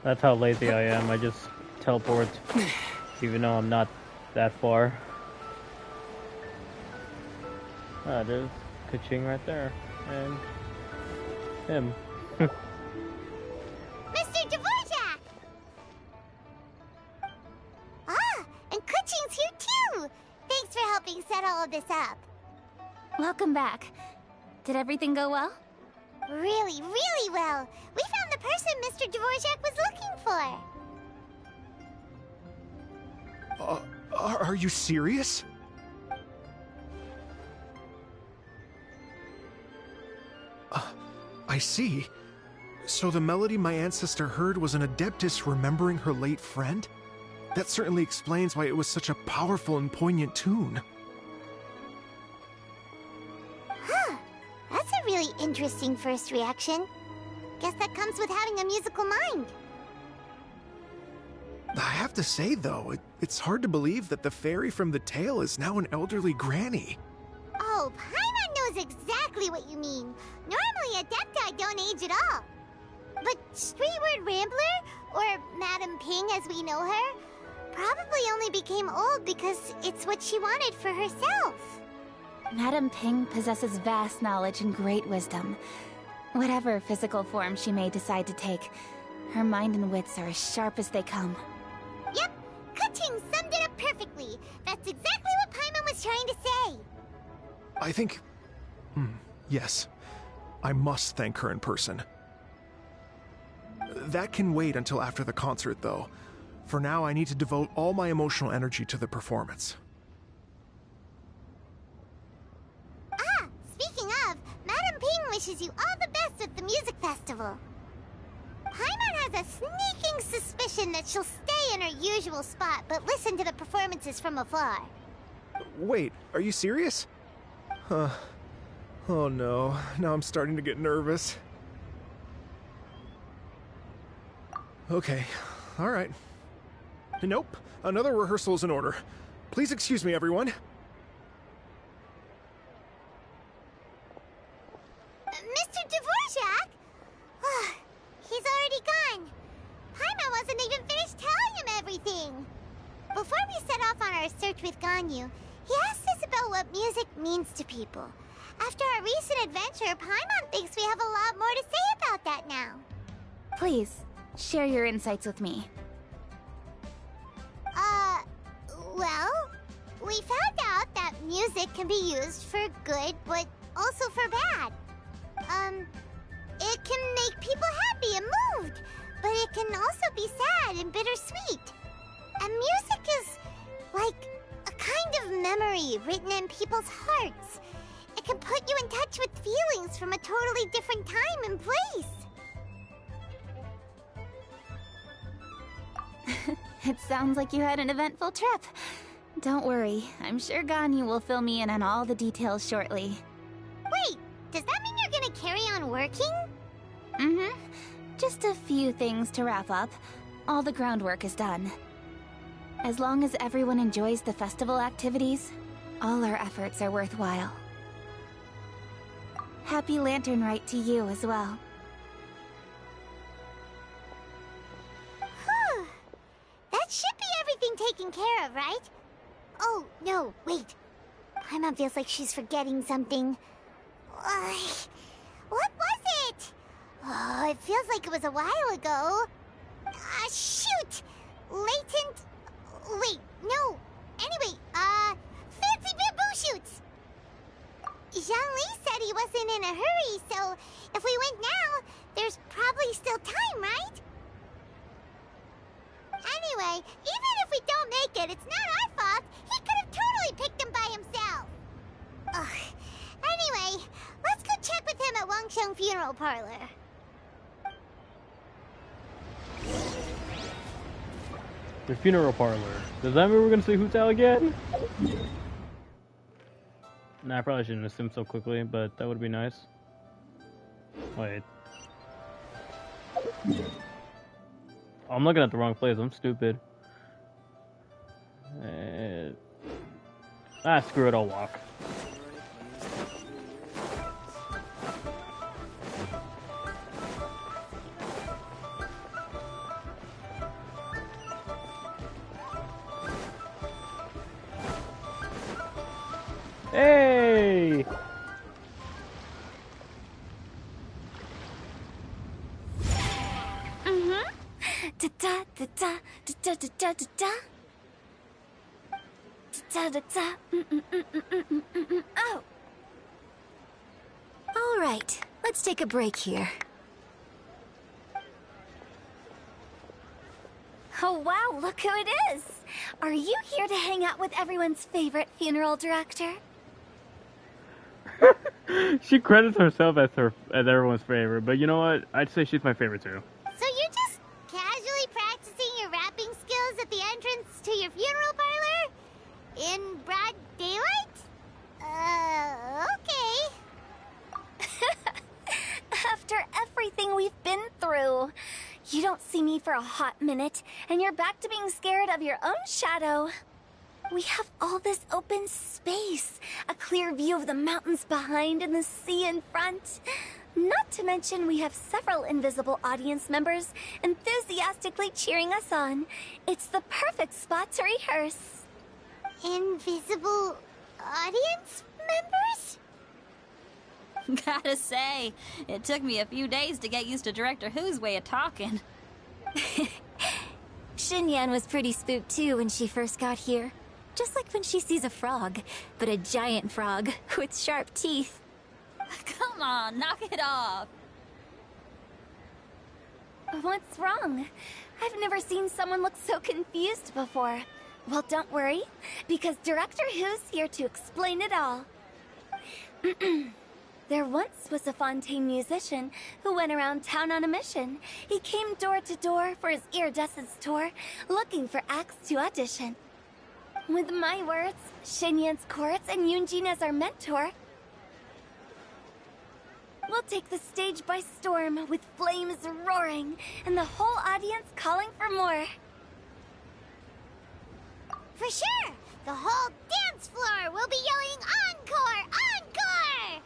That's how lazy I am. I just teleport, even though I'm not that far. Ah, there's Kaching right there. And him. Mr. Dvorak! Ah, and Kuching's here too! Thanks for helping set all of this up. Welcome back. Did everything go well? Really, really well. We found the person Mr. Dvorak was looking for. Are you serious? I see. So the melody my ancestor heard was an adeptus remembering her late friend? That certainly explains why it was such a powerful and poignant tune. Huh. That's a really interesting first reaction. Guess that comes with having a musical mind. I have to say, though, it's hard to believe that the fairy from the tale is now an elderly granny. Oh, Paimon knows exactly what you mean. Normally, Adepti don't age at all. But Streetward Rambler, or Madam Ping as we know her, probably only became old because it's what she wanted for herself. Madam Ping possesses vast knowledge and great wisdom. Whatever physical form she may decide to take, her mind and wits are as sharp as they come. Yep, Kuching summed it up perfectly. That's exactly what Paimon was trying to say. I think... yes. I must thank her in person. That can wait until after the concert, though. For now, I need to devote all my emotional energy to the performance. Ah, speaking of, Madam Ping wishes you all the best at the music festival. Paimon has a sneaking suspicion that she'll stay in her usual spot, but listen to the performances from afar. Wait, are you serious? Huh. Oh no, now I'm starting to get nervous. Okay, alright. Nope, another rehearsal is in order. Please excuse me, everyone. Mr. Dvorak? He's already gone. Paimon wasn't even finished telling him everything. Before we set off on our search with Ganyu, he asked us about what music means to people. After our recent adventure, Paimon thinks we have a lot more to say about that now. Please, share your insights with me. Well, we found out that music can be used for good, but also for bad. It can make people happy and moved, but it can also be sad and bittersweet. And music is like a kind of memory written in people's hearts. It can put you in touch with feelings from a totally different time and place. It sounds like you had an eventful trip. Don't worry, I'm sure Ganyu will fill me in on all the details shortly. Wait, does that mean you're gonna carry on working? Mm-hmm. Just a few things to wrap up. All the groundwork is done. As long as everyone enjoys the festival activities, all our efforts are worthwhile. Happy Lantern Rite to you as well. Whew. That should be everything taken care of, right? Oh, no, wait. Paimon feels like she's forgetting something. What was it? Oh, it feels like it was a while ago. Shoot! Latent... Wait, no. Anyway, fancy bamboo shoots! Zhongli said he wasn't in a hurry, so if we went now, there's probably still time, right? Anyway, even if we don't make it, it's not our fault. He could have totally picked them by himself. Ugh. Anyway, let's go check with him at Wangsheng Funeral Parlor. The funeral parlor. Does that mean we're gonna see Hu Tao again? Nah, I probably shouldn't assume so quickly, but that would be nice. Wait. Oh, I'm looking at the wrong place. I'm stupid. Screw it. I'll walk. Hey! Da da da da da da da da da. Da da da. Oh. All right, let's take a break here. Oh wow, look who it is! Are you here to hang out with everyone's favorite funeral director? She credits herself as everyone's favorite, but you know what? I'd say she's my favorite too. So you're just casually practicing your rapping skills at the entrance to your funeral parlor? In broad daylight? Okay. After everything we've been through, you don't see me for a hot minute, and you're back to being scared of your own shadow. We have all this open space, a clear view of the mountains behind and the sea in front. Not to mention we have several invisible audience members enthusiastically cheering us on. It's the perfect spot to rehearse. Invisible audience members? Gotta say, it took me a few days to get used to Director Hu's way of talking. Xinyan was pretty spooked too when she first got here. Just like when she sees a frog, but a giant frog with sharp teeth. Come on, knock it off. What's wrong? I've never seen someone look so confused before. Well, don't worry, because Director Hu's here to explain it all. There once was a Fontaine musician who went around town on a mission. He came door to door for his iridescence tour, looking for acts to audition. With my words, Xinyan's chorus, and Yunjin as our mentor, we'll take the stage by storm with flames roaring and the whole audience calling for more. For sure! The whole dance floor will be yelling encore! Encore!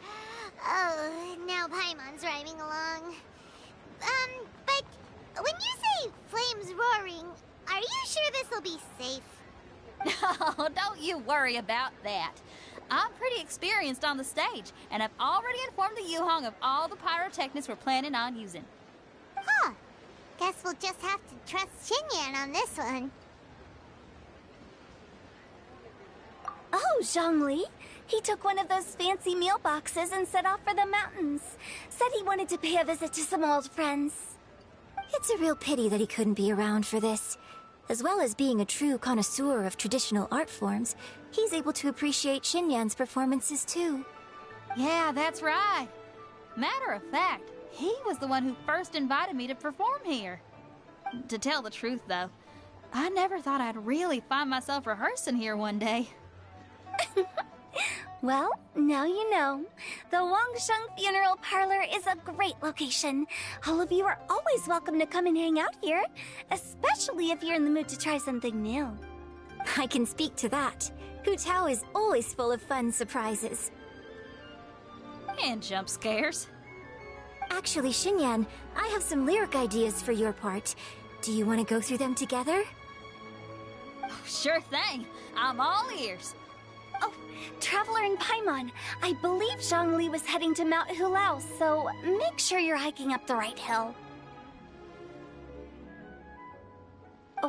Oh, now Paimon's rhyming along. But when you say flames roaring, are you sure this will be safe? No, don't you worry about that. I'm pretty experienced on the stage, and I've already informed the Yuhong of all the pyrotechnics we're planning on using. Huh. Guess we'll just have to trust Xinyan on this one. Oh, Zhongli. He took one of those fancy meal boxes and set off for the mountains. Said he wanted to pay a visit to some old friends. It's a real pity that he couldn't be around for this. As well as being a true connoisseur of traditional art forms, he's able to appreciate Xinyan's performances too. Yeah, that's right. Matter of fact, he was the one who first invited me to perform here. To tell the truth, though, I never thought I'd really find myself rehearsing here one day. Well, now you know. The Wangsheng Funeral Parlor is a great location. All of you are always welcome to come and hang out here, especially if you're in the mood to try something new. I can speak to that. Hu Tao is always full of fun surprises. And jump scares. Actually, Xinyan, I have some lyric ideas for your part. Do you want to go through them together? Sure thing. I'm all ears. Oh, Traveler and Paimon, I believe Zhongli was heading to Mount Hulao, so make sure you're hiking up the right hill.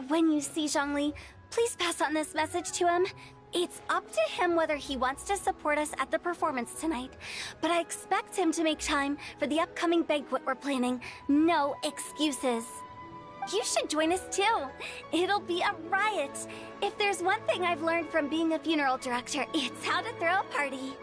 When you see Zhongli, please pass on this message to him. It's up to him whether he wants to support us at the performance tonight, but I expect him to make time for the upcoming banquet we're planning. No excuses. You should join us too. It'll be a riot. If there's one thing I've learned from being a funeral director, it's how to throw a party.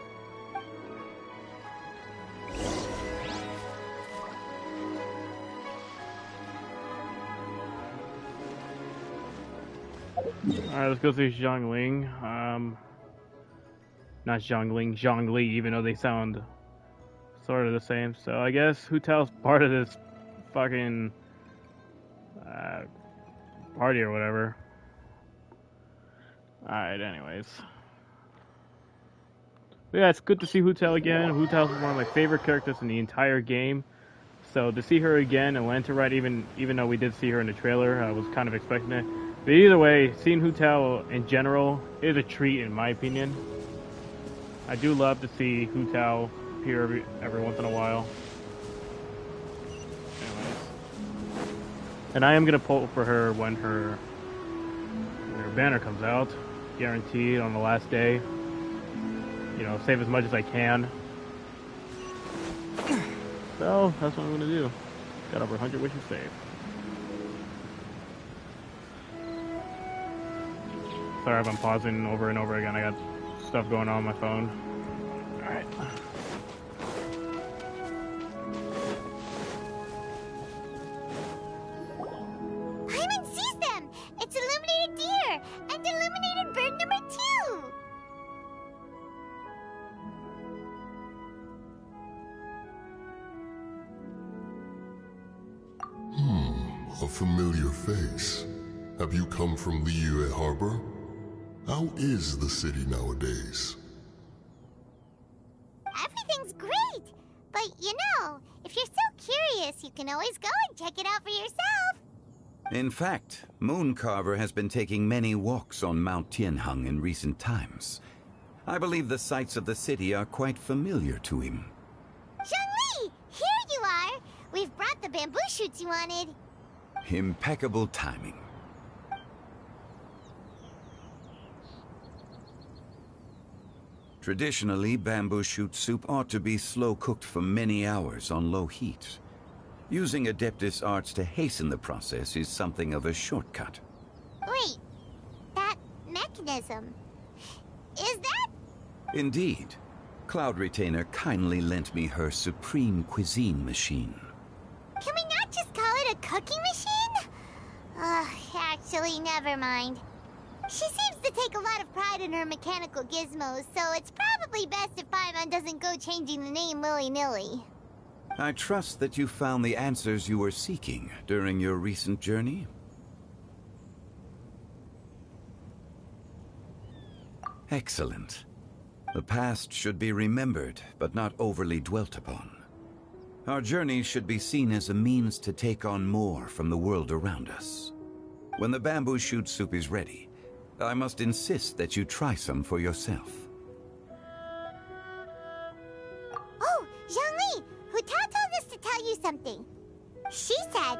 Alright, let's go through Zhongling. Not Zhongling, Zhongli, even though they sound sort of the same. So I guess Hu Tao's part of this fucking party or whatever. Alright, anyways. But yeah, it's good to see Hu Tao again. Hu Tao's one of my favorite characters in the entire game. So to see her again and land to Rite, even though we did see her in the trailer, I was kind of expecting it. But either way, seeing Hu Tao in general is a treat in my opinion. I do love to see Hu Tao appear every once in a while. Anyways. And I am going to pull for her when her banner comes out. Guaranteed on the last day. You know, save as much as I can. So, that's what I'm going to do. Got over 100 wishes saved. Sorry if I'm pausing over and over again. I got stuff going on my phone. Alright. Paimon sees them! It's illuminated deer! And illuminated bird number 2! A familiar face. Have you come from Liyue Harbor? How is the city nowadays? Everything's great! But you know, if you're so curious, you can always go and check it out for yourself! In fact, Mooncarver has been taking many walks on Mount Tianheng in recent times. I believe the sights of the city are quite familiar to him. Zhongli! Here you are! We've brought the bamboo shoots you wanted. Impeccable timing. Traditionally, bamboo shoot soup ought to be slow-cooked for many hours on low heat. Using Adeptus arts to hasten the process is something of a shortcut. Wait, that mechanism, is that? Indeed. Cloud Retainer kindly lent me her supreme cuisine machine. Can we not just call it a cooking machine? Actually, never mind. She seems to take a lot of pride in her mechanical gizmos, so it's probably best if Paimon doesn't go changing the name willy-nilly. I trust that you found the answers you were seeking during your recent journey. Excellent. The past should be remembered, but not overly dwelt upon. Our journey should be seen as a means to take on more from the world around us. When the bamboo shoot soup is ready, I must insist that you try some for yourself. Oh, Zhongli! Hu Tao told us to tell you something. She said,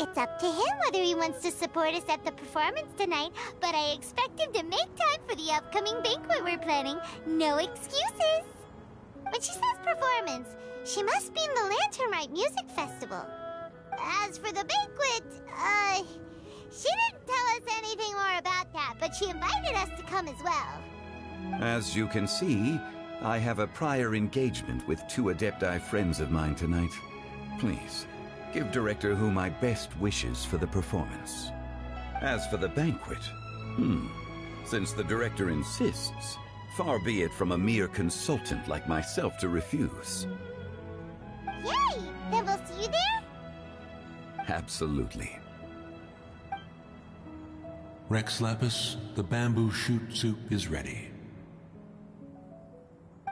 it's up to him whether he wants to support us at the performance tonight, but I expect him to make time for the upcoming banquet we're planning. No excuses! When she says performance, she must mean the Lantern Rite Music Festival. As for the banquet, she didn't tell us anything more about that, but she invited us to come as well. As you can see, I have a prior engagement with 2 Adepti friends of mine tonight. Please, give Director Hu my best wishes for the performance. As for the banquet, since the Director insists, far be it from a mere consultant like myself to refuse. Yay! Then we'll see you there? Absolutely. Rex Lapis, the bamboo shoot soup is ready.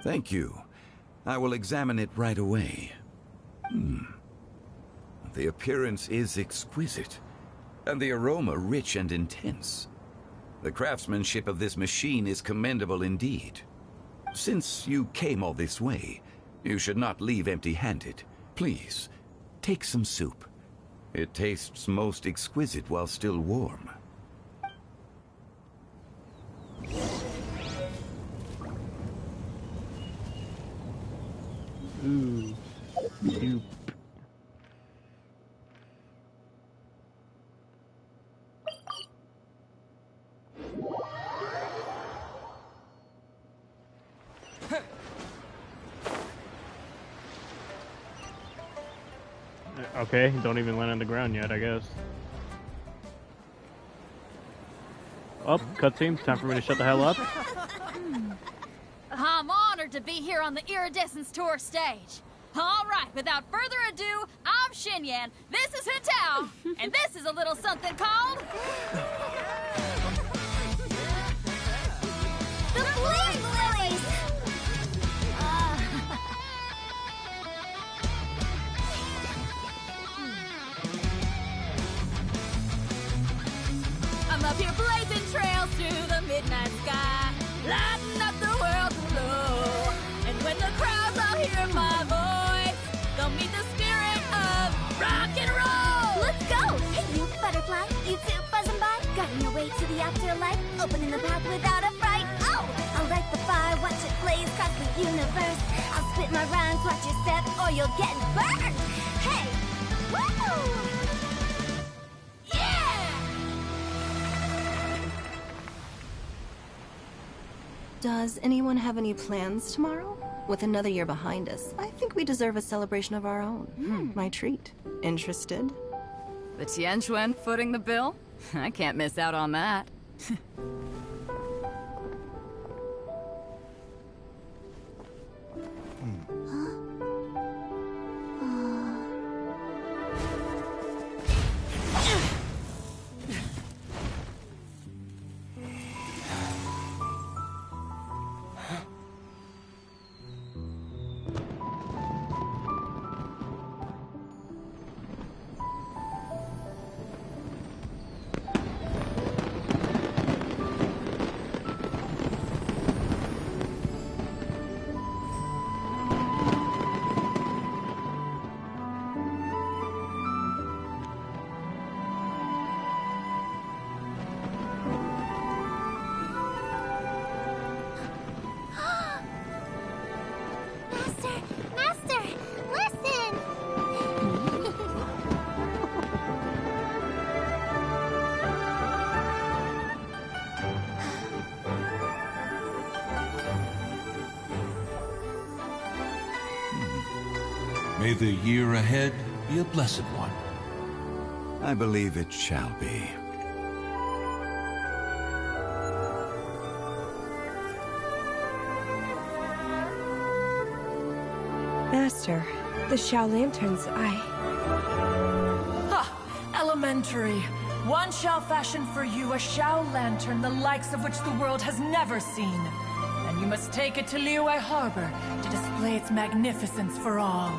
Thank you. I will examine it right away. The appearance is exquisite, and the aroma rich and intense. The craftsmanship of this machine is commendable indeed. Since you came all this way, you should not leave empty-handed. Please, take some soup. It tastes most exquisite while still warm. Ooh, soup. Okay, don't even land on the ground yet, I guess. Oh, cutscene. Time for me to shut the hell up. I'm honored to be here on the Iridescence Tour stage. All right, without further ado, I'm Xinyan, this is Hitao, and this is a little something called... The Flame Lilies! I'm up here blazing trails through the midnight sky, lighting up the world below. And when the crowds all hear my voice, they'll meet the spirit of rock and roll. Let's go! Hey, you butterfly, you too buzzing by, guiding your way to the afterlife, opening the path without a fright. Oh, I'll light the fire, watch it blaze across the universe. I'll spit my rhymes, watch your step, or you'll get burned. Hey, woo! Does anyone have any plans tomorrow? With another year behind us, I think we deserve a celebration of our own. My treat. Interested? The Tianquan footing the bill? I can't miss out on that. Master, listen! May the year ahead be a blessed one. I believe it shall be. Master, the Xiao Lanterns, Ha! Elementary. One shall fashion for you a Xiao Lantern the likes of which the world has never seen. And you must take it to Liyue Harbor to display its magnificence for all.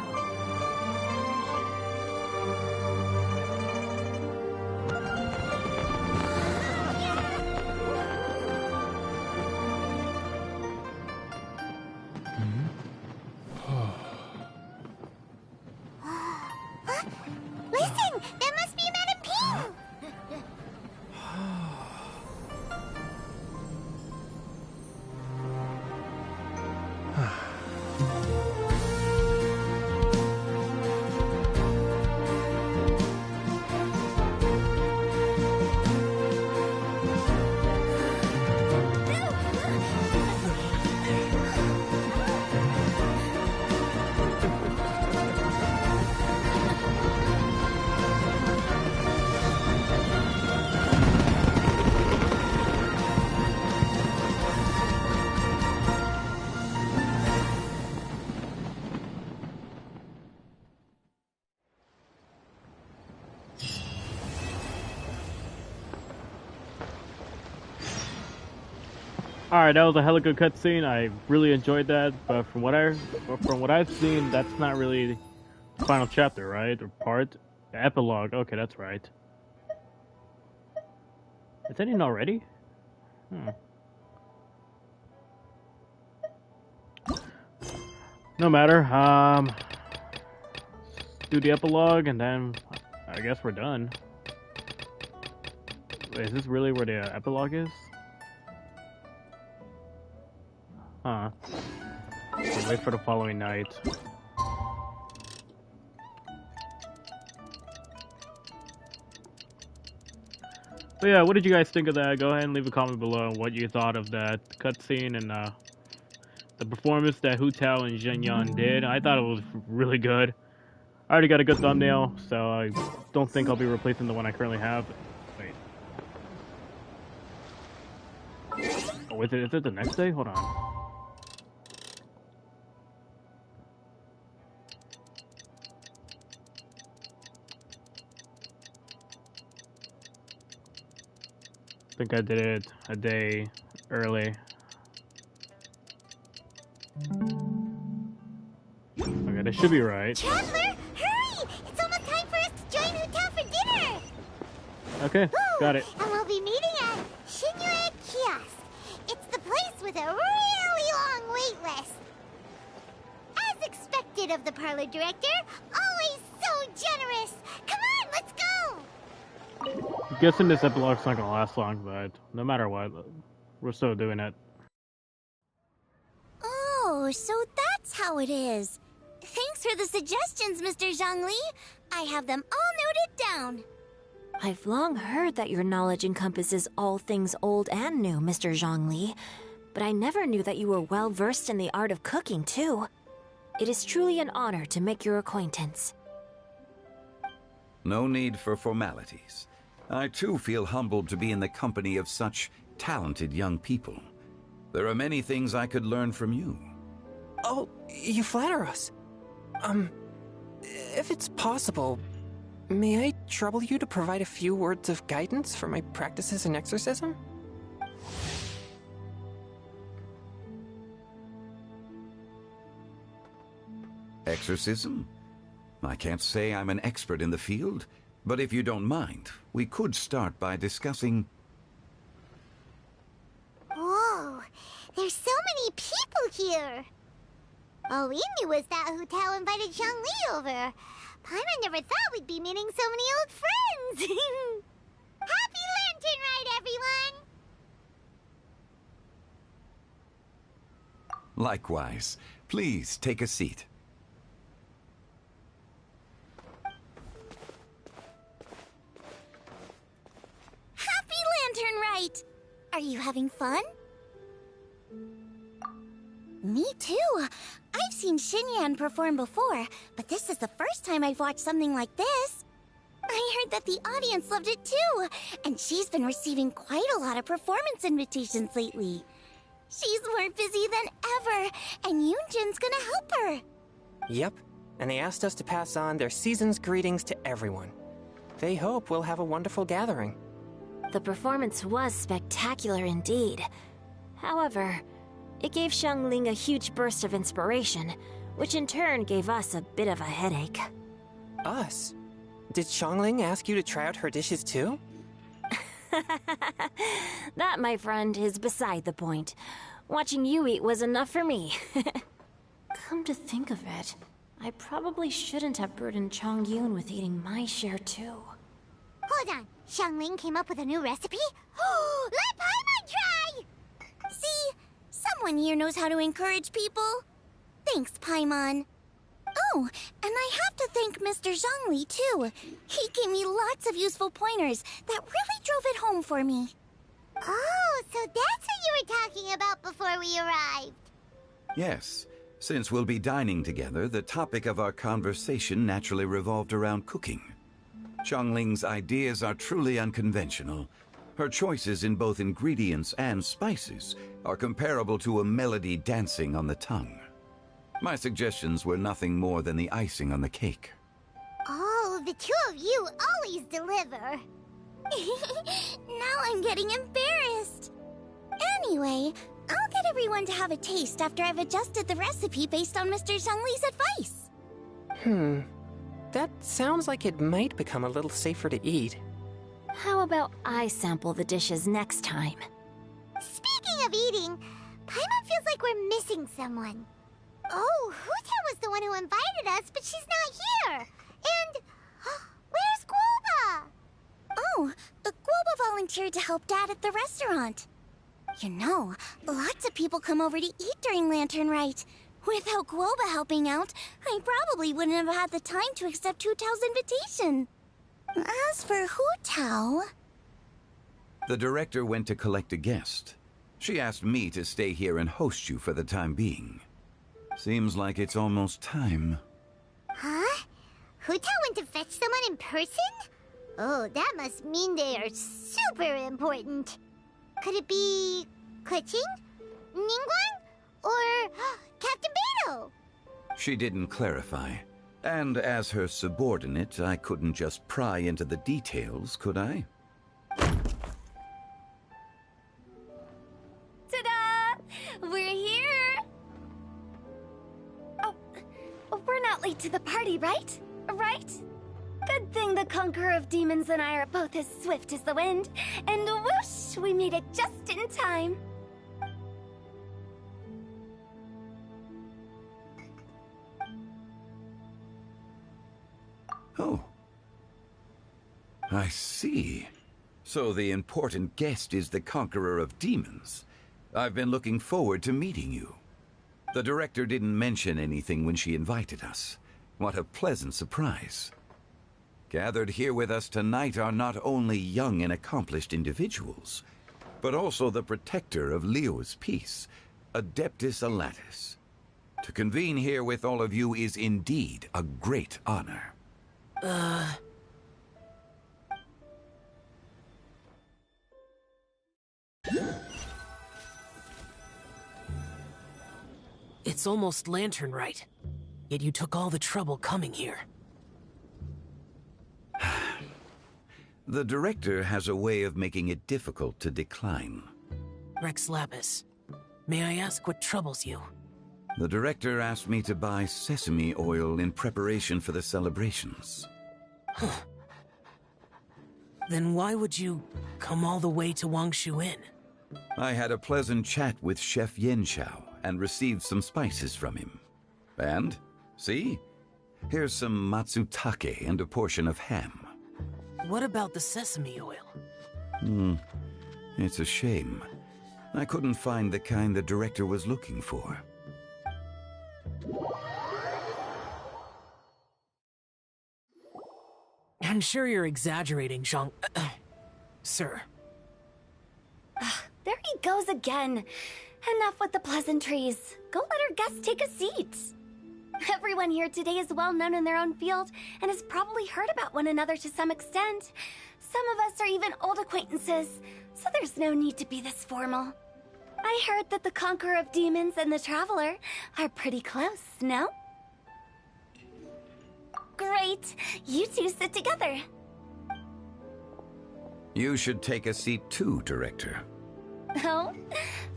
Listen! That must be Madame Ping! Alright, that was a hella good cutscene. I really enjoyed that, but from what I've seen, that's not really the final chapter, right? Or part? Epilogue. Okay, that's right. It's ending already? No matter. Do the epilogue and then I guess we're done. Wait, is this really where the epilogue is? Huh. So wait for the following night. But yeah, what did you guys think of that? Go ahead and leave a comment below on what you thought of that cutscene and the performance that Hu Tao and Zhen Yan did. I thought it was really good. I already got a good thumbnail, so I don't think I'll be replacing the one I currently have. Wait. Oh, is it the next day? Hold on. I think I did it a day early. Okay, that should be right. Traveler, hurry! It's almost time for us to join Hu Tao for dinner! Okay, got it. And we'll be meeting at Shinyue Kiosk. It's the place with a really long wait list. As expected of the parlor director, always so generous. Come on, let's go! I'm guessing this epilogue's not gonna last long, but no matter what, we're still doing it. Oh, so that's how it is. Thanks for the suggestions, Mr. Zhongli. I have them all noted down. I've long heard that your knowledge encompasses all things old and new, Mr. Zhongli, but I never knew that you were well versed in the art of cooking, too. It is truly an honor to make your acquaintance. No need for formalities. I too feel humbled to be in the company of such talented young people. There are many things I could learn from you. Oh, you flatter us. If it's possible, may I trouble you to provide a few words of guidance for my practices in exorcism? Exorcism? I can't say I'm an expert in the field, but if you don't mind, we could start by discussing... Whoa, there's so many people here. All we knew was that Hu Tao invited Zhongli over. Paimon never thought we'd be meeting so many old friends. Happy Lantern Rite, everyone! Likewise. Please take a seat. Happy Lantern Rite! Are you having fun? Me too. I've seen Xinyan perform before, but this is the first time I've watched something like this. I heard that the audience loved it too, and she's been receiving quite a lot of performance invitations lately. She's more busy than ever, and Yunjin's gonna help her. Yep, and they asked us to pass on their season's greetings to everyone. They hope we'll have a wonderful gathering. The performance was spectacular indeed. However, it gave Xiangling a huge burst of inspiration, which in turn gave us a bit of a headache. Us? Did Xiangling ask you to try out her dishes too? That, my friend, is beside the point. Watching you eat was enough for me. Come to think of it, I probably shouldn't have burdened Chongyun with eating my share too. Hold on, Xiangling came up with a new recipe? Let Paimon try! See? Someone here knows how to encourage people. Thanks, Paimon. Oh, and I have to thank Mr. Zhongli, too. He gave me lots of useful pointers that really drove it home for me. Oh, so that's what you were talking about before we arrived. Yes. Since we'll be dining together, the topic of our conversation naturally revolved around cooking. Xiangling's ideas are truly unconventional. Her choices in both ingredients and spices are comparable to a melody dancing on the tongue. My suggestions were nothing more than the icing on the cake. Oh, the two of you always deliver. Now I'm getting embarrassed. Anyway, I'll get everyone to have a taste after I've adjusted the recipe based on Mr. Zhongli's advice. That sounds like it might become a little safer to eat. How about I sample the dishes next time? of eating, Paimon feels like we're missing someone. Oh, Hu-Tao was the one who invited us, but she's not here. And where's Guoba? Oh, Guoba volunteered to help Dad at the restaurant. You know, lots of people come over to eat during Lantern Rite. Without Guoba helping out, I probably wouldn't have had the time to accept Hu-Tao's invitation. As for Hu-Tao... The director went to collect a guest. She asked me to stay here and host you for the time being. Seems like it's almost time. Huh? Hu-Tao went to fetch someone in person? Oh, that must mean they are super important. Could it be... Keqing? Ningguang? Or Captain Beidou? She didn't clarify. And as her subordinate, I couldn't just pry into the details, could I? Ta-da! We're here! Oh, we're not late to the party, right? Right? Good thing the Conqueror of Demons and I are both as swift as the wind. And whoosh, we made it just in time. Oh. I see. So the important guest is the Conqueror of Demons. I've been looking forward to meeting you. The director didn't mention anything when she invited us. What a pleasant surprise. Gathered here with us tonight are not only young and accomplished individuals, but also the protector of Liyue's peace, Adeptus Alatus. To convene here with all of you is indeed a great honor. It's almost Lantern Rite, yet you took all the trouble coming here. The director has a way of making it difficult to decline. Rex Lapis, may I ask what troubles you? The director asked me to buy sesame oil in preparation for the celebrations. Then why would you come all the way to Wangshu Inn? I had a pleasant chat with Chef Yenshao and received some spices from him. And, see? Here's some matsutake and a portion of ham. What about the sesame oil? It's a shame. I couldn't find the kind the director was looking for. I'm sure you're exaggerating, Zhang... sir. There he goes again. Enough with the pleasantries. Go let our guests take a seat. Everyone here today is well known in their own field and has probably heard about one another to some extent. Some of us are even old acquaintances, so there's no need to be this formal. I heard that the Conqueror of Demons and the Traveler are pretty close, no? Great! You two sit together. You should take a seat too, Director. Oh?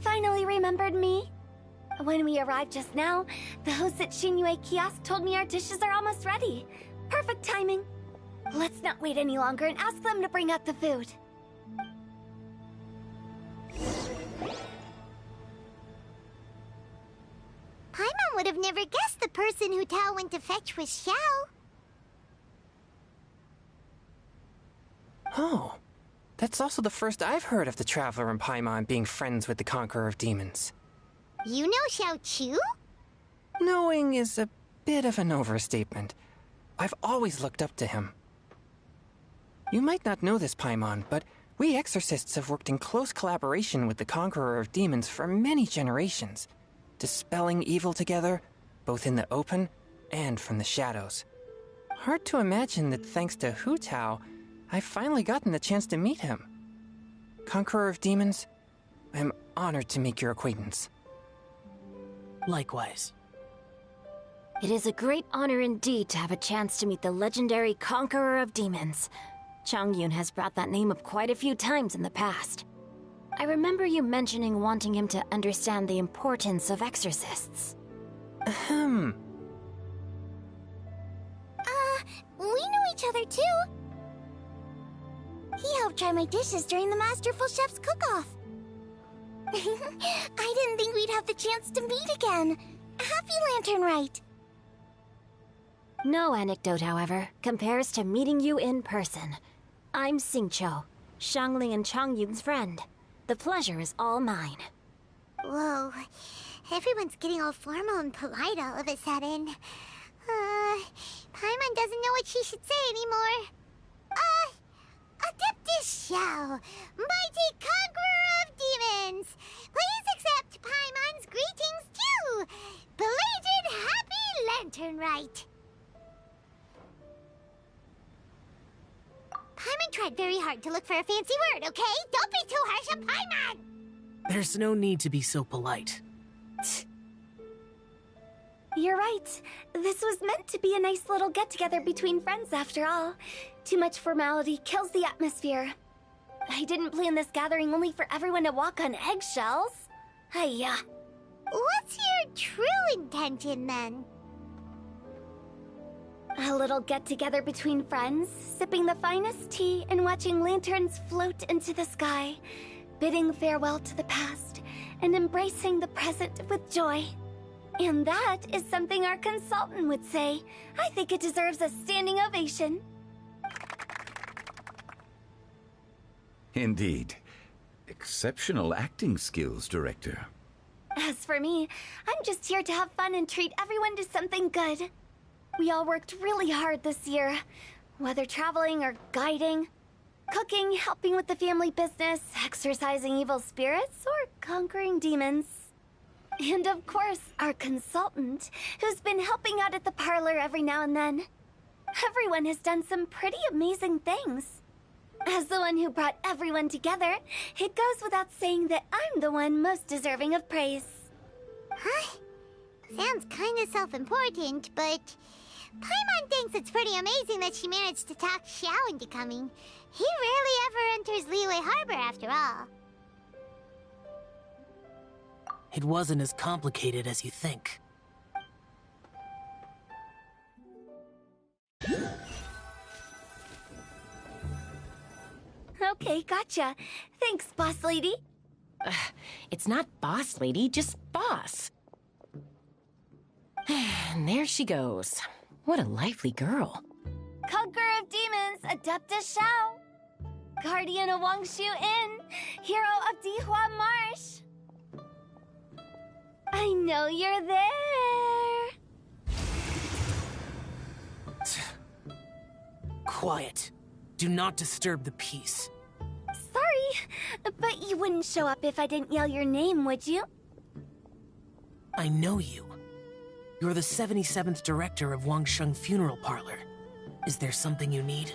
Finally remembered me? When we arrived just now, the host at Xinyue Kiosk told me our dishes are almost ready. Perfect timing. Let's not wait any longer and ask them to bring out the food. Paimon would have never guessed the person who Tao went to fetch was Xiao. Oh, that's also the first I've heard of the Traveler and Paimon being friends with the Conqueror of Demons. You know Xiao Chu? Knowing is a bit of an overstatement. I've always looked up to him. You might not know this, Paimon, but we exorcists have worked in close collaboration with the Conqueror of Demons for many generations, dispelling evil together, both in the open and from the shadows. Hard to imagine that thanks to Hu-Tao, I've finally gotten the chance to meet him. Conqueror of Demons, I'm honored to make your acquaintance. Likewise. It is a great honor indeed to have a chance to meet the legendary Conqueror of Demons. Changyun has brought that name up quite a few times in the past. I remember you mentioning wanting him to understand the importance of exorcists. We know each other too. He helped try my dishes during the Masterful Chef's cook-off. I didn't think we'd have the chance to meet again. Happy Lantern Rite. No anecdote, however, compares to meeting you in person. I'm Xingqiu, Shangling and Changyun's friend. The pleasure is all mine. Whoa. Everyone's getting all formal and polite all of a sudden. Paimon doesn't know what she should say anymore. Adeptus Xiao, mighty conqueror of demons, please accept Paimon's greetings too. Belated Happy Lantern Rite. Paimon tried very hard to look for a fancy word, okay? Don't be too harsh on Paimon! There's no need to be so polite. You're right. This was meant to be a nice little get-together between friends after all. Too much formality kills the atmosphere. I didn't plan this gathering only for everyone to walk on eggshells. Hiya. What's your true intention then? A little get-together between friends, sipping the finest tea and watching lanterns float into the sky, bidding farewell to the past and embracing the present with joy. And that is something our consultant would say. I think it deserves a standing ovation. Indeed. Exceptional acting skills, Director. As for me, I'm just here to have fun and treat everyone to something good. We all worked really hard this year, whether traveling or guiding, cooking, helping with the family business, exorcising evil spirits, or conquering demons. And of course, our consultant, who's been helping out at the parlor every now and then. Everyone has done some pretty amazing things. As the one who brought everyone together, it goes without saying that I'm the one most deserving of praise. Huh? Sounds kinda self-important, but Paimon thinks it's pretty amazing that she managed to talk Xiao into coming. He rarely ever enters Liyue Harbor after all. It wasn't as complicated as you think. Okay, gotcha. Thanks, boss lady. It's not boss lady, just boss. And there she goes. What a lively girl. Conqueror of demons, Adeptus Xiao. Guardian of Wangshu Inn, hero of Dihua Marsh. I know you're there. Quiet. Do not disturb the peace. Sorry, but you wouldn't show up if I didn't yell your name, would you? I know you. You're the 77th director of Wangsheng Funeral Parlor. Is there something you need?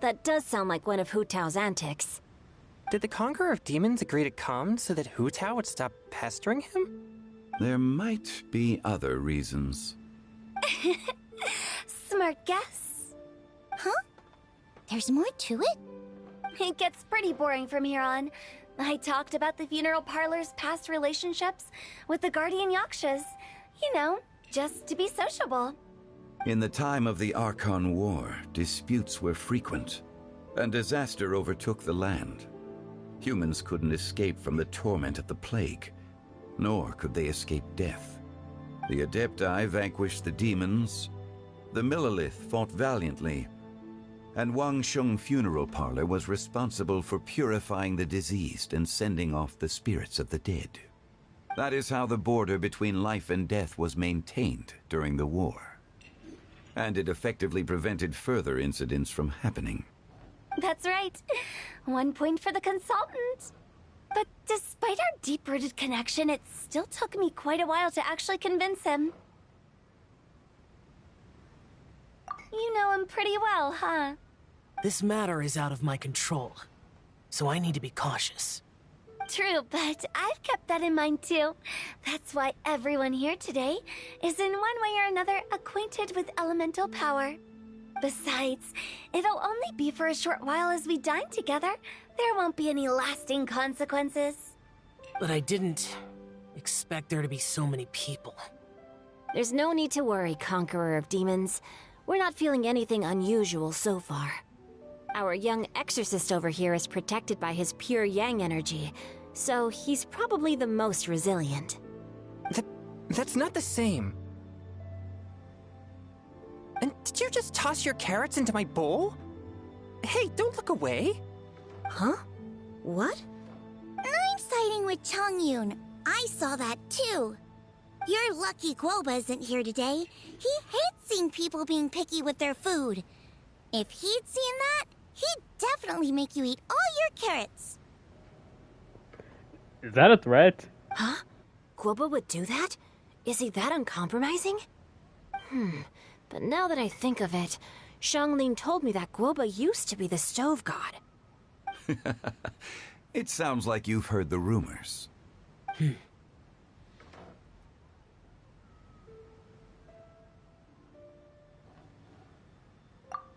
That does sound like one of Hu Tao's antics. Did the Conqueror of Demons agree to come so that Hu Tao would stop pestering him? There might be other reasons. Smart guess. Huh? There's more to it? It gets pretty boring from here on. I talked about the funeral parlor's past relationships with the guardian yakshas. You know, just to be sociable. In the time of the Archon War, disputes were frequent, and disaster overtook the land. Humans couldn't escape from the torment of the plague, nor could they escape death. The Adepti vanquished the demons, the Millelith fought valiantly, and Wangsheng Funeral Parlor was responsible for purifying the diseased and sending off the spirits of the dead. That is how the border between life and death was maintained during the war. And it effectively prevented further incidents from happening. That's right. 1 point for the consultant. But despite our deep-rooted connection, it still took me quite a while to actually convince him. You know him pretty well, huh? This matter is out of my control, so I need to be cautious. True, but I've kept that in mind too. That's why everyone here today is in one way or another acquainted with elemental power. Besides, it'll only be for a short while as we dine together. There won't be any lasting consequences. But I didn't expect there to be so many people. There's no need to worry, Conqueror of Demons. we're not feeling anything unusual so far. Our young exorcist over here is protected by his pure yang energy, so he's probably the most resilient. That's not the same. And did you just toss your carrots into my bowl? Hey, don't look away. Huh? What? I'm siding with Chongyun. I saw that too. You're lucky Guoba isn't here today. He hates seeing people being picky with their food. If he'd seen that, he'd definitely make you eat all your carrots. Is that a threat? Huh? Guoba would do that? Is he that uncompromising? But now that I think of it, Xianglin told me that Guoba used to be the stove god. It sounds like you've heard the rumors.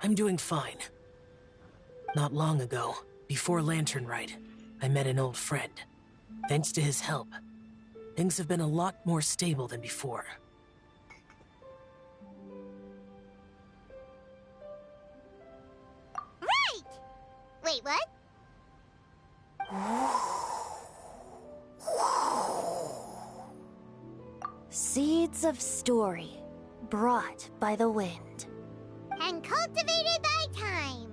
I'm doing fine. Not long ago, before Lantern Rite, I met an old friend. Thanks to his help, things have been a lot more stable than before. Right! Wait, what? Seeds of story, brought by the wind. And cultivated by time.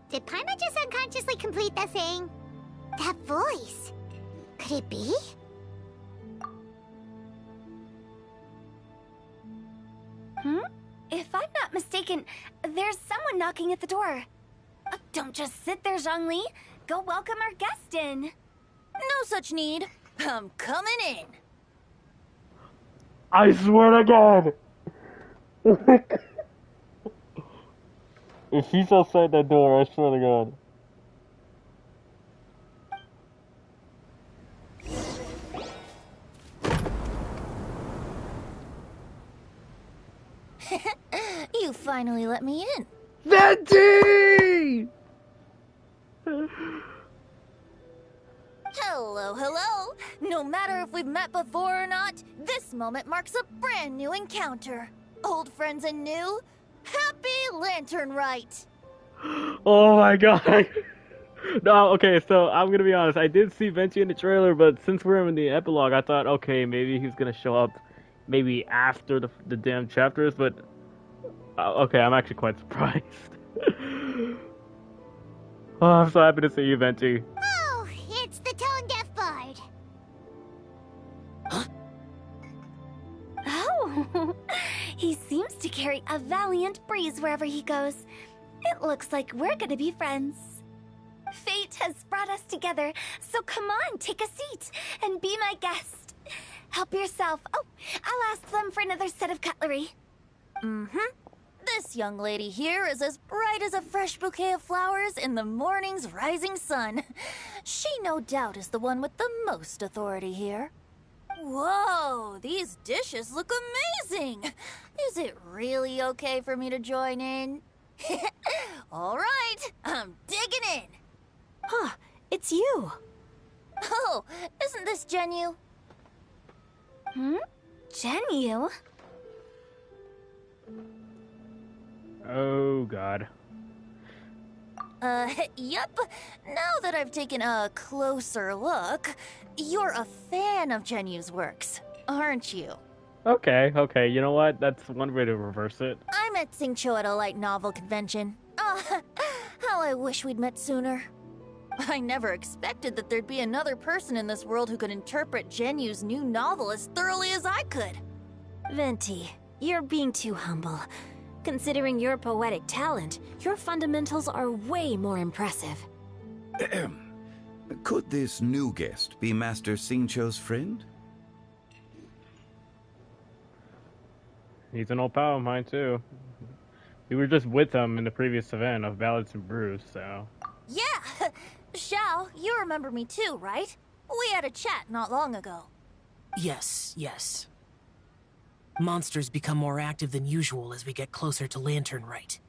Did Paimon just unconsciously complete that thing? That voice. Could it be? If I'm not mistaken, there's someone knocking at the door. Don't just sit there, Zhongli. Go welcome our guest in. No such need. I'm coming in. I swear to God! If she's outside that door, I swear to God. You finally let me in. Venti! Hello, hello. No matter if we've met before or not, this moment marks a brand new encounter. Old friends and new, happy Lantern Rite. Oh my God. No, okay, so I'm gonna be honest. I did see Venti in the trailer, but since we're in the epilogue, I thought, okay, maybe he's gonna show up maybe after the damn chapters, but okay, I'm actually quite surprised. Oh, I'm so happy to see you, Venti. Oh, it's the Tone Deaf Bard. Oh, he seems to carry a valiant breeze wherever he goes. It looks like we're gonna be friends. Fate has brought us together, so come on, take a seat and be my guest. Help yourself. Oh, I'll ask them for another set of cutlery. This young lady here is as bright as a fresh bouquet of flowers in the morning's rising sun. She no doubt is the one with the most authority here. Whoa, these dishes look amazing! Is it really okay for me to join in? All right, I'm digging in. Huh, it's you. Oh, isn't this Genyu? Genyu? Oh God. Yep. Now that I've taken a closer look, you're a fan of Genyu's works, aren't you? Okay, you know what? That's one way to reverse it. I met Xingqiu at a light novel convention. How I wish we'd met sooner. I never expected that there'd be another person in this world who could interpret Genyu's new novel as thoroughly as I could. Venti, you're being too humble. Considering your poetic talent, your fundamentals are way more impressive. Could this new guest be Master Xingqiu's friend? He's an old pal of mine, too. We were just with him in the previous event of Ballads and Brews, so... Yeah! Xiao, you remember me too, right? We had a chat not long ago. Yes. Monsters become more active than usual as we get closer to Lantern Rite.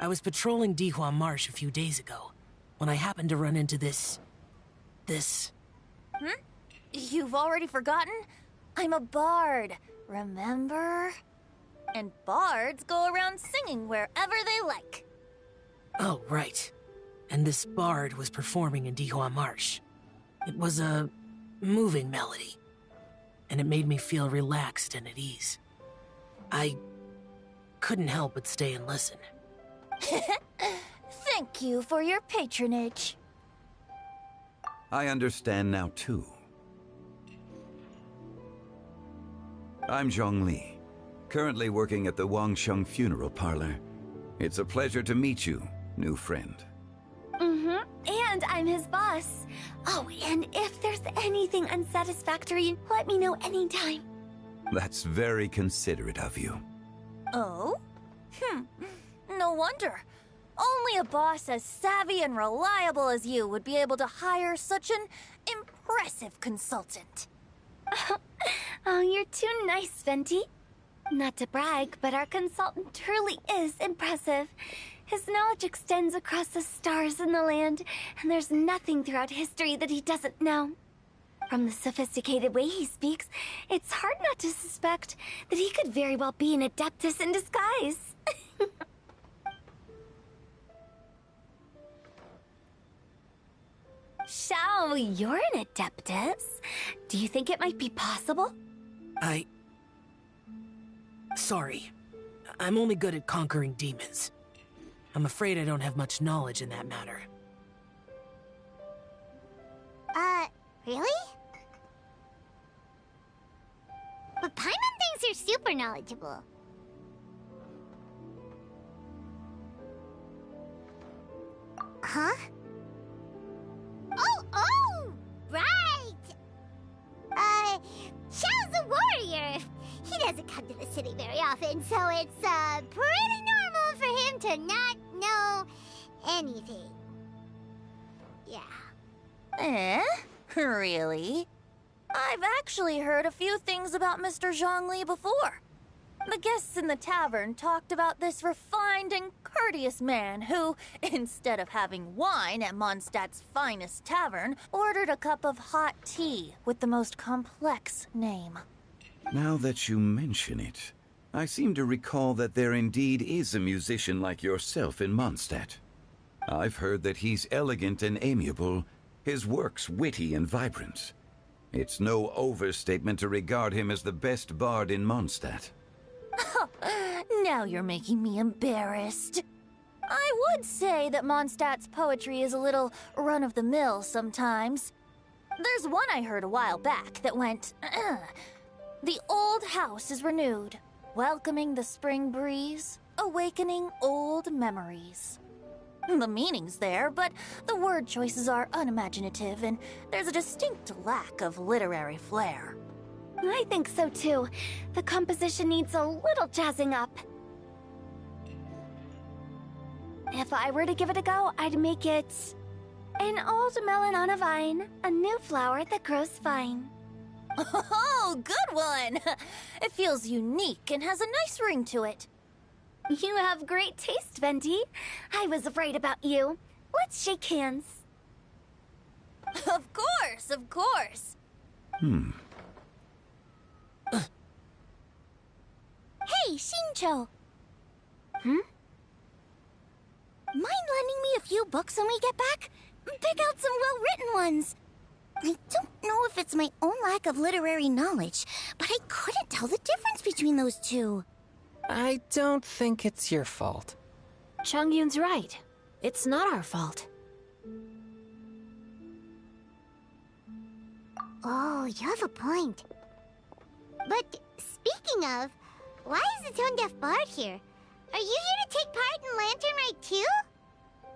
I was patrolling Dihua Marsh a few days ago, when I happened to run into this... You've already forgotten? I'm a bard, remember? And bards go around singing wherever they like. Oh, right. And this bard was performing in Dihua Marsh. It was a moving melody, and it made me feel relaxed and at ease. I couldn't help but stay and listen. Thank you for your patronage. I understand now, too. I'm Zhongli, currently working at the Wangsheng Funeral Parlor. It's a pleasure to meet you, new friend. And I'm his boss. Oh, and if there's anything unsatisfactory, let me know anytime. That's very considerate of you. Oh? No wonder. Only a boss as savvy and reliable as you would be able to hire such an impressive consultant. Oh, you're too nice, Venti. Not to brag, but our consultant truly is impressive. His knowledge extends across the stars and the land, and there's nothing throughout history that he doesn't know. From the sophisticated way he speaks, it's hard not to suspect that he could very well be an adeptus in disguise. Shao, you're an adeptus. Do you think it might be possible? Sorry. I'm only good at conquering demons. I'm afraid I don't have much knowledge in that matter. Really? But Paimon thinks you're super knowledgeable. Huh? Oh! Right! Xiao's a warrior. He doesn't come to the city very often, so it's, pretty normal for him to not know anything. Yeah. Really? I've actually heard a few things about Mr. Zhongli before. The guests in the tavern talked about this refined and courteous man who, instead of having wine at Mondstadt's finest tavern, ordered a cup of hot tea with the most complex name. Now that you mention it, I seem to recall that there indeed is a musician like yourself in Mondstadt. I've heard that he's elegant and amiable, his works witty and vibrant. It's no overstatement to regard him as the best bard in Mondstadt. Now you're making me embarrassed. I would say that Mondstadt's poetry is a little run-of-the-mill sometimes. There's one I heard a while back that went, The old house is renewed, welcoming the spring breeze, awakening old memories. The meaning's there, but the word choices are unimaginative, and there's a distinct lack of literary flair. I think so too. The composition needs a little jazzing up. If I were to give it a go, I'd make it an old melon on a vine, a new flower that grows fine. Oh, good one! It feels unique and has a nice ring to it. You have great taste, Venti. I was right about you. Let's shake hands. Of course, of course. Hey, Shincho! Mind lending me a few books when we get back? Pick out some well-written ones. I don't know if it's my own lack of literary knowledge, but I couldn't tell the difference between those two. I don't think it's your fault. Changyun's right. It's not our fault. Oh, you have a point. But speaking of, why is the tone-deaf bard here? Are you here to take part in Lantern Rite too?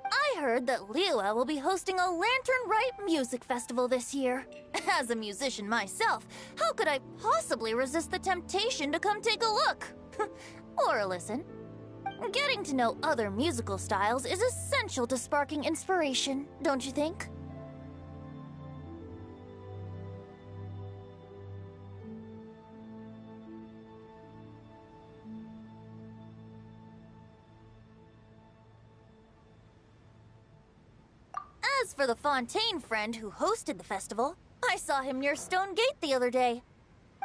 I heard that Liyue will be hosting a Lantern Rite music festival this year. As a musician myself, how could I possibly resist the temptation to come take a look? Or listen. Getting to know other musical styles is essential to sparking inspiration, don't you think? As for the Fontaine friend who hosted the festival, I saw him near Stone Gate the other day.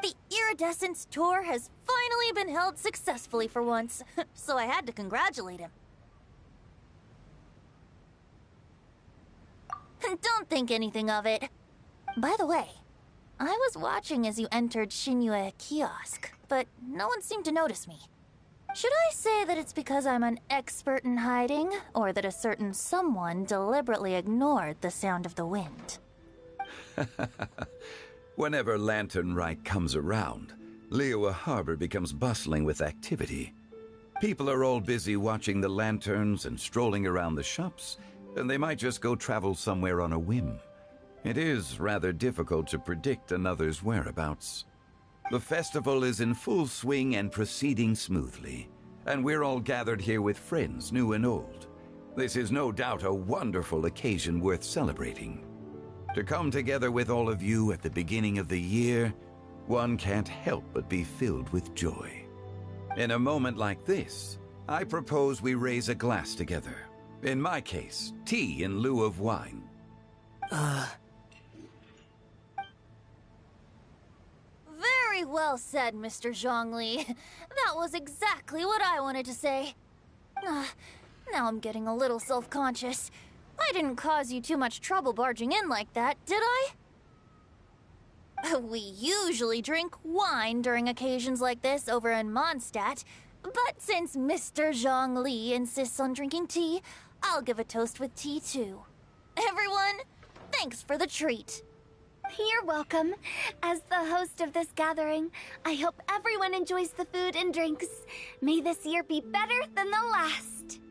The Iridescence tour has finally finally been held successfully for once, so I had to congratulate him. Don't think anything of it. By the way, I was watching as you entered Shinyue Kiosk, but no one seemed to notice me. Should I say that it's because I'm an expert in hiding, or that a certain someone deliberately ignored the sound of the wind? Whenever Lantern Rite comes around, Liyue Harbor becomes bustling with activity. People are all busy watching the lanterns and strolling around the shops, and they might just go travel somewhere on a whim. It is rather difficult to predict another's whereabouts. The festival is in full swing and proceeding smoothly, and we're all gathered here with friends, new and old. This is no doubt a wonderful occasion worth celebrating. To come together with all of you at the beginning of the year, one can't help but be filled with joy. In a moment like this, I propose we raise a glass together. In my case, tea in lieu of wine. Very well said, Mr. Zhongli. That was exactly what I wanted to say. Now I'm getting a little self-conscious. I didn't cause you too much trouble barging in like that, did I? We usually drink wine during occasions like this over in Mondstadt, but since Mr. Zhongli insists on drinking tea, I'll give a toast with tea too. Everyone, thanks for the treat. You're welcome. As the host of this gathering, I hope everyone enjoys the food and drinks. May this year be better than the last.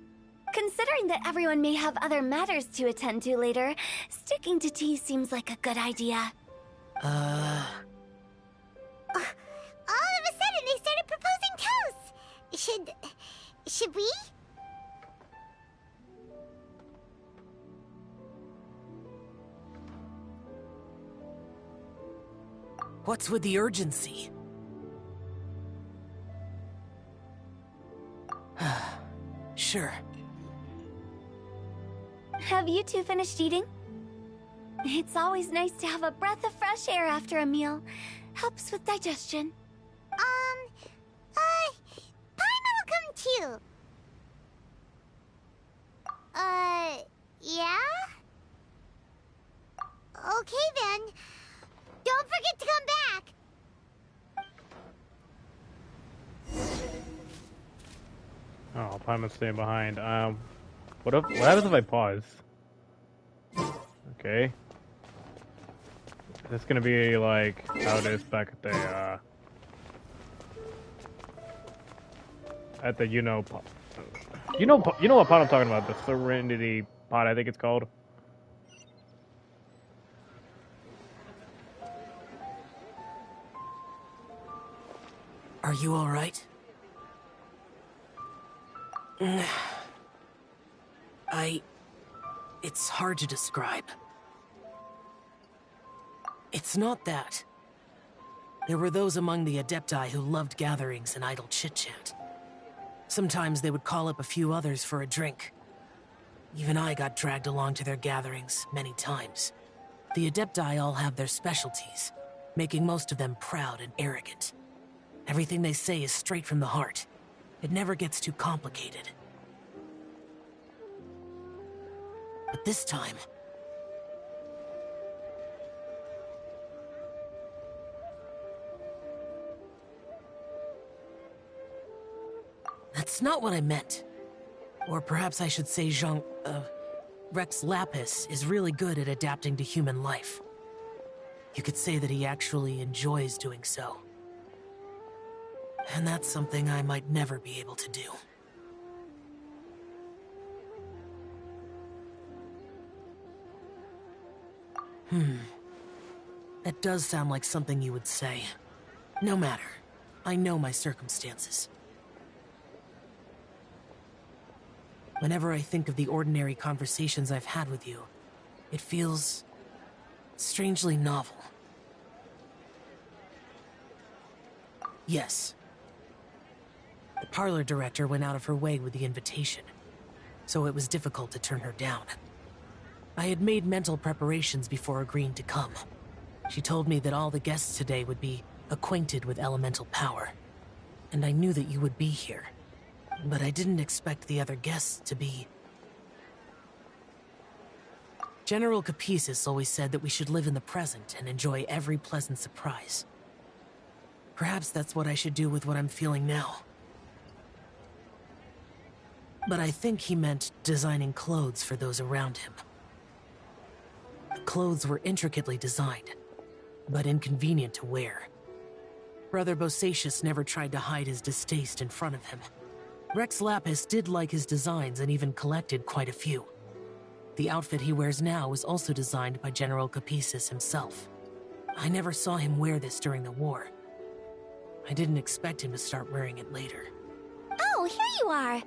Considering that everyone may have other matters to attend to later, sticking to tea seems like a good idea. All of a sudden, they started proposing toasts. Should we? What's with the urgency? Sure. Have you two finished eating? It's always nice to have a breath of fresh air after a meal. Helps with digestion. Paimon will come too. Yeah? Okay then. Don't forget to come back. Oh, Paimon's staying behind. What happens if I pause? Okay. It's gonna be like how it is back at the you know what pot I'm talking about, the Serenity pot, I think it's called. Are you all right? It's hard to describe. It's not that. There were those among the Adepti who loved gatherings and idle chit-chat. Sometimes they would call up a few others for a drink. Even I got dragged along to their gatherings many times. The Adepti all have their specialties, making most of them proud and arrogant. Everything they say is straight from the heart. It never gets too complicated. But this time... That's not what I meant. Or perhaps I should say Rex Lapis is really good at adapting to human life. You could say that he actually enjoys doing so. And that's something I might never be able to do. That does sound like something you would say. No matter. I know my circumstances. Whenever I think of the ordinary conversations I've had with you, it feels strangely novel. Yes. The parlor director went out of her way with the invitation, so it was difficult to turn her down. I had made mental preparations before agreeing to come. She told me that all the guests today would be acquainted with elemental power. and I knew that you would be here. But I didn't expect the other guests to be... General Capisis always said that we should live in the present and enjoy every pleasant surprise. Perhaps that's what I should do with what I'm feeling now. But I think he meant designing clothes for those around him. The clothes were intricately designed, but inconvenient to wear. Brother Bosacius never tried to hide his distaste in front of him. Rex Lapis did like his designs and even collected quite a few. The outfit he wears now was also designed by General Capisis himself. I never saw him wear this during the war. I didn't expect him to start wearing it later. Oh, here you are.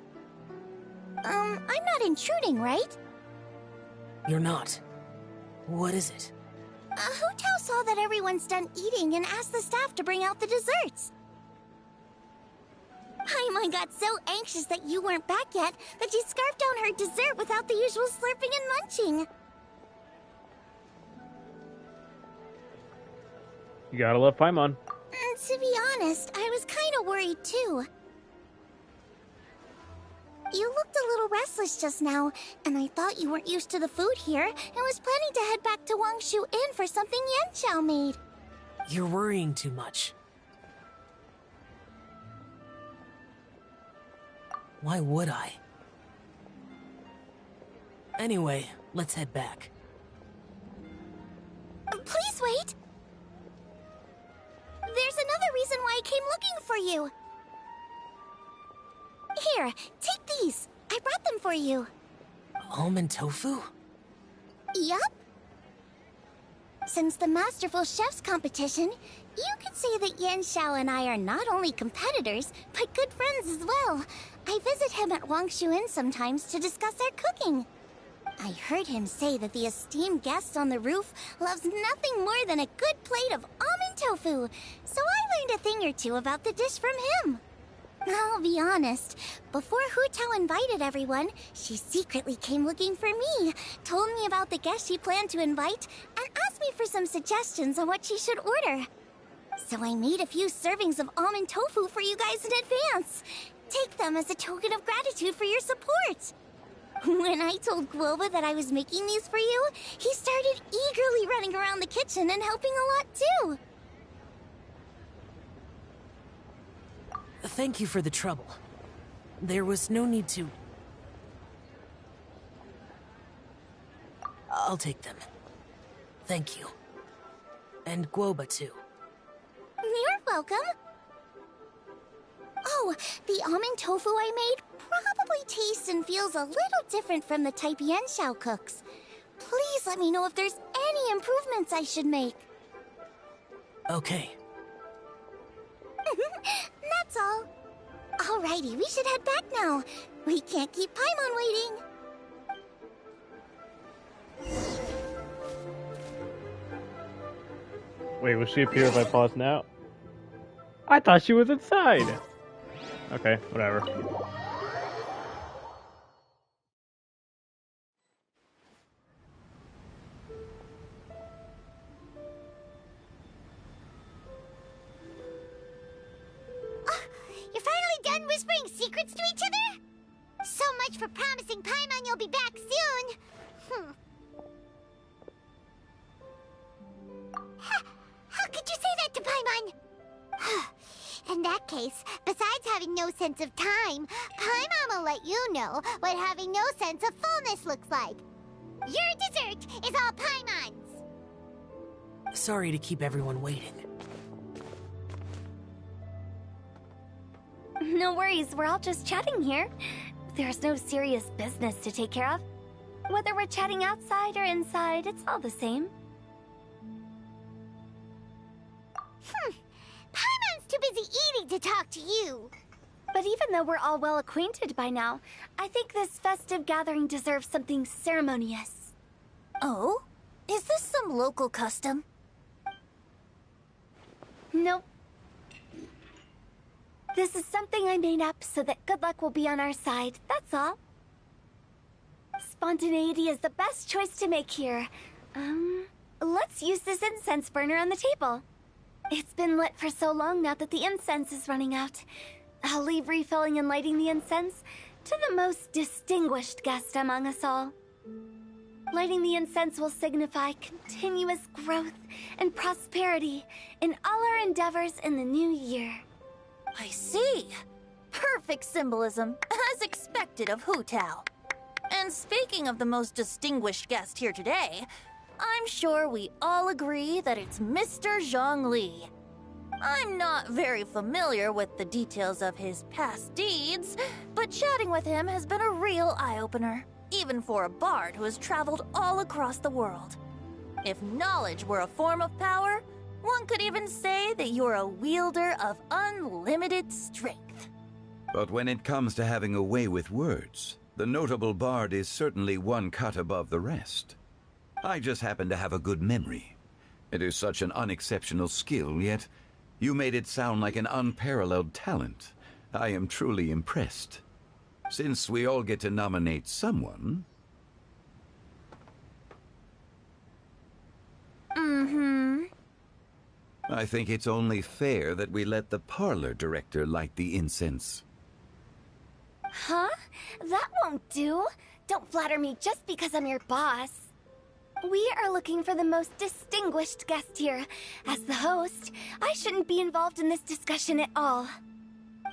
I'm not intruding, right? You're not. What is it? Hu Tao saw that everyone's done eating and asked the staff to bring out the desserts. Paimon got so anxious that you weren't back yet that she scarfed down her dessert without the usual slurping and munching. You gotta love Paimon. To be honest, I was kind of worried too. You looked a little restless just now, and I thought you weren't used to the food here and was planning to head back to Wangshu Inn for something Yanqiao made. You're worrying too much. Why would I? Anyway, let's head back. Please wait! There's another reason why I came looking for you. Here, take these. I brought them for you. Almond tofu? Yup. Since the Masterful Chef's competition, you could say that Yanqiao and I are not only competitors, but good friends as well. I visit him at Wangshu Inn sometimes to discuss our cooking. I heard him say that the esteemed guest on the roof loves nothing more than a good plate of almond tofu, so I learned a thing or two about the dish from him. I'll be honest, before Hu Tao invited everyone, she secretly came looking for me, told me about the guests she planned to invite, and asked me for some suggestions on what she should order. So I made a few servings of almond tofu for you guys in advance. Take them as a token of gratitude for your support. When I told Guoba that I was making these for you, he started eagerly running around the kitchen and helping a lot too. Thank you for the trouble. There was no need to... I'll take them. Thank you. And Guoba too. You're welcome. Oh, the almond tofu I made probably tastes and feels a little different from the type Yanqiao cooks. Please let me know if there's any improvements I should make. Okay. That's all. Alrighty, we should head back now. We can't keep Paimon waiting. Wait, will she appear if I pause now? I thought she was inside! Okay, whatever. You're finally done whispering secrets to each other? So much for promising Paimon you'll be back soon. How could you say that to Paimon? In that case, besides having no sense of time, Paimon will let you know what having no sense of fullness looks like. Your dessert is all Paimon's. Sorry to keep everyone waiting. No worries, we're all just chatting here. There's no serious business to take care of. Whether we're chatting outside or inside, it's all the same. Paimon's too busy eating to talk to you. But even though we're all well acquainted by now, I think this festive gathering deserves something ceremonious. Oh? Is this some local custom? Nope. This is something I made up so that good luck will be on our side, that's all. Spontaneity is the best choice to make here. Let's use this incense burner on the table. It's been lit for so long now that the incense is running out. I'll leave refilling and lighting the incense to the most distinguished guest among us all. Lighting the incense will signify continuous growth and prosperity in all our endeavors in the new year. I see. Perfect symbolism, as expected of Hu Tao. And speaking of the most distinguished guest here today, I'm sure we all agree that it's Mr. Zhongli. I'm not very familiar with the details of his past deeds, but chatting with him has been a real eye-opener, even for a bard who has traveled all across the world. If knowledge were a form of power, one could even say that you're a wielder of unlimited strength. But when it comes to having a way with words, the notable bard is certainly one cut above the rest. I just happen to have a good memory. It is such an unexceptional skill, yet you made it sound like an unparalleled talent. I am truly impressed. Since we all get to nominate someone... I think it's only fair that we let the parlor director light the incense. Huh? That won't do. Don't flatter me just because I'm your boss. We are looking for the most distinguished guest here. As the host, I shouldn't be involved in this discussion at all.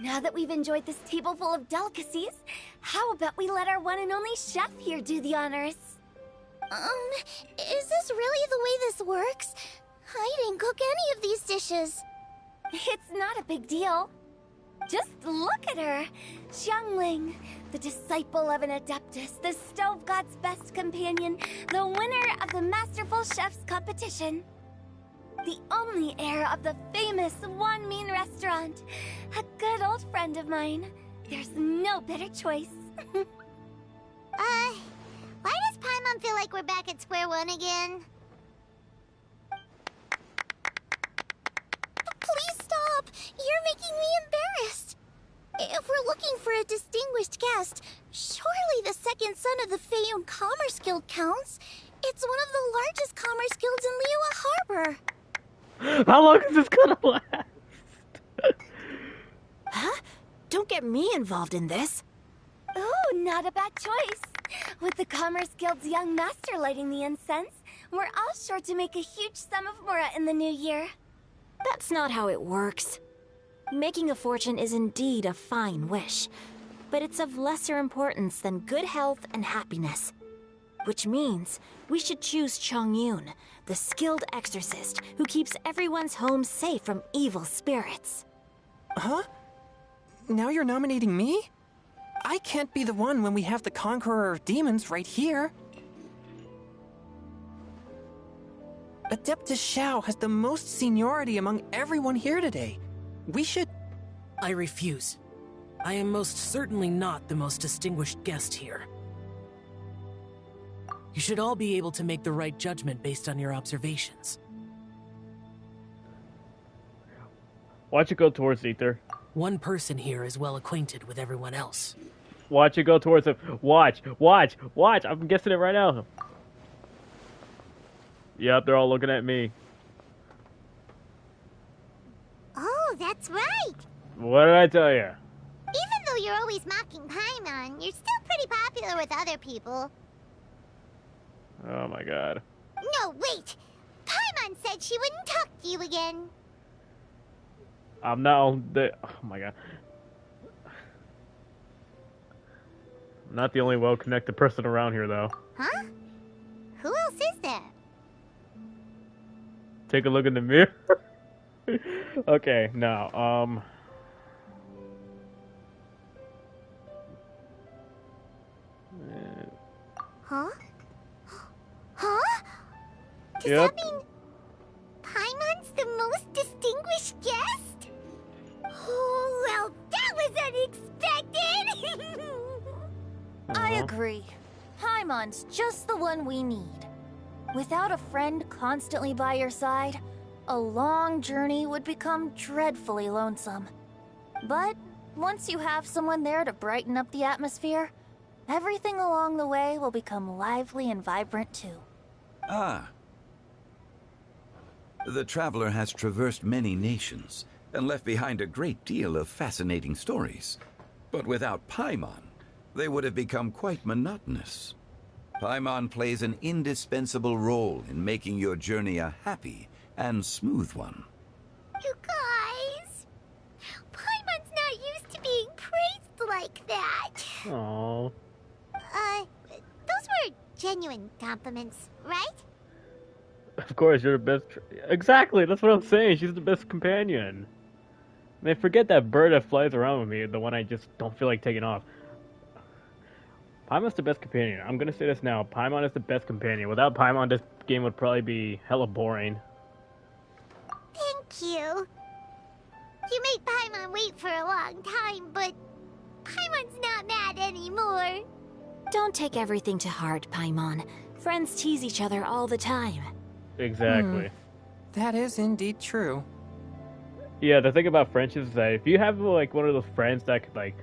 Now that we've enjoyed this table full of delicacies, how about we let our one and only chef here do the honors? Is this really the way this works? I didn't cook any of these dishes. It's not a big deal. Just look at her. Xiangling, the disciple of an adeptus, the stove god's best companion, the winner of the Masterful Chef's competition. The only heir of the famous Wan Min restaurant. A good old friend of mine. There's no better choice. Why does Paimon feel like we're back at square one again? Please stop! You're making me embarrassed. If we're looking for a distinguished guest, surely the second son of the Feiyun Commerce Guild counts. It's one of the largest commerce guilds in Liyue Harbor. How long is this gonna last? Huh? Don't get me involved in this. Ooh, not a bad choice. With the Commerce Guild's young master lighting the incense, we're all sure to make a huge sum of mora in the new year. That's not how it works. Making a fortune is indeed a fine wish, but it's of lesser importance than good health and happiness. Which means we should choose Chongyun, the skilled exorcist who keeps everyone's home safe from evil spirits. Huh? Now you're nominating me? I can't be the one when we have the Conqueror of Demons right here. Adeptus Xiao has the most seniority among everyone here today. We should... I refuse. I am most certainly not the most distinguished guest here. You should all be able to make the right judgment based on your observations. Watch it go towards Ether. One person here is well acquainted with everyone else. Watch it go towards him. Watch. I'm guessing it right now. Yep, they're all looking at me. Oh, that's right. What did I tell you? Even though you're always mocking Paimon, you're still pretty popular with other people. Oh my god. No, wait! Paimon said she wouldn't talk to you again. I'm not on the... Oh my god. I'm not the only well-connected person around here, though. Huh? Who else is there? Take a look in the mirror. Okay, now, Huh? Huh? Does Yep. that mean Paimon's the most distinguished guest? Oh, well, that was unexpected! I agree. Paimon's just the one we need. Without a friend constantly by your side, a long journey would become dreadfully lonesome. But once you have someone there to brighten up the atmosphere, everything along the way will become lively and vibrant too. Ah. The traveler has traversed many nations and left behind a great deal of fascinating stories. But without Paimon, they would have become quite monotonous. Paimon plays an indispensable role in making your journey a happy and smooth one. You guys, Paimon's not used to being praised like that. Aww. Those were genuine compliments, right? Of course, you're the best. Exactly, that's what I'm saying. She's the best companion. Man, forget that bird that flies around with me, the one I just don't feel like taking off. Paimon's the best companion. I'm gonna say this now. Paimon is the best companion. Without Paimon, this game would probably be hella boring. Thank you. You made Paimon wait for a long time, but Paimon's not mad anymore. Don't take everything to heart, Paimon. Friends tease each other all the time. Exactly. That is indeed true. Yeah, the thing about friendships is that if you have like one of those friends that could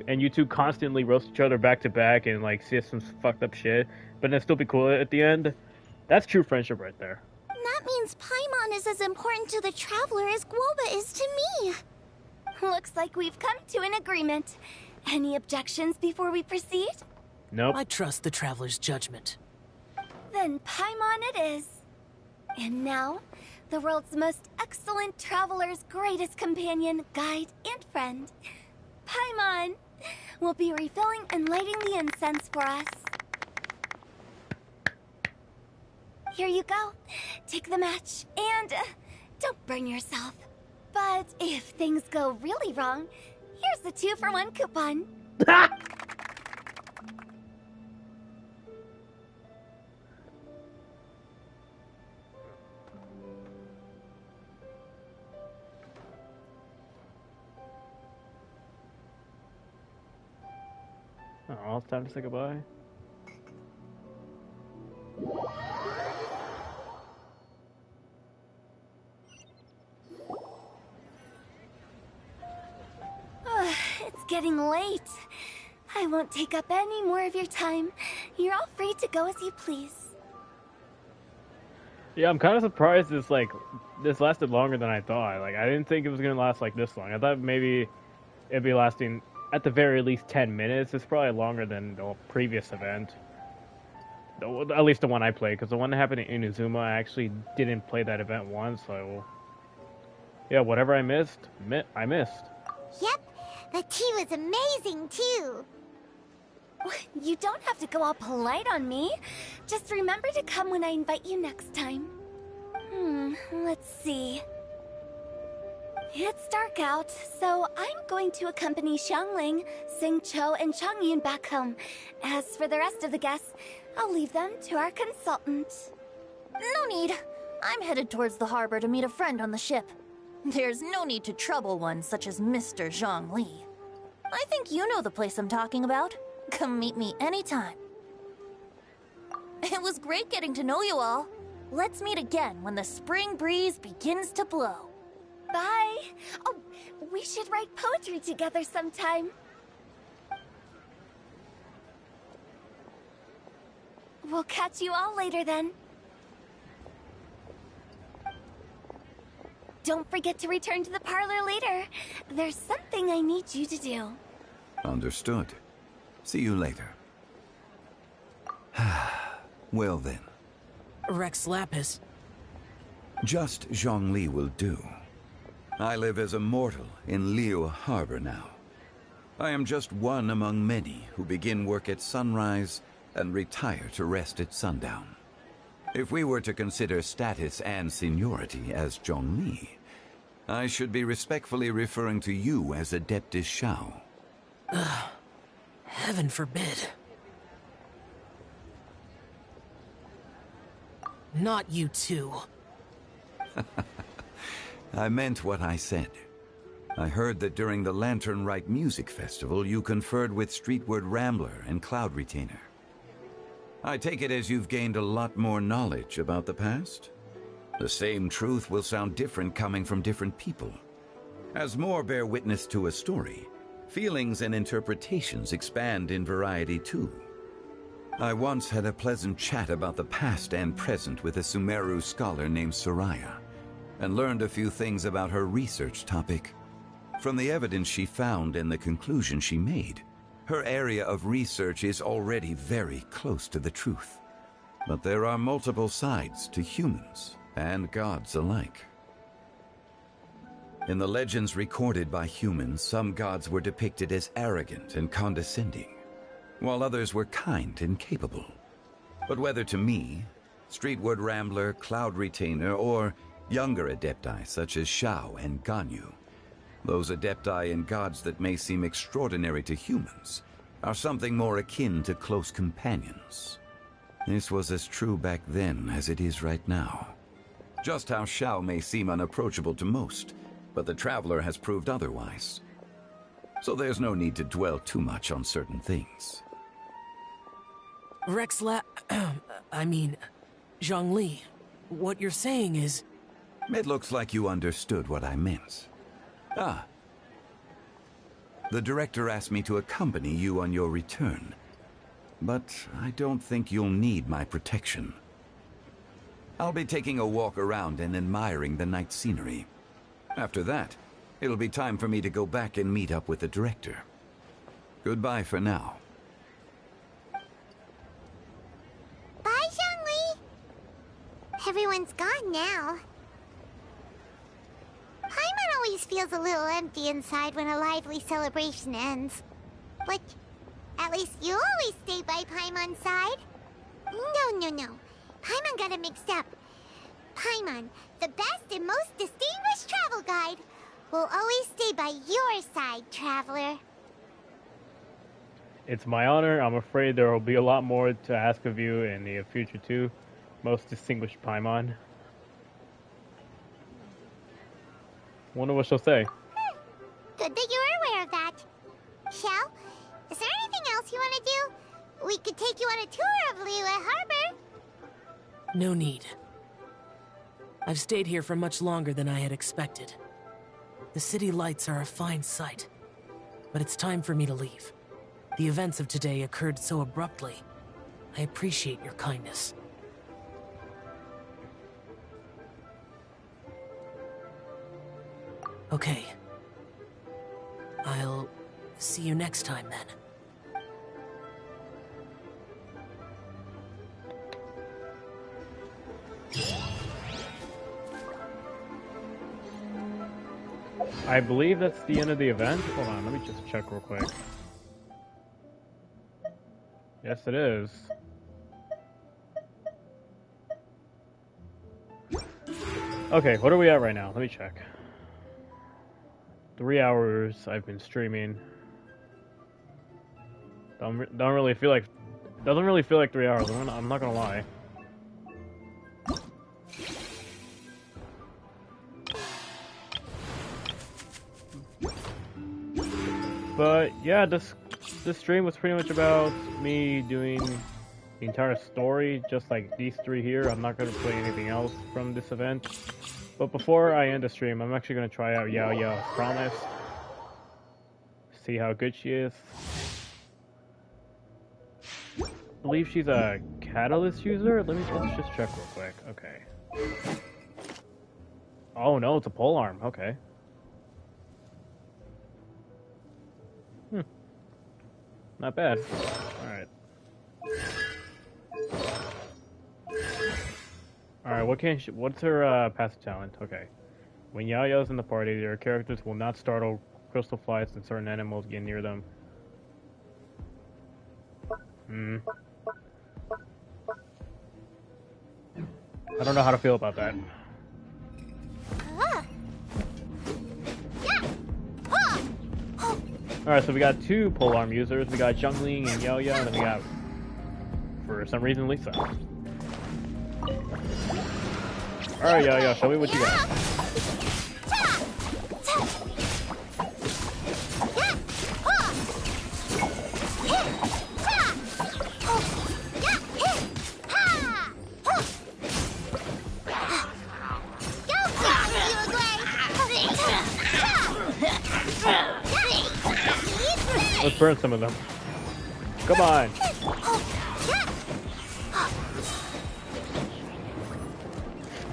and you two constantly roast each other back to back and like see some fucked up shit, but then still be cool at the end, that's true friendship right there. That means Paimon is as important to the traveler as Guoba is to me. Looks like we've come to an agreement. Any objections before we proceed? Nope. I trust the traveler's judgment. Then Paimon it is. And now, the world's most excellent traveler's greatest companion, guide, and friend, Paimon, will be refilling and lighting the incense for us. Here you go. Take the match, and don't burn yourself. But if things go really wrong, here's the 2-for-1 coupon. Oh, it's time to say goodbye. It's getting late. I won't take up any more of your time. You're all free to go as you please. Yeah, I'm kind of surprised this lasted longer than I thought. Like, I didn't think it was gonna last like this long. I thought maybe it'd be lasting at the very least 10 minutes. It's probably longer than the previous event. At least the one I played, because the one that happened in Inazuma, I actually didn't play that event once, so... Yeah, whatever I missed, I missed. Yep, the tea was amazing, too. You don't have to go all polite on me. Just remember to come when I invite you next time. Let's see. It's dark out, so I'm going to accompany Xiangling, Xingqiu, and Changyun back home. As for the rest of the guests, I'll leave them to our consultant. No need. I'm headed towards the harbor to meet a friend on the ship. There's no need to trouble one such as Mr. Zhongli. I think you know the place I'm talking about. Come meet me anytime. It was great getting to know you all. Let's meet again when the spring breeze begins to blow. Bye. Oh, we should write poetry together sometime. We'll catch you all later then. Don't forget to return to the parlor later. There's something I need you to do. Understood. See you later. Well then. Rex Lapis. Just Zhongli will do. I live as a mortal in Liyue Harbor now. I am just one among many who begin work at sunrise and retire to rest at sundown. If we were to consider status and seniority as Zhongli, I should be respectfully referring to you as Adeptus Shao. Heaven forbid. Not you too. I meant what I said. I heard that during the Lantern Rite Music Festival, you conferred with Streetward Rambler and Cloud Retainer. I take it as you've gained a lot more knowledge about the past? The same truth will sound different coming from different people. As more bear witness to a story, feelings and interpretations expand in variety too. I once had a pleasant chat about the past and present with a Sumeru scholar named Soraya, and learned a few things about her research topic. From the evidence she found and the conclusion she made, her area of research is already very close to the truth. But there are multiple sides to humans and gods alike. In the legends recorded by humans, some gods were depicted as arrogant and condescending, while others were kind and capable. But whether to me, Streetwood Rambler, Cloud Retainer, or younger adepti such as Shao and Ganyu, those adepti and gods that may seem extraordinary to humans are something more akin to close companions. This was as true back then as it is right now. Just how Shao may seem unapproachable to most, but the Traveler has proved otherwise. So there's no need to dwell too much on certain things. Zhongli, what you're saying is... It looks like you understood what I meant. Ah. The director asked me to accompany you on your return, but I don't think you'll need my protection. I'll be taking a walk around and admiring the night scenery. After that, it'll be time for me to go back and meet up with the director. Goodbye for now. Bye, Zhongli. Everyone's gone now. Paimon always feels a little empty inside when a lively celebration ends. But at least you always stay by Paimon's side. No. Paimon got it mixed up. Paimon, the best and most distinguished travel guide, will always stay by your side, Traveler. It's my honor. I'm afraid there will be a lot more to ask of you in the future too. Most distinguished Paimon. Wonder what she'll say. Good that you're aware of that. Shell, is there anything else you want to do? We could take you on a tour of Liyue Harbor. No need. I've stayed here for much longer than I had expected. The city lights are a fine sight, but it's time for me to leave. The events of today occurred so abruptly. I appreciate your kindness. Okay. I'll see you next time, then. I believe that's the end of the event. Hold on, let me just check real quick. Yes, it is. Okay, what are we at right now? Let me check. 3 hours I've been streaming. Doesn't really feel like 3 hours. I'm not gonna lie. But yeah, this stream was pretty much about me doing the entire story, just like these three here. I'm not gonna play anything else from this event. But before I end the stream, I'm actually gonna try out Yao Yao's Promise. See how good she is. I believe she's a catalyst user. Let's just check real quick. Okay. Oh no, it's a pole arm. Okay. Not bad. Alright. Alright, what's her passive talent? Okay. When Yao Yao's in the party, their characters will not startle crystal flies and certain animals get near them. I don't know how to feel about that. Alright, so we got two polearm users. We got Zhongli and Yao Yao, and then we got, for some reason, Lisa. Alright, Yao Yao, show me what you got. Let's burn some of them. Come on.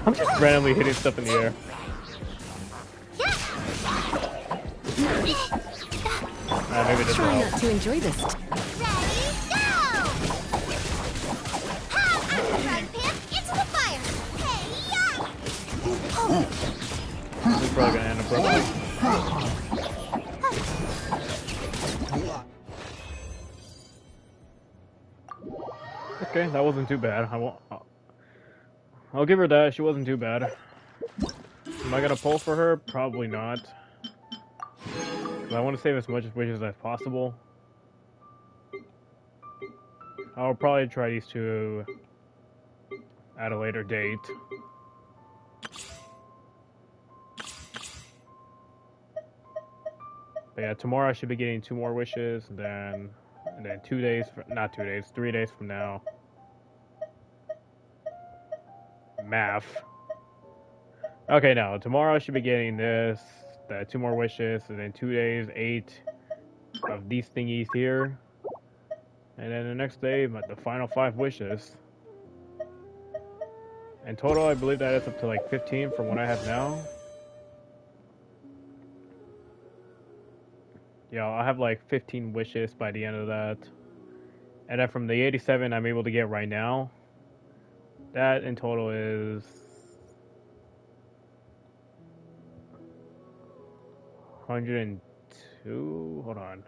I'm just randomly hitting stuff in the air. Maybe this will Try help. not to enjoy this. Ready, go! How out the frying pan into the fire! Hey, This is probably gonna end up broken. Okay, that wasn't too bad. I'll give her that. She wasn't too bad. Am I gonna pull for her? Probably not. I want to save as much wishes as possible. I'll probably try these two at a later date. But yeah, tomorrow I should be getting 2 more wishes, and then 2 days, not 2 days, 3 days from now. Math. Okay, no, tomorrow I should be getting this, 2 more wishes, and then 2 days, 8 of these thingies here. And then the next day, the final 5 wishes. In total, I believe that is up to like 15 from what I have now. Yeah, I'll have like 15 wishes by the end of that. And then from the 87 I'm able to get right now, that in total is 102. Hold on.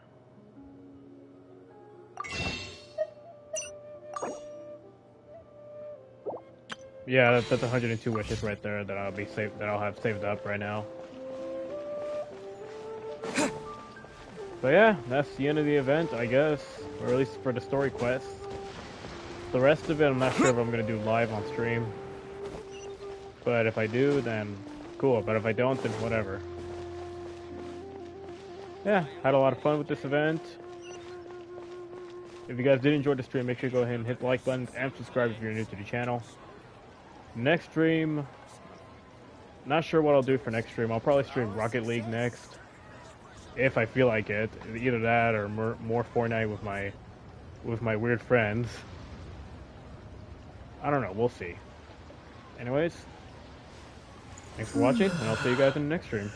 Yeah, that's 102 wishes right there that I'll have saved up right now. But yeah, that's the end of the event, I guess, or at least for the story quest. The rest of it, I'm not sure if I'm gonna do live on stream. But if I do, then cool. But if I don't, then whatever. Yeah, had a lot of fun with this event. If you guys did enjoy the stream, make sure to go ahead and hit the like button and subscribe if you're new to the channel. Next stream, not sure what I'll do for next stream. I'll probably stream Rocket League next, if I feel like it. Either that or more Fortnite with my weird friends. I don't know. We'll see. Anyways, thanks for watching, and I'll see you guys in the next stream.